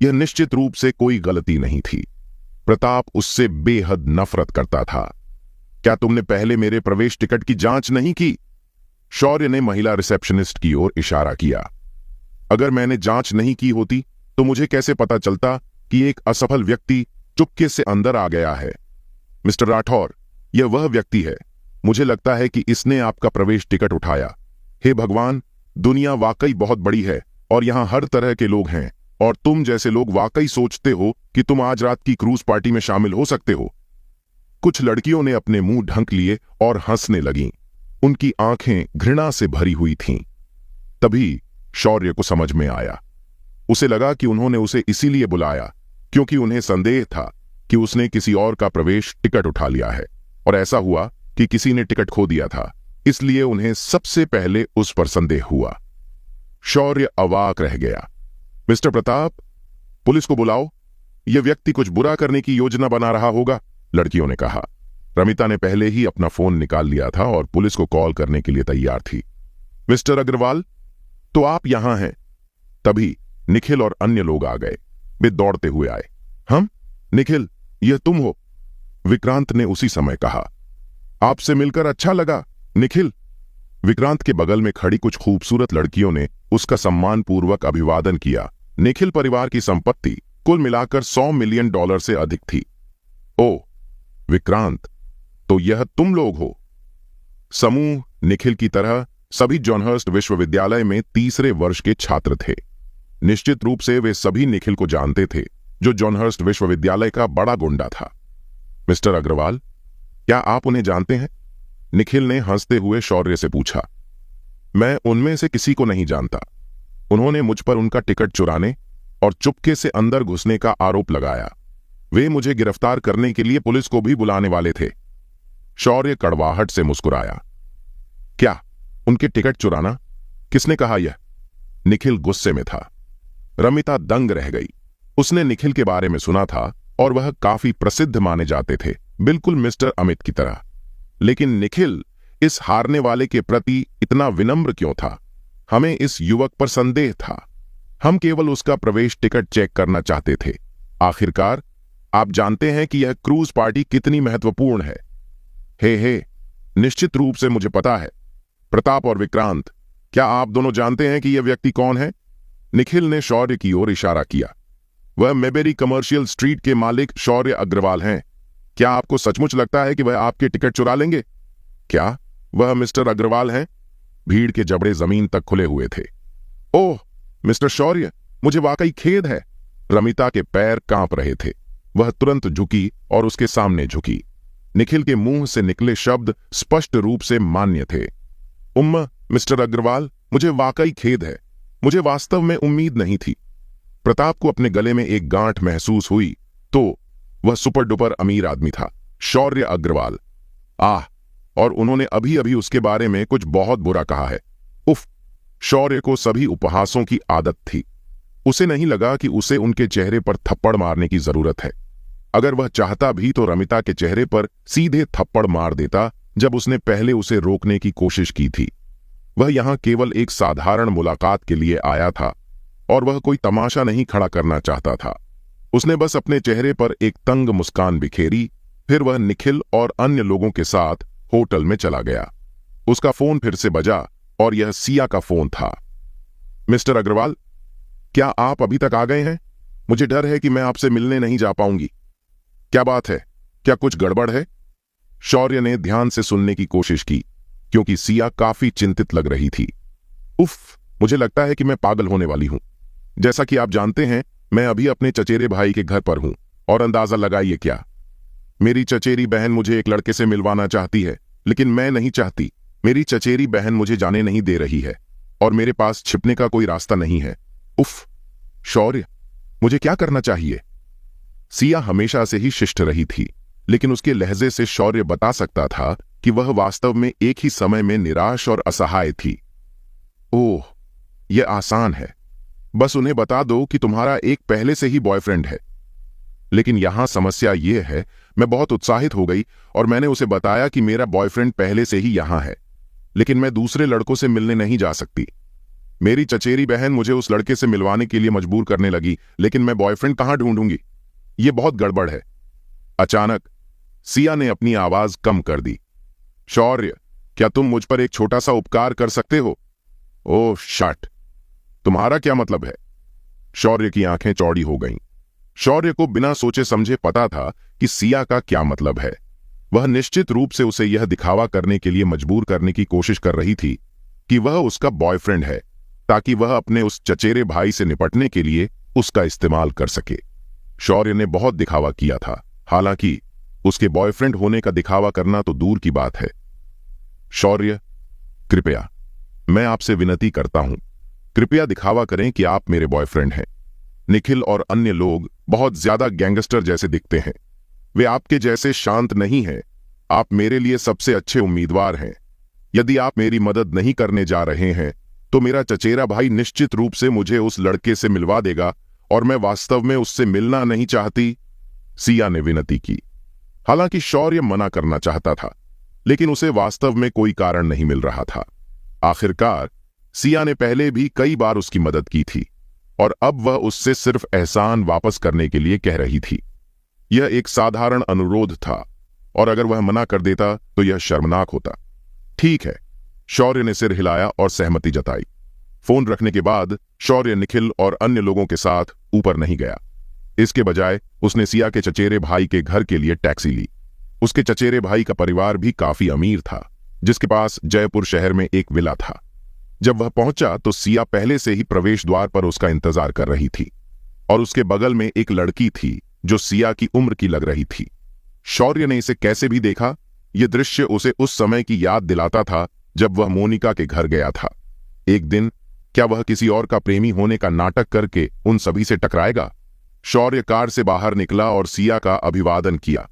यह निश्चित रूप से कोई गलती नहीं थी। प्रताप उससे बेहद नफरत करता था। क्या तुमने पहले मेरे प्रवेश टिकट की जांच नहीं की? शौर्य ने महिला रिसेप्शनिस्ट की ओर इशारा किया। अगर मैंने जांच नहीं की होती तो मुझे कैसे पता चलता कि एक असफल व्यक्ति चुपके से अंदर आ गया है? मिस्टर राठौर, यह वह व्यक्ति है। मुझे लगता है कि इसने आपका प्रवेश टिकट उठाया। हे भगवान, दुनिया वाकई बहुत बड़ी है और यहां हर तरह के लोग हैं, और तुम जैसे लोग वाकई सोचते हो कि तुम आज रात की क्रूज पार्टी में शामिल हो सकते हो। कुछ लड़कियों ने अपने मुंह ढक लिए और हंसने लगीं। उनकी आंखें घृणा से भरी हुई थीं। तभी शौर्य को समझ में आया। उसे लगा कि उन्होंने उसे इसीलिए बुलाया क्योंकि उन्हें संदेह था कि उसने किसी और का प्रवेश टिकट उठा लिया है, और ऐसा हुआ कि किसी ने टिकट खो दिया था, इसलिए उन्हें सबसे पहले उस पर संदेह हुआ। शौर्य अवाक रह गया। मिस्टर प्रताप, पुलिस को बुलाओ। यह व्यक्ति कुछ बुरा करने की योजना बना रहा होगा, लड़कियों ने कहा। रमिता ने पहले ही अपना फोन निकाल लिया था और पुलिस को कॉल करने के लिए तैयार थी। मिस्टर अग्रवाल, तो आप यहां हैं। तभी निखिल और अन्य लोग आ गए। वे दौड़ते हुए आए। हम? निखिल, यह तुम हो? विक्रांत ने उसी समय कहा। आपसे मिलकर अच्छा लगा, निखिल। विक्रांत के बगल में खड़ी कुछ खूबसूरत लड़कियों ने उसका सम्मानपूर्वक अभिवादन किया। निखिल परिवार की संपत्ति कुल मिलाकर $100 मिलियन से अधिक थी। ओ विक्रांत, तो यह तुम लोग हो? समूह निखिल की तरह सभी जॉनहर्स्ट विश्वविद्यालय में तीसरे वर्ष के छात्र थे। निश्चित रूप से वे सभी निखिल को जानते थे, जो जॉनहर्स्ट विश्वविद्यालय का बड़ा गुंडा था। मिस्टर अग्रवाल, क्या आप उन्हें जानते हैं? निखिल ने हंसते हुए शौर्य से पूछा। मैं उनमें से किसी को नहीं जानता। उन्होंने मुझ पर उनका टिकट चुराने और चुपके से अंदर घुसने का आरोप लगाया। वे मुझे गिरफ्तार करने के लिए पुलिस को भी बुलाने वाले थे। शौर्य कड़वाहट से मुस्कुराया। क्या उनके टिकट चुराना? किसने कहा यह? निखिल गुस्से में था। रमिता दंग रह गई। उसने निखिल के बारे में सुना था और वह काफी प्रसिद्ध माने जाते थे, बिल्कुल मिस्टर अमित की तरह। लेकिन निखिल इस हारने वाले के प्रति इतना विनम्र क्यों था? हमें इस युवक पर संदेह था। हम केवल उसका प्रवेश टिकट चेक करना चाहते थे। आखिरकार आप जानते हैं कि यह क्रूज पार्टी कितनी महत्वपूर्ण है। हे, निश्चित रूप से मुझे पता है। प्रताप और विक्रांत, क्या आप दोनों जानते हैं कि यह व्यक्ति कौन है? निखिल ने शौर्य की ओर इशारा किया। वह मेबेरी कमर्शियल स्ट्रीट के मालिक शौर्य अग्रवाल हैं। क्या आपको सचमुच लगता है कि वह आपके टिकट चुरा लेंगे? क्या वह मिस्टर अग्रवाल हैं? भीड़ के जबड़े जमीन तक खुले हुए थे। ओह मिस्टर शौर्य, मुझे वाकई खेद है। रमिता के पैर कांप रहे थे। वह तुरंत झुकी और उसके सामने झुकी। निखिल के मुंह से निकले शब्द स्पष्ट रूप से मान्य थे। मिस्टर अग्रवाल, मुझे वाकई खेद है। मुझे वास्तव में उम्मीद नहीं थी। प्रताप को अपने गले में एक गांठ महसूस हुई तो वह सुपर डुपर अमीर आदमी था, शौर्य अग्रवाल। और उन्होंने अभी अभी उसके बारे में कुछ बहुत बुरा कहा है। उफ! शौर्य को सभी उपहासों की आदत थी। उसे नहीं लगा कि उसे उनके चेहरे पर थप्पड़ मारने की जरूरत है। अगर वह चाहता भी तो रमिता के चेहरे पर सीधे थप्पड़ मार देता जब उसने पहले उसे रोकने की कोशिश की थी। वह यहां केवल एक साधारण मुलाकात के लिए आया था और वह कोई तमाशा नहीं खड़ा करना चाहता था। उसने बस अपने चेहरे पर एक तंग मुस्कान बिखेरी। फिर वह निखिल और अन्य लोगों के साथ होटल में चला गया। उसका फोन फिर से बजा और यह सिया का फोन था। मिस्टर अग्रवाल, क्या आप अभी तक आ गए हैं? मुझे डर है कि मैं आपसे मिलने नहीं जा पाऊंगी। क्या बात है? क्या कुछ गड़बड़ है? शौर्य ने ध्यान से सुनने की कोशिश की क्योंकि सिया काफी चिंतित लग रही थी। उफ, मुझे लगता है कि मैं पागल होने वाली हूं। जैसा कि आप जानते हैं, मैं अभी अपने चचेरे भाई के घर पर हूं और अंदाजा लगाइए क्या, मेरी चचेरी बहन मुझे एक लड़के से मिलवाना चाहती है, लेकिन मैं नहीं चाहती। मेरी चचेरी बहन मुझे जाने नहीं दे रही है और मेरे पास छिपने का कोई रास्ता नहीं है। उफ, शौर्य, मुझे क्या करना चाहिए? सिया हमेशा से ही शिष्ट रही थी, लेकिन उसके लहजे से शौर्य बता सकता था कि वह वास्तव में एक ही समय में निराश और असहाय थी। ओह, यह आसान है, बस उन्हें बता दो कि तुम्हारा एक पहले से ही बॉयफ्रेंड है। लेकिन यहां समस्या यह है, मैं बहुत उत्साहित हो गई और मैंने उसे बताया कि मेरा बॉयफ्रेंड पहले से ही यहां है, लेकिन मैं दूसरे लड़कों से मिलने नहीं जा सकती। मेरी चचेरी बहन मुझे उस लड़के से मिलवाने के लिए मजबूर करने लगी, लेकिन मैं बॉयफ्रेंड कहां ढूंढूंगी? यह बहुत गड़बड़ है। अचानक सिया ने अपनी आवाज कम कर दी। शौर्य, क्या तुम मुझ पर एक छोटा सा उपकार कर सकते हो? ओह शट, तुम्हारा क्या मतलब है? शौर्य की आंखें चौड़ी हो गईं। शौर्य को बिना सोचे समझे पता था कि सिया का क्या मतलब है। वह निश्चित रूप से उसे यह दिखावा करने के लिए मजबूर करने की कोशिश कर रही थी कि वह उसका बॉयफ्रेंड है, ताकि वह अपने उस चचेरे भाई से निपटने के लिए उसका इस्तेमाल कर सके। शौर्य ने बहुत दिखावा किया था, हालांकि उसके बॉयफ्रेंड होने का दिखावा करना तो दूर की बात है। शौर्य, कृपया, मैं आपसे विनती करता हूं, कृपया दिखावा करें कि आप मेरे बॉयफ्रेंड हैं। निखिल और अन्य लोग बहुत ज्यादा गैंगस्टर जैसे दिखते हैं। वे आपके जैसे शांत नहीं हैं। आप मेरे लिए सबसे अच्छे उम्मीदवार हैं। यदि आप मेरी मदद नहीं करने जा रहे हैं तो मेरा चचेरा भाई निश्चित रूप से मुझे उस लड़के से मिलवा देगा और मैं वास्तव में उससे मिलना नहीं चाहती। सिया ने विनती की। हालांकि शौर्य मना करना चाहता था, लेकिन उसे वास्तव में कोई कारण नहीं मिल रहा था। आखिरकार सिया ने पहले भी कई बार उसकी मदद की थी और अब वह उससे सिर्फ एहसान वापस करने के लिए कह रही थी। यह एक साधारण अनुरोध था और अगर वह मना कर देता तो यह शर्मनाक होता। ठीक है, शौर्य ने सिर हिलाया और सहमति जताई। फोन रखने के बाद शौर्य निखिल और अन्य लोगों के साथ ऊपर नहीं गया। इसके बजाय उसने सिया के चचेरे भाई के घर के लिए टैक्सी ली। उसके चचेरे भाई का परिवार भी काफी अमीर था, जिसके पास जयपुर शहर में एक विला था। जब वह पहुंचा तो सिया पहले से ही प्रवेश द्वार पर उसका इंतजार कर रही थी और उसके बगल में एक लड़की थी जो सिया की उम्र की लग रही थी। शौर्य ने इसे कैसे भी देखा, यह दृश्य उसे उस समय की याद दिलाता था जब वह मोनिका के घर गया था। एक दिन क्या वह किसी और का प्रेमी होने का नाटक करके उन सभी से टकराएगा? शौर्य कार से बाहर निकला और सिया का अभिवादन किया।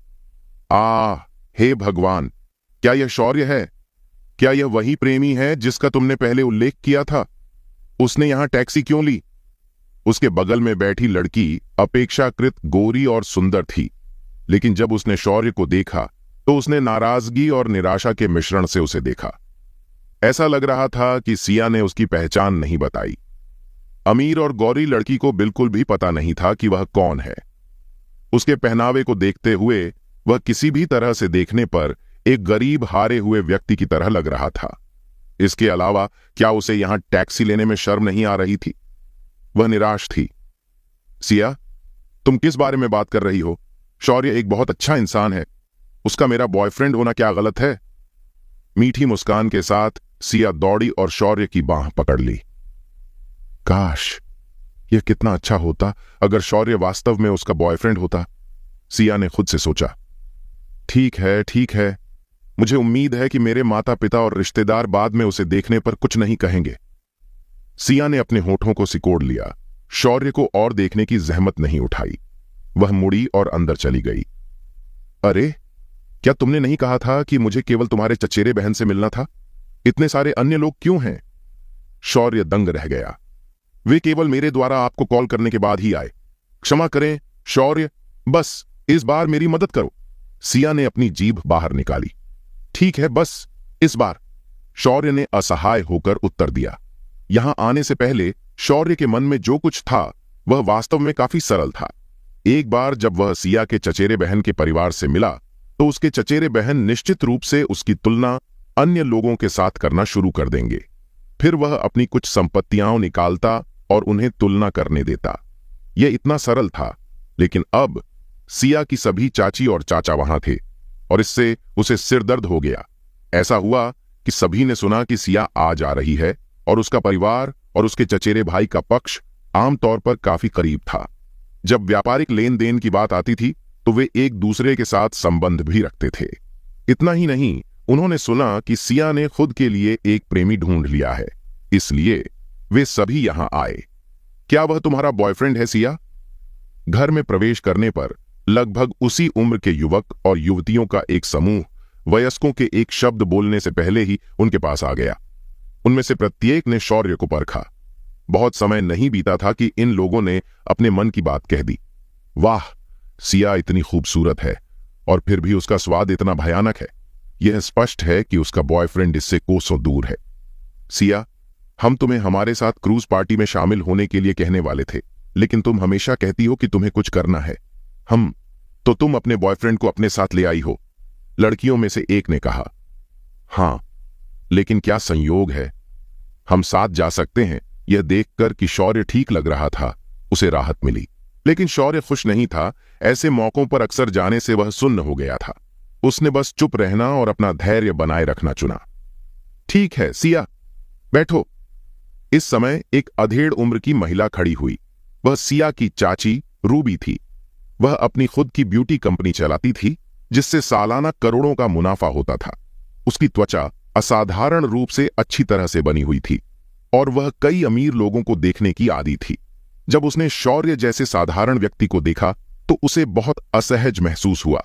हे भगवान, क्या यह शौर्य है? क्या यह वही प्रेमी है जिसका तुमने पहले उल्लेख किया था? उसने यहां टैक्सी क्यों ली? उसके बगल में बैठी लड़की अपेक्षाकृत गोरी और सुंदर थी, लेकिन जब उसने शौर्य को देखा तो उसने नाराजगी और निराशा के मिश्रण से उसे देखा। ऐसा लग रहा था कि सिया ने उसकी पहचान नहीं बताई। अमीर और गौरी लड़की को बिल्कुल भी पता नहीं था कि वह कौन है। उसके पहनावे को देखते हुए वह किसी भी तरह से देखने पर एक गरीब हारे हुए व्यक्ति की तरह लग रहा था। इसके अलावा क्या उसे यहां टैक्सी लेने में शर्म नहीं आ रही थी? वह निराश थी। सिया, तुम किस बारे में बात कर रही हो? शौर्य एक बहुत अच्छा इंसान है। उसका मेरा बॉयफ्रेंड होना क्या गलत है? मीठी मुस्कान के साथ सिया दौड़ी और शौर्य की बांह पकड़ ली। काश यह कितना अच्छा होता अगर शौर्य वास्तव में उसका बॉयफ्रेंड होता, सिया ने खुद से सोचा। ठीक है, मुझे उम्मीद है कि मेरे माता पिता और रिश्तेदार बाद में उसे देखने पर कुछ नहीं कहेंगे। सिया ने अपने होठों को सिकोड़ लिया। शौर्य को और देखने की जहमत नहीं उठाई। वह मुड़ी और अंदर चली गई। अरे, क्या तुमने नहीं कहा था कि मुझे केवल तुम्हारे चचेरे बहन से मिलना था? इतने सारे अन्य लोग क्यों हैं? शौर्य दंग रह गया। वे केवल मेरे द्वारा आपको कॉल करने के बाद ही आए। क्षमा करें शौर्य, बस इस बार मेरी मदद करो। सिया ने अपनी जीभ बाहर निकाली। ठीक है, बस इस बार, शौर्य ने असहाय होकर उत्तर दिया। यहां आने से पहले शौर्य के मन में जो कुछ था वह वास्तव में काफी सरल था। एक बार जब वह सिया के चचेरे बहन के परिवार से मिला तो उसके चचेरे बहन निश्चित रूप से उसकी तुलना अन्य लोगों के साथ करना शुरू कर देंगे। फिर वह अपनी कुछ संपत्तियां निकालता और उन्हें तुलना करने देता। यह इतना सरल था, लेकिन अब सिया की सभी चाची और चाचा वहां थे। और इससे उसे सिरदर्द हो गया। ऐसा हुआ कि सभी ने सुना कि सिया आ जा रही है और उसका परिवार और उसके चचेरे भाई का पक्ष आमतौर पर काफी करीब था। जब व्यापारिक लेन देन की बात आती थी तो वे एक दूसरे के साथ संबंध भी रखते थे। इतना ही नहीं, उन्होंने सुना कि सिया ने खुद के लिए एक प्रेमी ढूंढ लिया है, इसलिए वे सभी यहां आए। क्या वह तुम्हारा बॉयफ्रेंड है सिया? घर में प्रवेश करने पर लगभग उसी उम्र के युवक और युवतियों का एक समूह वयस्कों के एक शब्द बोलने से पहले ही उनके पास आ गया। उनमें से प्रत्येक ने शौर्य को परखा। बहुत समय नहीं बीता था कि इन लोगों ने अपने मन की बात कह दी। वाह, सिया इतनी खूबसूरत है और फिर भी उसका स्वाद इतना भयानक है। यह स्पष्ट है कि उसका बॉयफ्रेंड इससे कोसों दूर है। सिया, हम तुम्हें हमारे साथ क्रूज पार्टी में शामिल होने के लिए कहने वाले थे, लेकिन तुम हमेशा कहती हो कि तुम्हें कुछ करना है। तो तुम अपने बॉयफ्रेंड को अपने साथ ले आई हो, लड़कियों में से एक ने कहा। हां, लेकिन क्या संयोग है, हम साथ जा सकते हैं। यह देखकर कि शौर्य ठीक लग रहा था, उसे राहत मिली। लेकिन शौर्य खुश नहीं था। ऐसे मौकों पर अक्सर जाने से वह सुन्न हो गया था। उसने बस चुप रहना और अपना धैर्य बनाए रखना चुना। ठीक है सिया, बैठो। इस समय एक अधेड़ उम्र की महिला खड़ी हुई। वह सिया की चाची रूबी थी। वह अपनी खुद की ब्यूटी कंपनी चलाती थी, जिससे सालाना करोड़ों का मुनाफा होता था। उसकी त्वचा असाधारण रूप से अच्छी तरह से बनी हुई थी और वह कई अमीर लोगों को देखने की आदी थी। जब उसने शौर्य जैसे साधारण व्यक्ति को देखा तो उसे बहुत असहज महसूस हुआ।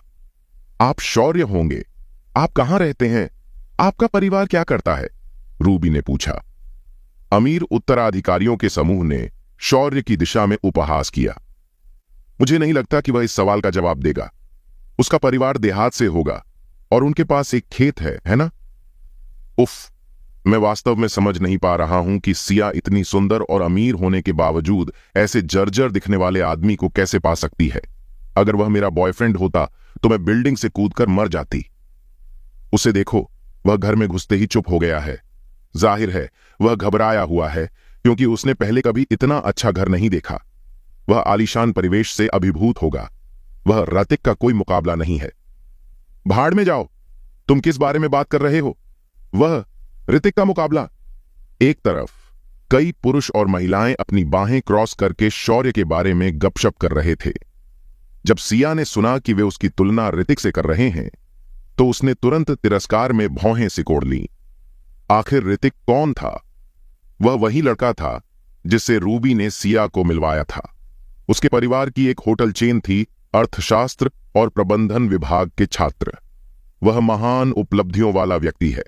आप शौर्य होंगे, आप कहां रहते हैं, आपका परिवार क्या करता है? रूबी ने पूछा। अमीर उत्तराधिकारियों के समूह ने शौर्य की दिशा में उपहास किया। मुझे नहीं लगता कि वह इस सवाल का जवाब देगा। उसका परिवार देहात से होगा और उनके पास एक खेत है ना? उफ, मैं वास्तव में समझ नहीं पा रहा हूं कि सिया इतनी सुंदर और अमीर होने के बावजूद ऐसे जर्जर दिखने वाले आदमी को कैसे पा सकती है। अगर वह मेरा बॉयफ्रेंड होता तो मैं बिल्डिंग से कूदकर मर जाती। उसे देखो, वह घर में घुसते ही चुप हो गया है। जाहिर है वह घबराया हुआ है, क्योंकि उसने पहले कभी इतना अच्छा घर नहीं देखा। वह आलीशान परिवेश से अभिभूत होगा। वह ऋतिक का कोई मुकाबला नहीं है। भाड़ में जाओ, तुम किस बारे में बात कर रहे हो? वह ऋतिक का मुकाबला? एक तरफ कई पुरुष और महिलाएं अपनी बाहें क्रॉस करके शौर्य के बारे में गपशप कर रहे थे। जब सिया ने सुना कि वे उसकी तुलना ऋतिक से कर रहे हैं तो उसने तुरंत तिरस्कार में भौहें सिकोड़ लीं। आखिर ऋतिक कौन था? वह वही लड़का था जिससे रूबी ने सिया को मिलवाया था। उसके परिवार की एक होटल चेन थी, अर्थशास्त्र और प्रबंधन विभाग के छात्र। वह महान उपलब्धियों वाला व्यक्ति है।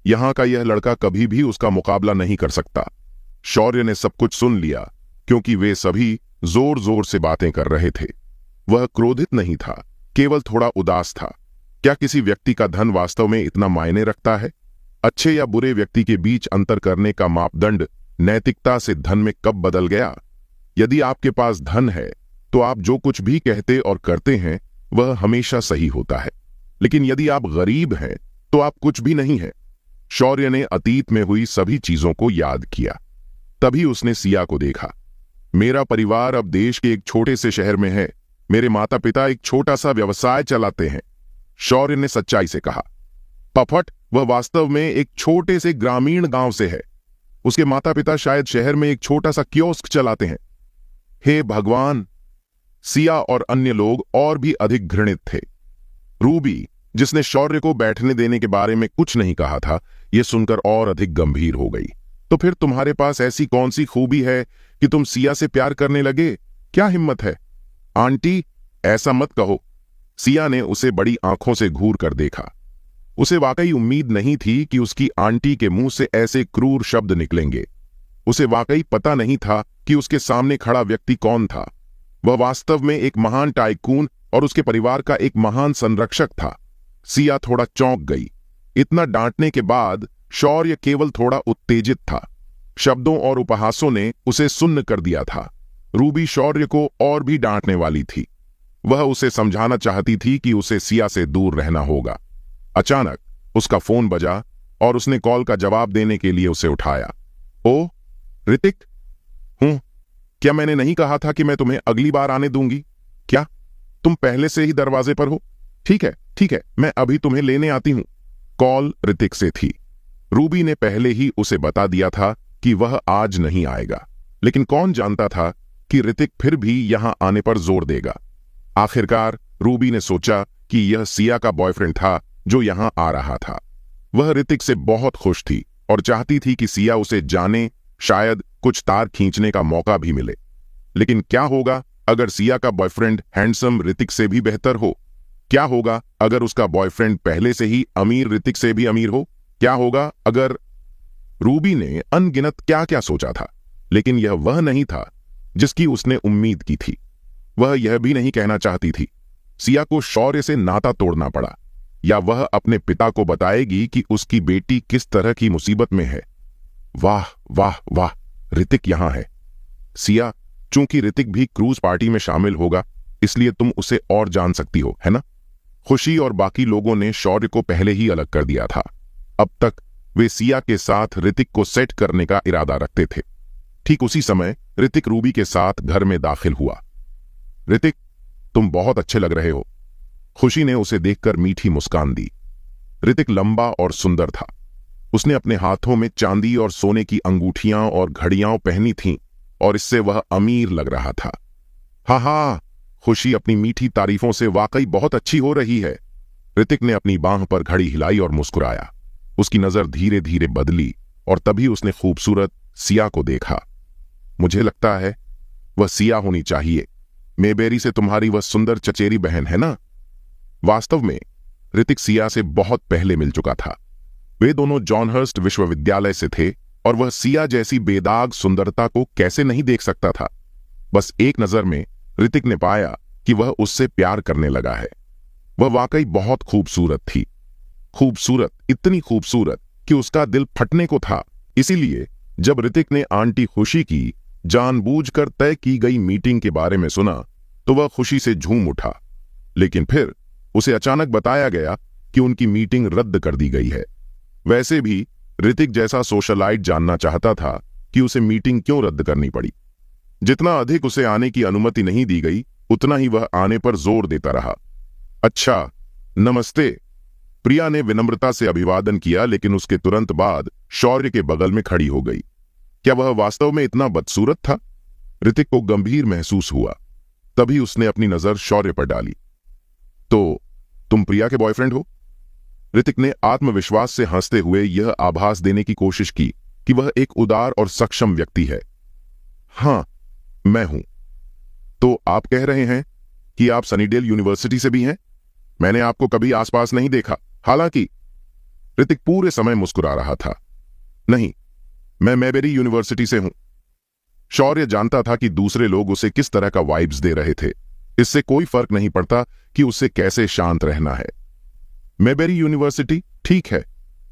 यहां का यह लड़का कभी भी उसका मुकाबला नहीं कर सकता। शौर्य ने सब कुछ सुन लिया, क्योंकि वे सभी जोर जोर से बातें कर रहे थे। वह क्रोधित नहीं था, केवल थोड़ा उदास था। क्या किसी व्यक्ति का धन वास्तव में इतना मायने रखता है? अच्छे या बुरे व्यक्ति के बीच अंतर करने का मापदंड नैतिकता से धन में कब बदल गया? यदि आपके पास धन है तो आप जो कुछ भी कहते और करते हैं वह हमेशा सही होता है, लेकिन यदि आप गरीब हैं तो आप कुछ भी नहीं हैं। शौर्य ने अतीत में हुई सभी चीजों को याद किया। तभी उसने सिया को देखा। मेरा परिवार अब देश के एक छोटे से शहर में है। मेरे माता पिता एक छोटा सा व्यवसाय चलाते हैं, शौर्य ने सच्चाई से कहा। पफट, वह वास्तव में एक छोटे से ग्रामीण गांव से है। उसके माता पिता शायद शहर में एक छोटा सा कियोस्क चलाते हैं। हे भगवान! सिया और अन्य लोग और भी अधिक घृणित थे। रूबी, जिसने शौर्य को बैठने देने के बारे में कुछ नहीं कहा था, यह सुनकर और अधिक गंभीर हो गई। तो फिर तुम्हारे पास ऐसी कौन सी खूबी है कि तुम सिया से प्यार करने लगे? क्या हिम्मत है? आंटी, ऐसा मत कहो। सिया ने उसे बड़ी आंखों से घूर कर देखा। उसे वाकई उम्मीद नहीं थी कि उसकी आंटी के मुंह से ऐसे क्रूर शब्द निकलेंगे। उसे वाकई पता नहीं था कि उसके सामने खड़ा व्यक्ति कौन था। वह वास्तव में एक महान टाइकून और उसके परिवार का एक महान संरक्षक था। सिया थोड़ा चौंक गई। इतना डांटने के बाद शौर्य केवल थोड़ा उत्तेजित था। शब्दों और उपहासों ने उसे सुन्न कर दिया था। रूबी शौर्य को और भी डांटने वाली थी। वह उसे समझाना चाहती थी कि उसे सिया से दूर रहना होगा। अचानक उसका फोन बजा और उसने कॉल का जवाब देने के लिए उसे उठाया। ओ, ऋतिक? क्या मैंने नहीं कहा था कि मैं तुम्हें अगली बार आने दूंगी? क्या तुम पहले से ही दरवाजे पर हो? ठीक है, ठीक है, मैं अभी तुम्हें लेने आती हूं। कॉल ऋतिक से थी। रूबी ने पहले ही उसे बता दिया था कि वह आज नहीं आएगा, लेकिन कौन जानता था कि ऋतिक फिर भी यहां आने पर जोर देगा। आखिरकार रूबी ने सोचा कि यह सिया का बॉयफ्रेंड था जो यहां आ रहा था। वह ऋतिक से बहुत खुश थी और चाहती थी कि सिया उसे जाने, शायद कुछ तार खींचने का मौका भी मिले। लेकिन क्या होगा अगर सिया का बॉयफ्रेंड हैंडसम ऋतिक से भी बेहतर हो? क्या होगा अगर उसका बॉयफ्रेंड पहले से ही अमीर ऋतिक से भी अमीर हो? क्या होगा अगर... रूबी ने अनगिनत क्या क्या सोचा था, लेकिन यह वह नहीं था जिसकी उसने उम्मीद की थी। वह यह भी नहीं कहना चाहती थी। सिया को शौर्य से नाता तोड़ना पड़ा, या वह अपने पिता को बताएगी कि उसकी बेटी किस तरह की मुसीबत में है। वाह वाह वाह, ऋतिक यहां है। सिया, चूंकि ऋतिक भी क्रूज पार्टी में शामिल होगा, इसलिए तुम उसे और जान सकती हो, है ना? खुशी और बाकी लोगों ने शौर्य को पहले ही अलग कर दिया था। अब तक वे सिया के साथ ऋतिक को सेट करने का इरादा रखते थे। ठीक उसी समय ऋतिक रूबी के साथ घर में दाखिल हुआ। ऋतिक, तुम बहुत अच्छे लग रहे हो। खुशी ने उसे देखकर मीठी मुस्कान दी। ऋतिक लंबा और सुंदर था। उसने अपने हाथों में चांदी और सोने की अंगूठियां और घड़ियां पहनी थीं और इससे वह अमीर लग रहा था। हाँ हाँ, खुशी अपनी मीठी तारीफों से वाकई बहुत अच्छी हो रही है। ऋतिक ने अपनी बांह पर घड़ी हिलाई और मुस्कुराया। उसकी नजर धीरे धीरे बदली और तभी उसने खूबसूरत सिया को देखा। मुझे लगता है वह सिया होनी चाहिए। मेबेरी से तुम्हारी वह सुंदर चचेरी बहन है ना? वास्तव में ऋतिक सिया से बहुत पहले मिल चुका था। वे दोनों जॉनहर्स्ट विश्वविद्यालय से थे और वह सिया जैसी बेदाग सुंदरता को कैसे नहीं देख सकता था। बस एक नजर में ऋतिक ने पाया कि वह उससे प्यार करने लगा है। वह वाकई बहुत खूबसूरत थी। खूबसूरत, इतनी खूबसूरत कि उसका दिल फटने को था। इसीलिए जब ऋतिक ने आंटी खुशी की जानबूझकर तय की गई मीटिंग के बारे में सुना तो वह खुशी से झूम उठा। लेकिन फिर उसे अचानक बताया गया कि उनकी मीटिंग रद्द कर दी गई है। वैसे भी ऋतिक जैसा सोशलाइट जानना चाहता था कि उसे मीटिंग क्यों रद्द करनी पड़ी। जितना अधिक उसे आने की अनुमति नहीं दी गई, उतना ही वह आने पर जोर देता रहा। अच्छा, नमस्ते। प्रिया ने विनम्रता से अभिवादन किया, लेकिन उसके तुरंत बाद शौर्य के बगल में खड़ी हो गई। क्या वह वास्तव में इतना बदसूरत था? ऋतिक को गंभीर महसूस हुआ। तभी उसने अपनी नजर शौर्य पर डाली। तो तुम प्रिया के बॉयफ्रेंड हो? ऋतिक ने आत्मविश्वास से हंसते हुए यह आभास देने की कोशिश की कि वह एक उदार और सक्षम व्यक्ति है। हां, मैं हूं। तो आप कह रहे हैं कि आप सनीडेल यूनिवर्सिटी से भी हैं? मैंने आपको कभी आसपास नहीं देखा। हालांकि ऋतिक पूरे समय मुस्कुरा रहा था। नहीं, मैं मेबेरी यूनिवर्सिटी से हूं। शौर्य जानता था कि दूसरे लोग उसे किस तरह का वाइब्स दे रहे थे। इससे कोई फर्क नहीं पड़ता कि उसे कैसे शांत रहना है। मेबेरी यूनिवर्सिटी, ठीक है।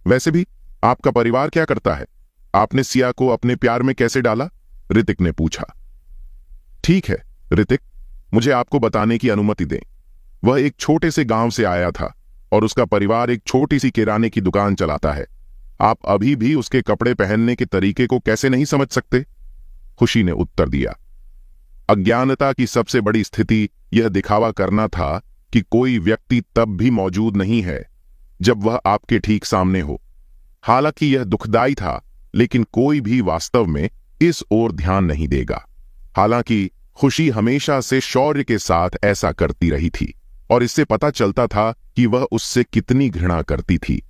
वैसे भी आपका परिवार क्या करता है? आपने सिया को अपने प्यार में कैसे डाला? ऋतिक ने पूछा। ठीक है ऋतिक, मुझे आपको बताने की अनुमति दें। वह एक छोटे से गांव से आया था और उसका परिवार एक छोटी सी किराने की दुकान चलाता है। आप अभी भी उसके कपड़े पहनने के तरीके को कैसे नहीं समझ सकते? खुशी ने उत्तर दिया। अज्ञानता की सबसे बड़ी स्थिति यह दिखावा करना था कि कोई व्यक्ति तब भी मौजूद नहीं है जब वह आपके ठीक सामने हो। हालांकि यह दुखदाई था, लेकिन कोई भी वास्तव में इस ओर ध्यान नहीं देगा। हालांकि खुशी हमेशा से शौर्य के साथ ऐसा करती रही थी और इससे पता चलता था कि वह उससे कितनी घृणा करती थी।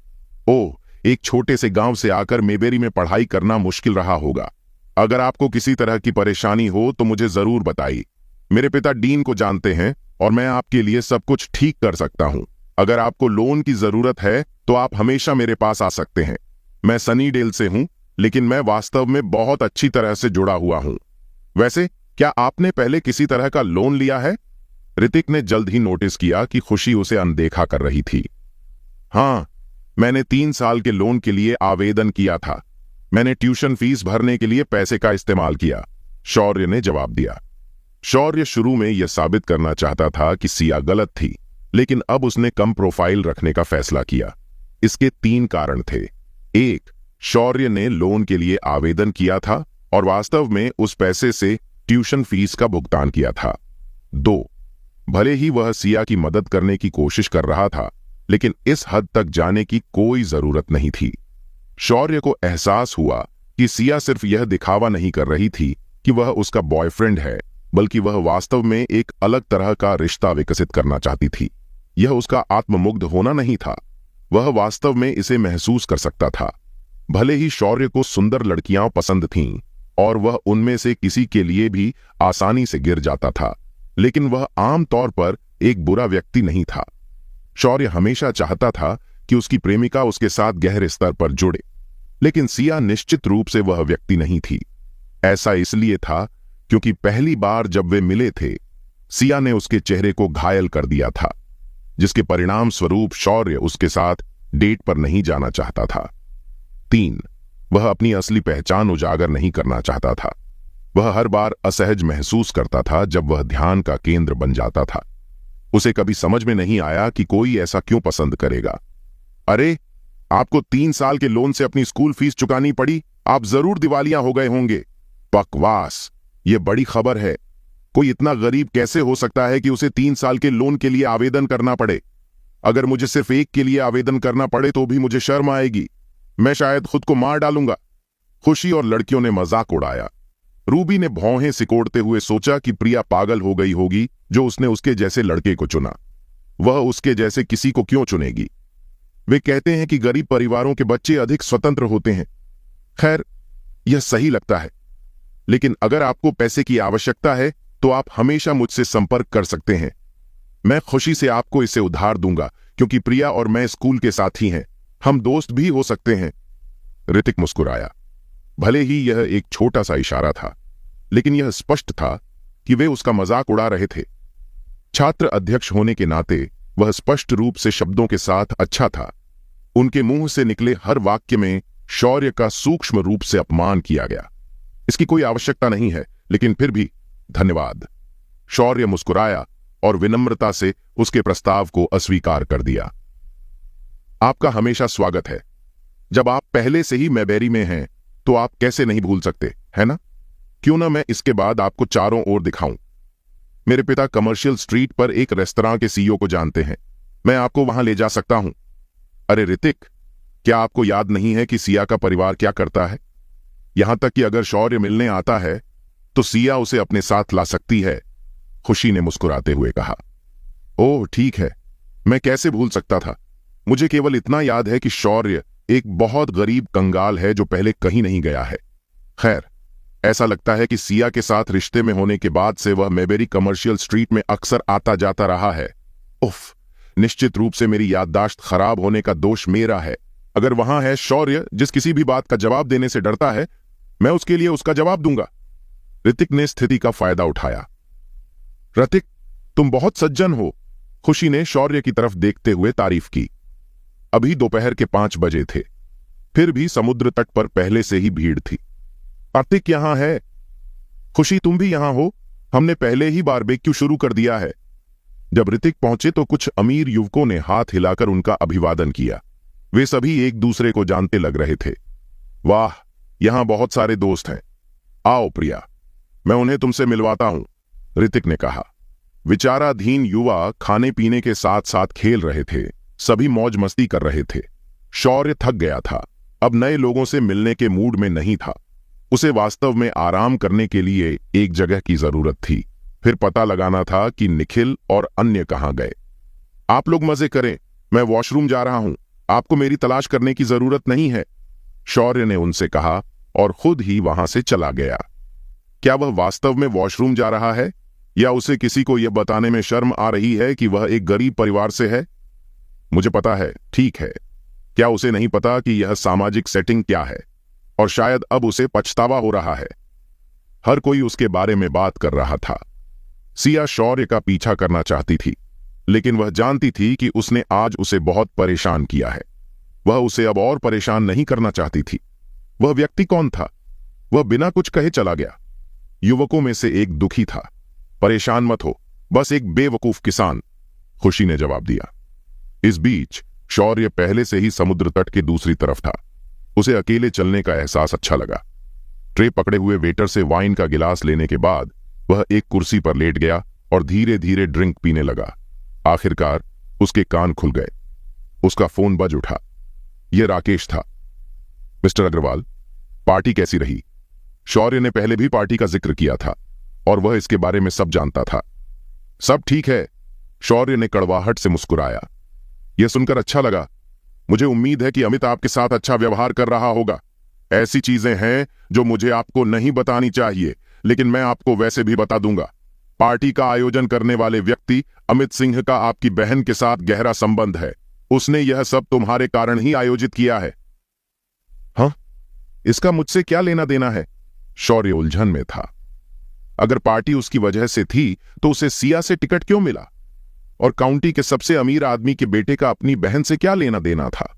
ओह, एक छोटे से गांव से आकर मेबेरी में पढ़ाई करना मुश्किल रहा होगा। अगर आपको किसी तरह की परेशानी हो तो मुझे जरूर बताइए। मेरे पिता डीन को जानते हैं और मैं आपके लिए सब कुछ ठीक कर सकता हूं। अगर आपको लोन की जरूरत है तो आप हमेशा मेरे पास आ सकते हैं। मैं सनीडेल से हूं, लेकिन मैं वास्तव में बहुत अच्छी तरह से जुड़ा हुआ हूं। वैसे क्या आपने पहले किसी तरह का लोन लिया है? ऋतिक ने जल्द ही नोटिस किया कि खुशी उसे अनदेखा कर रही थी। हां, मैंने 3 साल के लोन के लिए आवेदन किया था। मैंने ट्यूशन फीस भरने के लिए पैसे का इस्तेमाल किया, शौर्य ने जवाब दिया। शौर्य शुरू में यह साबित करना चाहता था कि सिया गलत थी, लेकिन अब उसने कम प्रोफाइल रखने का फैसला किया। इसके 3 कारण थे। 1, शौर्य ने लोन के लिए आवेदन किया था और वास्तव में उस पैसे से ट्यूशन फीस का भुगतान किया था। 2, भले ही वह सिया की मदद करने की कोशिश कर रहा था, लेकिन इस हद तक जाने की कोई जरूरत नहीं थी। शौर्य को एहसास हुआ कि सिया सिर्फ यह दिखावा नहीं कर रही थी कि वह उसका बॉयफ्रेंड है, बल्कि वह वास्तव में एक अलग तरह का रिश्ता विकसित करना चाहती थी। यह उसका आत्ममुग्ध होना नहीं था, वह वास्तव में इसे महसूस कर सकता था। भले ही शौर्य को सुंदर लड़कियां पसंद थीं और वह उनमें से किसी के लिए भी आसानी से गिर जाता था, लेकिन वह आम तौर पर एक बुरा व्यक्ति नहीं था। शौर्य हमेशा चाहता था कि उसकी प्रेमिका उसके साथ गहरे स्तर पर जुड़े, लेकिन सिया निश्चित रूप से वह व्यक्ति नहीं थी। ऐसा इसलिए था क्योंकि पहली बार जब वे मिले थे, सिया ने उसके चेहरे को घायल कर दिया था, जिसके परिणाम स्वरूप शौर्य उसके साथ डेट पर नहीं जाना चाहता था। 3. वह अपनी असली पहचान उजागर नहीं करना चाहता था। वह हर बार असहज महसूस करता था जब वह ध्यान का केंद्र बन जाता था। उसे कभी समझ में नहीं आया कि कोई ऐसा क्यों पसंद करेगा। अरे, आपको 3 साल के लोन से अपनी स्कूल फीस चुकानी पड़ी, आप जरूर दिवालिया हो गए होंगे। बकवास, ये बड़ी खबर है। कोई इतना गरीब कैसे हो सकता है कि उसे 3 साल के लोन के लिए आवेदन करना पड़े? अगर मुझे सिर्फ एक के लिए आवेदन करना पड़े तो भी मुझे शर्म आएगी। मैं शायद खुद को मार डालूंगा। खुशी और लड़कियों ने मजाक उड़ाया। रूबी ने भौहें सिकोड़ते हुए सोचा कि प्रिया पागल हो गई होगी जो उसने उसके जैसे लड़के को चुना। वह उसके जैसे किसी को क्यों चुनेगी? वे कहते हैं कि गरीब परिवारों के बच्चे अधिक स्वतंत्र होते हैं। खैर, यह सही लगता है, लेकिन अगर आपको पैसे की आवश्यकता है तो आप हमेशा मुझसे संपर्क कर सकते हैं। मैं खुशी से आपको इसे उधार दूंगा, क्योंकि प्रिया और मैं स्कूल के साथी हैं। हम दोस्त भी हो सकते हैं। ऋतिक मुस्कुराया। भले ही यह एक छोटा सा इशारा था, लेकिन यह स्पष्ट था कि वे उसका मजाक उड़ा रहे थे। छात्र अध्यक्ष होने के नाते वह स्पष्ट रूप से शब्दों के साथ अच्छा था। उनके मुंह से निकले हर वाक्य में शौर्य का सूक्ष्म रूप से अपमान किया गया। इसकी कोई आवश्यकता नहीं है, लेकिन फिर भी धन्यवाद। शौर्य मुस्कुराया और विनम्रता से उसके प्रस्ताव को अस्वीकार कर दिया। आपका हमेशा स्वागत है। जब आप पहले से ही मैबेरी में हैं तो आप कैसे नहीं भूल सकते, है ना? क्यों ना मैं इसके बाद आपको चारों ओर दिखाऊं। मेरे पिता कमर्शियल स्ट्रीट पर एक रेस्तरां के सीईओ को जानते हैं। मैं आपको वहां ले जा सकता हूं। अरे ऋतिक, क्या आपको याद नहीं है कि सिया का परिवार क्या करता है? यहां तक कि अगर शौर्य मिलने आता है तो सिया उसे अपने साथ ला सकती है। खुशी ने मुस्कुराते हुए कहा। ओह ठीक है, मैं कैसे भूल सकता था। मुझे केवल इतना याद है कि शौर्य एक बहुत गरीब कंगाल है जो पहले कहीं नहीं गया है। खैर, ऐसा लगता है कि सिया के साथ रिश्ते में होने के बाद से वह मैबेरी कमर्शियल स्ट्रीट में अक्सर आता जाता रहा है। उफ, निश्चित रूप से मेरी याददाश्त खराब होने का दोष मेरा है। अगर वहां है शौर्य जिस किसी भी बात का जवाब देने से डरता है, मैं उसके लिए उसका जवाब दूंगा। ऋतिक ने स्थिति का फायदा उठाया। ऋतिक, तुम बहुत सज्जन हो, खुशी ने शौर्य की तरफ देखते हुए तारीफ की। अभी दोपहर के 5 बजे थे, फिर भी समुद्र तट पर पहले से ही भीड़ थी। ऋतिक यहां है। खुशी, तुम भी यहां हो। हमने पहले ही बारबेक्यू शुरू कर दिया है। जब ऋतिक पहुंचे तो कुछ अमीर युवकों ने हाथ हिलाकर उनका अभिवादन किया। वे सभी एक दूसरे को जानते लग रहे थे। वाह, यहां बहुत सारे दोस्त हैं। आओ प्रिया, मैं उन्हें तुमसे मिलवाता हूं, ऋतिक ने कहा। विचाराधीन युवा खाने पीने के साथ साथ खेल रहे थे। सभी मौज मस्ती कर रहे थे। शौर्य थक गया था, अब नए लोगों से मिलने के मूड में नहीं था। उसे वास्तव में आराम करने के लिए एक जगह की जरूरत थी। फिर पता लगाना था कि निखिल और अन्य कहां गए। आप लोग मजे करें, मैं वॉशरूम जा रहा हूं। आपको मेरी तलाश करने की जरूरत नहीं है, शौर्य ने उनसे कहा और खुद ही वहां से चला गया। क्या वह वास्तव में वॉशरूम जा रहा है, या उसे किसी को यह बताने में शर्म आ रही है कि वह एक गरीब परिवार से है? मुझे पता है, ठीक है। क्या उसे नहीं पता कि यह सामाजिक सेटिंग क्या है? और शायद अब उसे पछतावा हो रहा है। हर कोई उसके बारे में बात कर रहा था। सिया शौर्य का पीछा करना चाहती थी, लेकिन वह जानती थी कि उसने आज उसे बहुत परेशान किया है। वह उसे अब और परेशान नहीं करना चाहती थी। वह व्यक्ति कौन था? वह बिना कुछ कहे चला गया। युवकों में से एक दुखी था। परेशान मत हो, बस एक बेवकूफ किसान, खुशी ने जवाब दिया। इस बीच शौर्य पहले से ही समुद्र तट के दूसरी तरफ था। उसे अकेले चलने का एहसास अच्छा लगा। ट्रे पकड़े हुए वेटर से वाइन का गिलास लेने के बाद वह एक कुर्सी पर लेट गया और धीरे धीरे ड्रिंक पीने लगा। आखिरकार उसके कान खुल गए। उसका फोन बज उठा। यह राकेश था। मिस्टर अग्रवाल, पार्टी कैसी रही? शौर्य ने पहले भी पार्टी का जिक्र किया था और वह इसके बारे में सब जानता था। सब ठीक है, शौर्य ने कड़वाहट से मुस्कुराया। यह सुनकर अच्छा लगा। मुझे उम्मीद है कि अमित आपके साथ अच्छा व्यवहार कर रहा होगा। ऐसी चीजें हैं जो मुझे आपको नहीं बतानी चाहिए, लेकिन मैं आपको वैसे भी बता दूंगा। पार्टी का आयोजन करने वाले व्यक्ति अमित सिंह का आपकी बहन के साथ गहरा संबंध है। उसने यह सब तुम्हारे कारण ही आयोजित किया है। हाँ, इसका मुझसे क्या लेना देना है? शौर्य उलझन में था। अगर पार्टी उसकी वजह से थी तो उसे सिया से टिकट क्यों मिला? और काउंटी के सबसे अमीर आदमी के बेटे का अपनी बहन से क्या लेना देना था?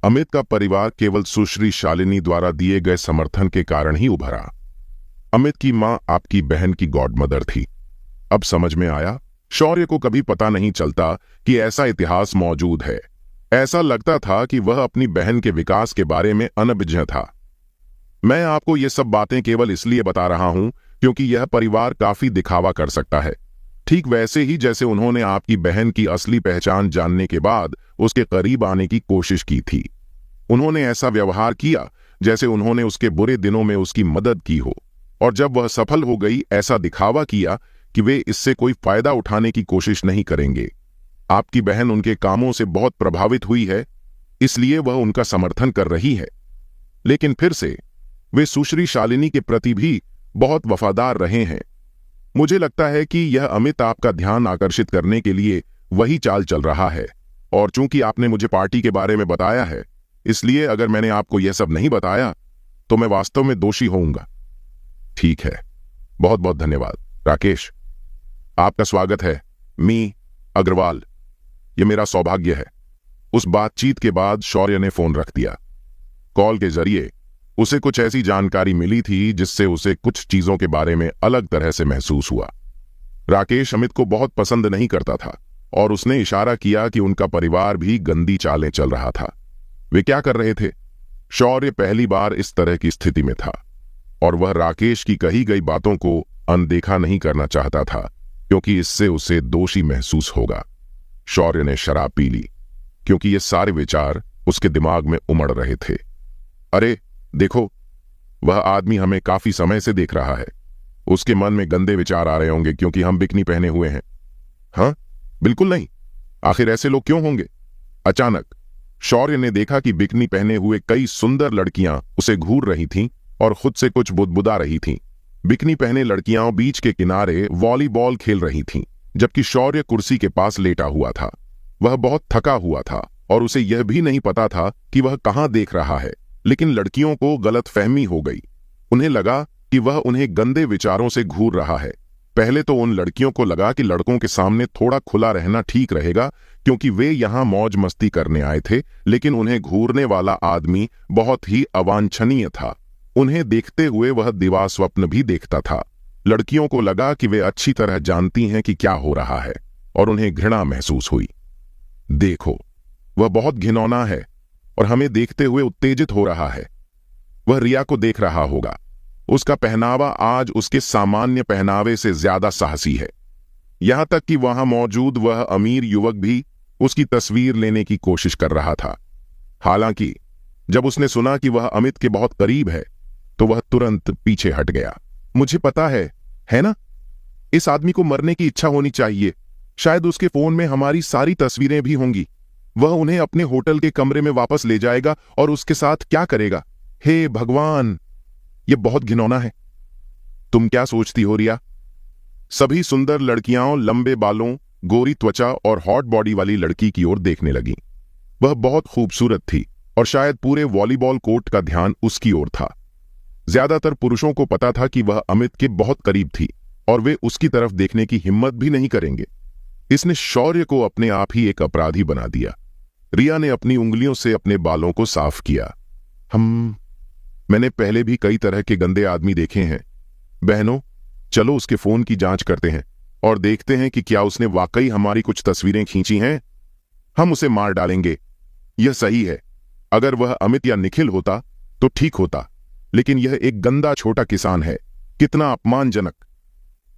अमित का परिवार केवल सुश्री शालिनी द्वारा दिए गए समर्थन के कारण ही उभरा। अमित की मां आपकी बहन की गॉडमदर थी। अब समझ में आया। शौर्य को कभी पता नहीं चलता कि ऐसा इतिहास मौजूद है। ऐसा लगता था कि वह अपनी बहन के विकास के बारे में अनभिज्ञ था। मैं आपको ये सब बातें केवल इसलिए बता रहा हूं क्योंकि यह परिवार काफी दिखावा कर सकता है, ठीक वैसे ही जैसे उन्होंने आपकी बहन की असली पहचान जानने के बाद उसके करीब आने की कोशिश की थी। उन्होंने ऐसा व्यवहार किया जैसे उन्होंने उसके बुरे दिनों में उसकी मदद की हो, और जब वह सफल हो गई ऐसा दिखावा किया कि वे इससे कोई फायदा उठाने की कोशिश नहीं करेंगे। आपकी बहन उनके कामों से बहुत प्रभावित हुई है, इसलिए वह उनका समर्थन कर रही है। लेकिन फिर से वे सुश्री शालिनी के प्रति भी बहुत वफादार रहे हैं। मुझे लगता है कि यह अमित आपका ध्यान आकर्षित करने के लिए वही चाल चल रहा है, और चूंकि आपने मुझे पार्टी के बारे में बताया है, इसलिए अगर मैंने आपको यह सब नहीं बताया तो मैं वास्तव में दोषी होऊंगा। ठीक है, बहुत बहुत धन्यवाद राकेश। आपका स्वागत है मी अग्रवाल। यह मेरा सौभाग्य है। उस बातचीत के बाद शौर्य ने फोन रख दिया। कॉल के जरिए उसे कुछ ऐसी जानकारी मिली थी जिससे उसे कुछ चीजों के बारे में अलग तरह से महसूस हुआ। राकेश अमित को बहुत पसंद नहीं करता था और उसने इशारा किया कि उनका परिवार भी गंदी चालें चल रहा था। वे क्या कर रहे थे? शौर्य पहली बार इस तरह की स्थिति में था और वह राकेश की कही गई बातों को अनदेखा नहीं करना चाहता था, क्योंकि इससे उसे दोषी महसूस होगा। शौर्य ने शराब पी ली क्योंकि ये सारे विचार उसके दिमाग में उमड़ रहे थे। अरे देखो, वह आदमी हमें काफी समय से देख रहा है। उसके मन में गंदे विचार आ रहे होंगे क्योंकि हम बिकनी पहने हुए हैं। हाँ, बिल्कुल नहीं। आखिर ऐसे लोग क्यों होंगे? अचानक शौर्य ने देखा कि बिकनी पहने हुए कई सुंदर लड़कियां उसे घूर रही थीं और खुद से कुछ बुदबुदा रही थीं। बिकनी पहने लड़कियां बीच के किनारे वॉलीबॉल खेल रही थीं, जबकि शौर्य कुर्सी के पास लेटा हुआ था। वह बहुत थका हुआ था और उसे यह भी नहीं पता था कि वह कहां देख रहा है, लेकिन लड़कियों को गलतफहमी हो गई। उन्हें लगा कि वह उन्हें गंदे विचारों से घूर रहा है। पहले तो उन लड़कियों को लगा कि लड़कों के सामने थोड़ा खुला रहना ठीक रहेगा, क्योंकि वे यहां मौज मस्ती करने आए थे, लेकिन उन्हें घूरने वाला आदमी बहुत ही अवांछनीय था। उन्हें देखते हुए वह दिवा स्वप्न भी देखता था। लड़कियों को लगा कि वे अच्छी तरह जानती हैं कि क्या हो रहा है, और उन्हें घृणा महसूस हुई। देखो, वह बहुत घिनौना है और हमें देखते हुए उत्तेजित हो रहा है। वह रिया को देख रहा होगा। उसका पहनावा आज उसके सामान्य पहनावे से ज्यादा साहसी है। यहां तक कि वहां मौजूद वह अमीर युवक भी उसकी तस्वीर लेने की कोशिश कर रहा था। हालांकि जब उसने सुना कि वह अमित के बहुत करीब है तो वह तुरंत पीछे हट गया। मुझे पता है ना? इस आदमी को मरने की इच्छा होनी चाहिए। शायद उसके फोन में हमारी सारी तस्वीरें भी होंगी। वह उन्हें अपने होटल के कमरे में वापस ले जाएगा और उसके साथ क्या करेगा? हे भगवान, यह बहुत घिनौना है। तुम क्या सोचती हो रिया? सभी सुंदर लड़कियां लंबे बालों, गोरी त्वचा और हॉट बॉडी वाली लड़की की ओर देखने लगीं। वह बहुत खूबसूरत थी और शायद पूरे वॉलीबॉल कोर्ट का ध्यान उसकी ओर था। ज्यादातर पुरुषों को पता था कि वह अमित के बहुत करीब थी और वे उसकी तरफ देखने की हिम्मत भी नहीं करेंगे। इसने शौर्य को अपने आप ही एक अपराधी बना दिया। रिया ने अपनी उंगलियों से अपने बालों को साफ किया। मैंने पहले भी कई तरह के गंदे आदमी देखे हैं। बहनों, चलो उसके फोन की जांच करते हैं और देखते हैं कि क्या उसने वाकई हमारी कुछ तस्वीरें खींची हैं। हम उसे मार डालेंगे। यह सही है। अगर वह अमित या निखिल होता तो ठीक होता, लेकिन यह एक गंदा छोटा किसान है। कितना अपमानजनक।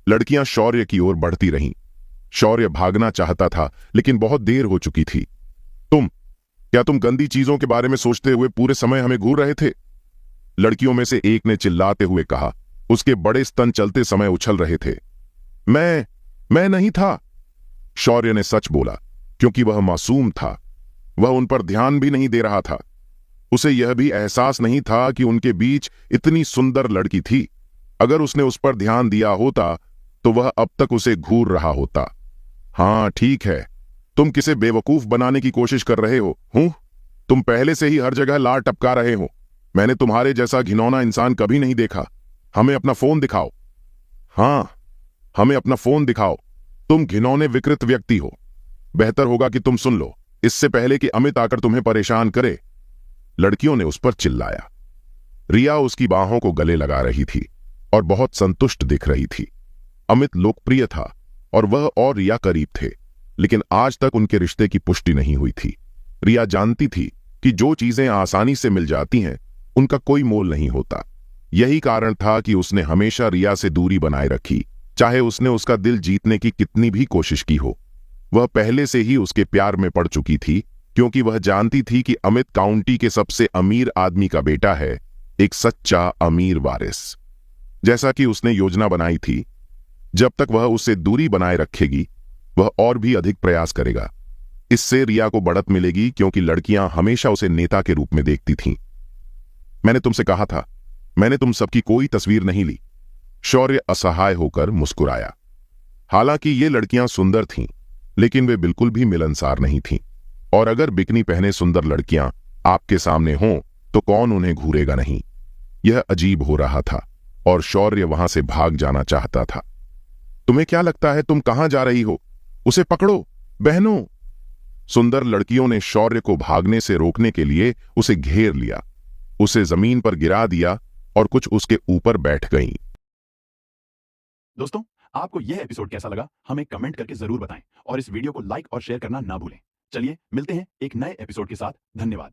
लड़कियां शौर्य की ओर बढ़ती रहीं। शौर्य भागना चाहता था, लेकिन बहुत देर हो चुकी थी। क्या तुम गंदी चीजों के बारे में सोचते हुए पूरे समय हमें घूर रहे थे? लड़कियों में से एक ने चिल्लाते हुए कहा। उसके बड़े स्तन चलते समय उछल रहे थे। मैं नहीं था। शौर्य ने सच बोला, क्योंकि वह मासूम था। वह उन पर ध्यान भी नहीं दे रहा था। उसे यह भी एहसास नहीं था कि उनके बीच इतनी सुंदर लड़की थी। अगर उसने उस पर ध्यान दिया होता तो वह अब तक उसे घूर रहा होता। हाँ ठीक है, तुम किसे बेवकूफ बनाने की कोशिश कर रहे हो? तुम पहले से ही हर जगह लार टपका रहे हो। मैंने तुम्हारे जैसा घिनौना इंसान कभी नहीं देखा। हमें अपना फोन दिखाओ। हाँ, हमें अपना फोन दिखाओ। तुम घिनौने विकृत व्यक्ति हो। बेहतर होगा कि तुम सुन लो, इससे पहले कि अमित आकर तुम्हें परेशान करे। लड़कियों ने उस पर चिल्लाया। रिया उसकी बाहों को गले लगा रही थी और बहुत संतुष्ट दिख रही थी। अमित लोकप्रिय था और वह और रिया करीब थे, लेकिन आज तक उनके रिश्ते की पुष्टि नहीं हुई थी। रिया जानती थी कि जो चीजें आसानी से मिल जाती हैं उनका कोई मोल नहीं होता। यही कारण था कि उसने हमेशा रिया से दूरी बनाए रखी, चाहे उसने उसका दिल जीतने की कितनी भी कोशिश की हो। वह पहले से ही उसके प्यार में पड़ चुकी थी, क्योंकि वह जानती थी कि अमित काउंटी के सबसे अमीर आदमी का बेटा है, एक सच्चा अमीर वारिस। जैसा कि उसने योजना बनाई थी, जब तक वह उससे दूरी बनाए रखेगी वह और भी अधिक प्रयास करेगा। इससे रिया को बढ़त मिलेगी, क्योंकि लड़कियां हमेशा उसे नेता के रूप में देखती थीं। मैंने तुमसे कहा था, मैंने तुम सबकी कोई तस्वीर नहीं ली। शौर्य असहाय होकर मुस्कुराया। हालांकि ये लड़कियां सुंदर थीं, लेकिन वे बिल्कुल भी मिलनसार नहीं थीं। और अगर बिकनी पहने सुंदर लड़कियां आपके सामने हों तो कौन उन्हें घूरेगा नहीं? यह अजीब हो रहा था और शौर्य वहां से भाग जाना चाहता था। तुम्हें क्या लगता है तुम कहां जा रही हो? उसे पकड़ो बहनों। सुंदर लड़कियों ने शौर्य को भागने से रोकने के लिए उसे घेर लिया, उसे जमीन पर गिरा दिया और कुछ उसके ऊपर बैठ गईं। दोस्तों, आपको यह एपिसोड कैसा लगा हमें कमेंट करके जरूर बताएं और इस वीडियो को लाइक और शेयर करना ना भूलें। चलिए मिलते हैं एक नए एपिसोड के साथ। धन्यवाद।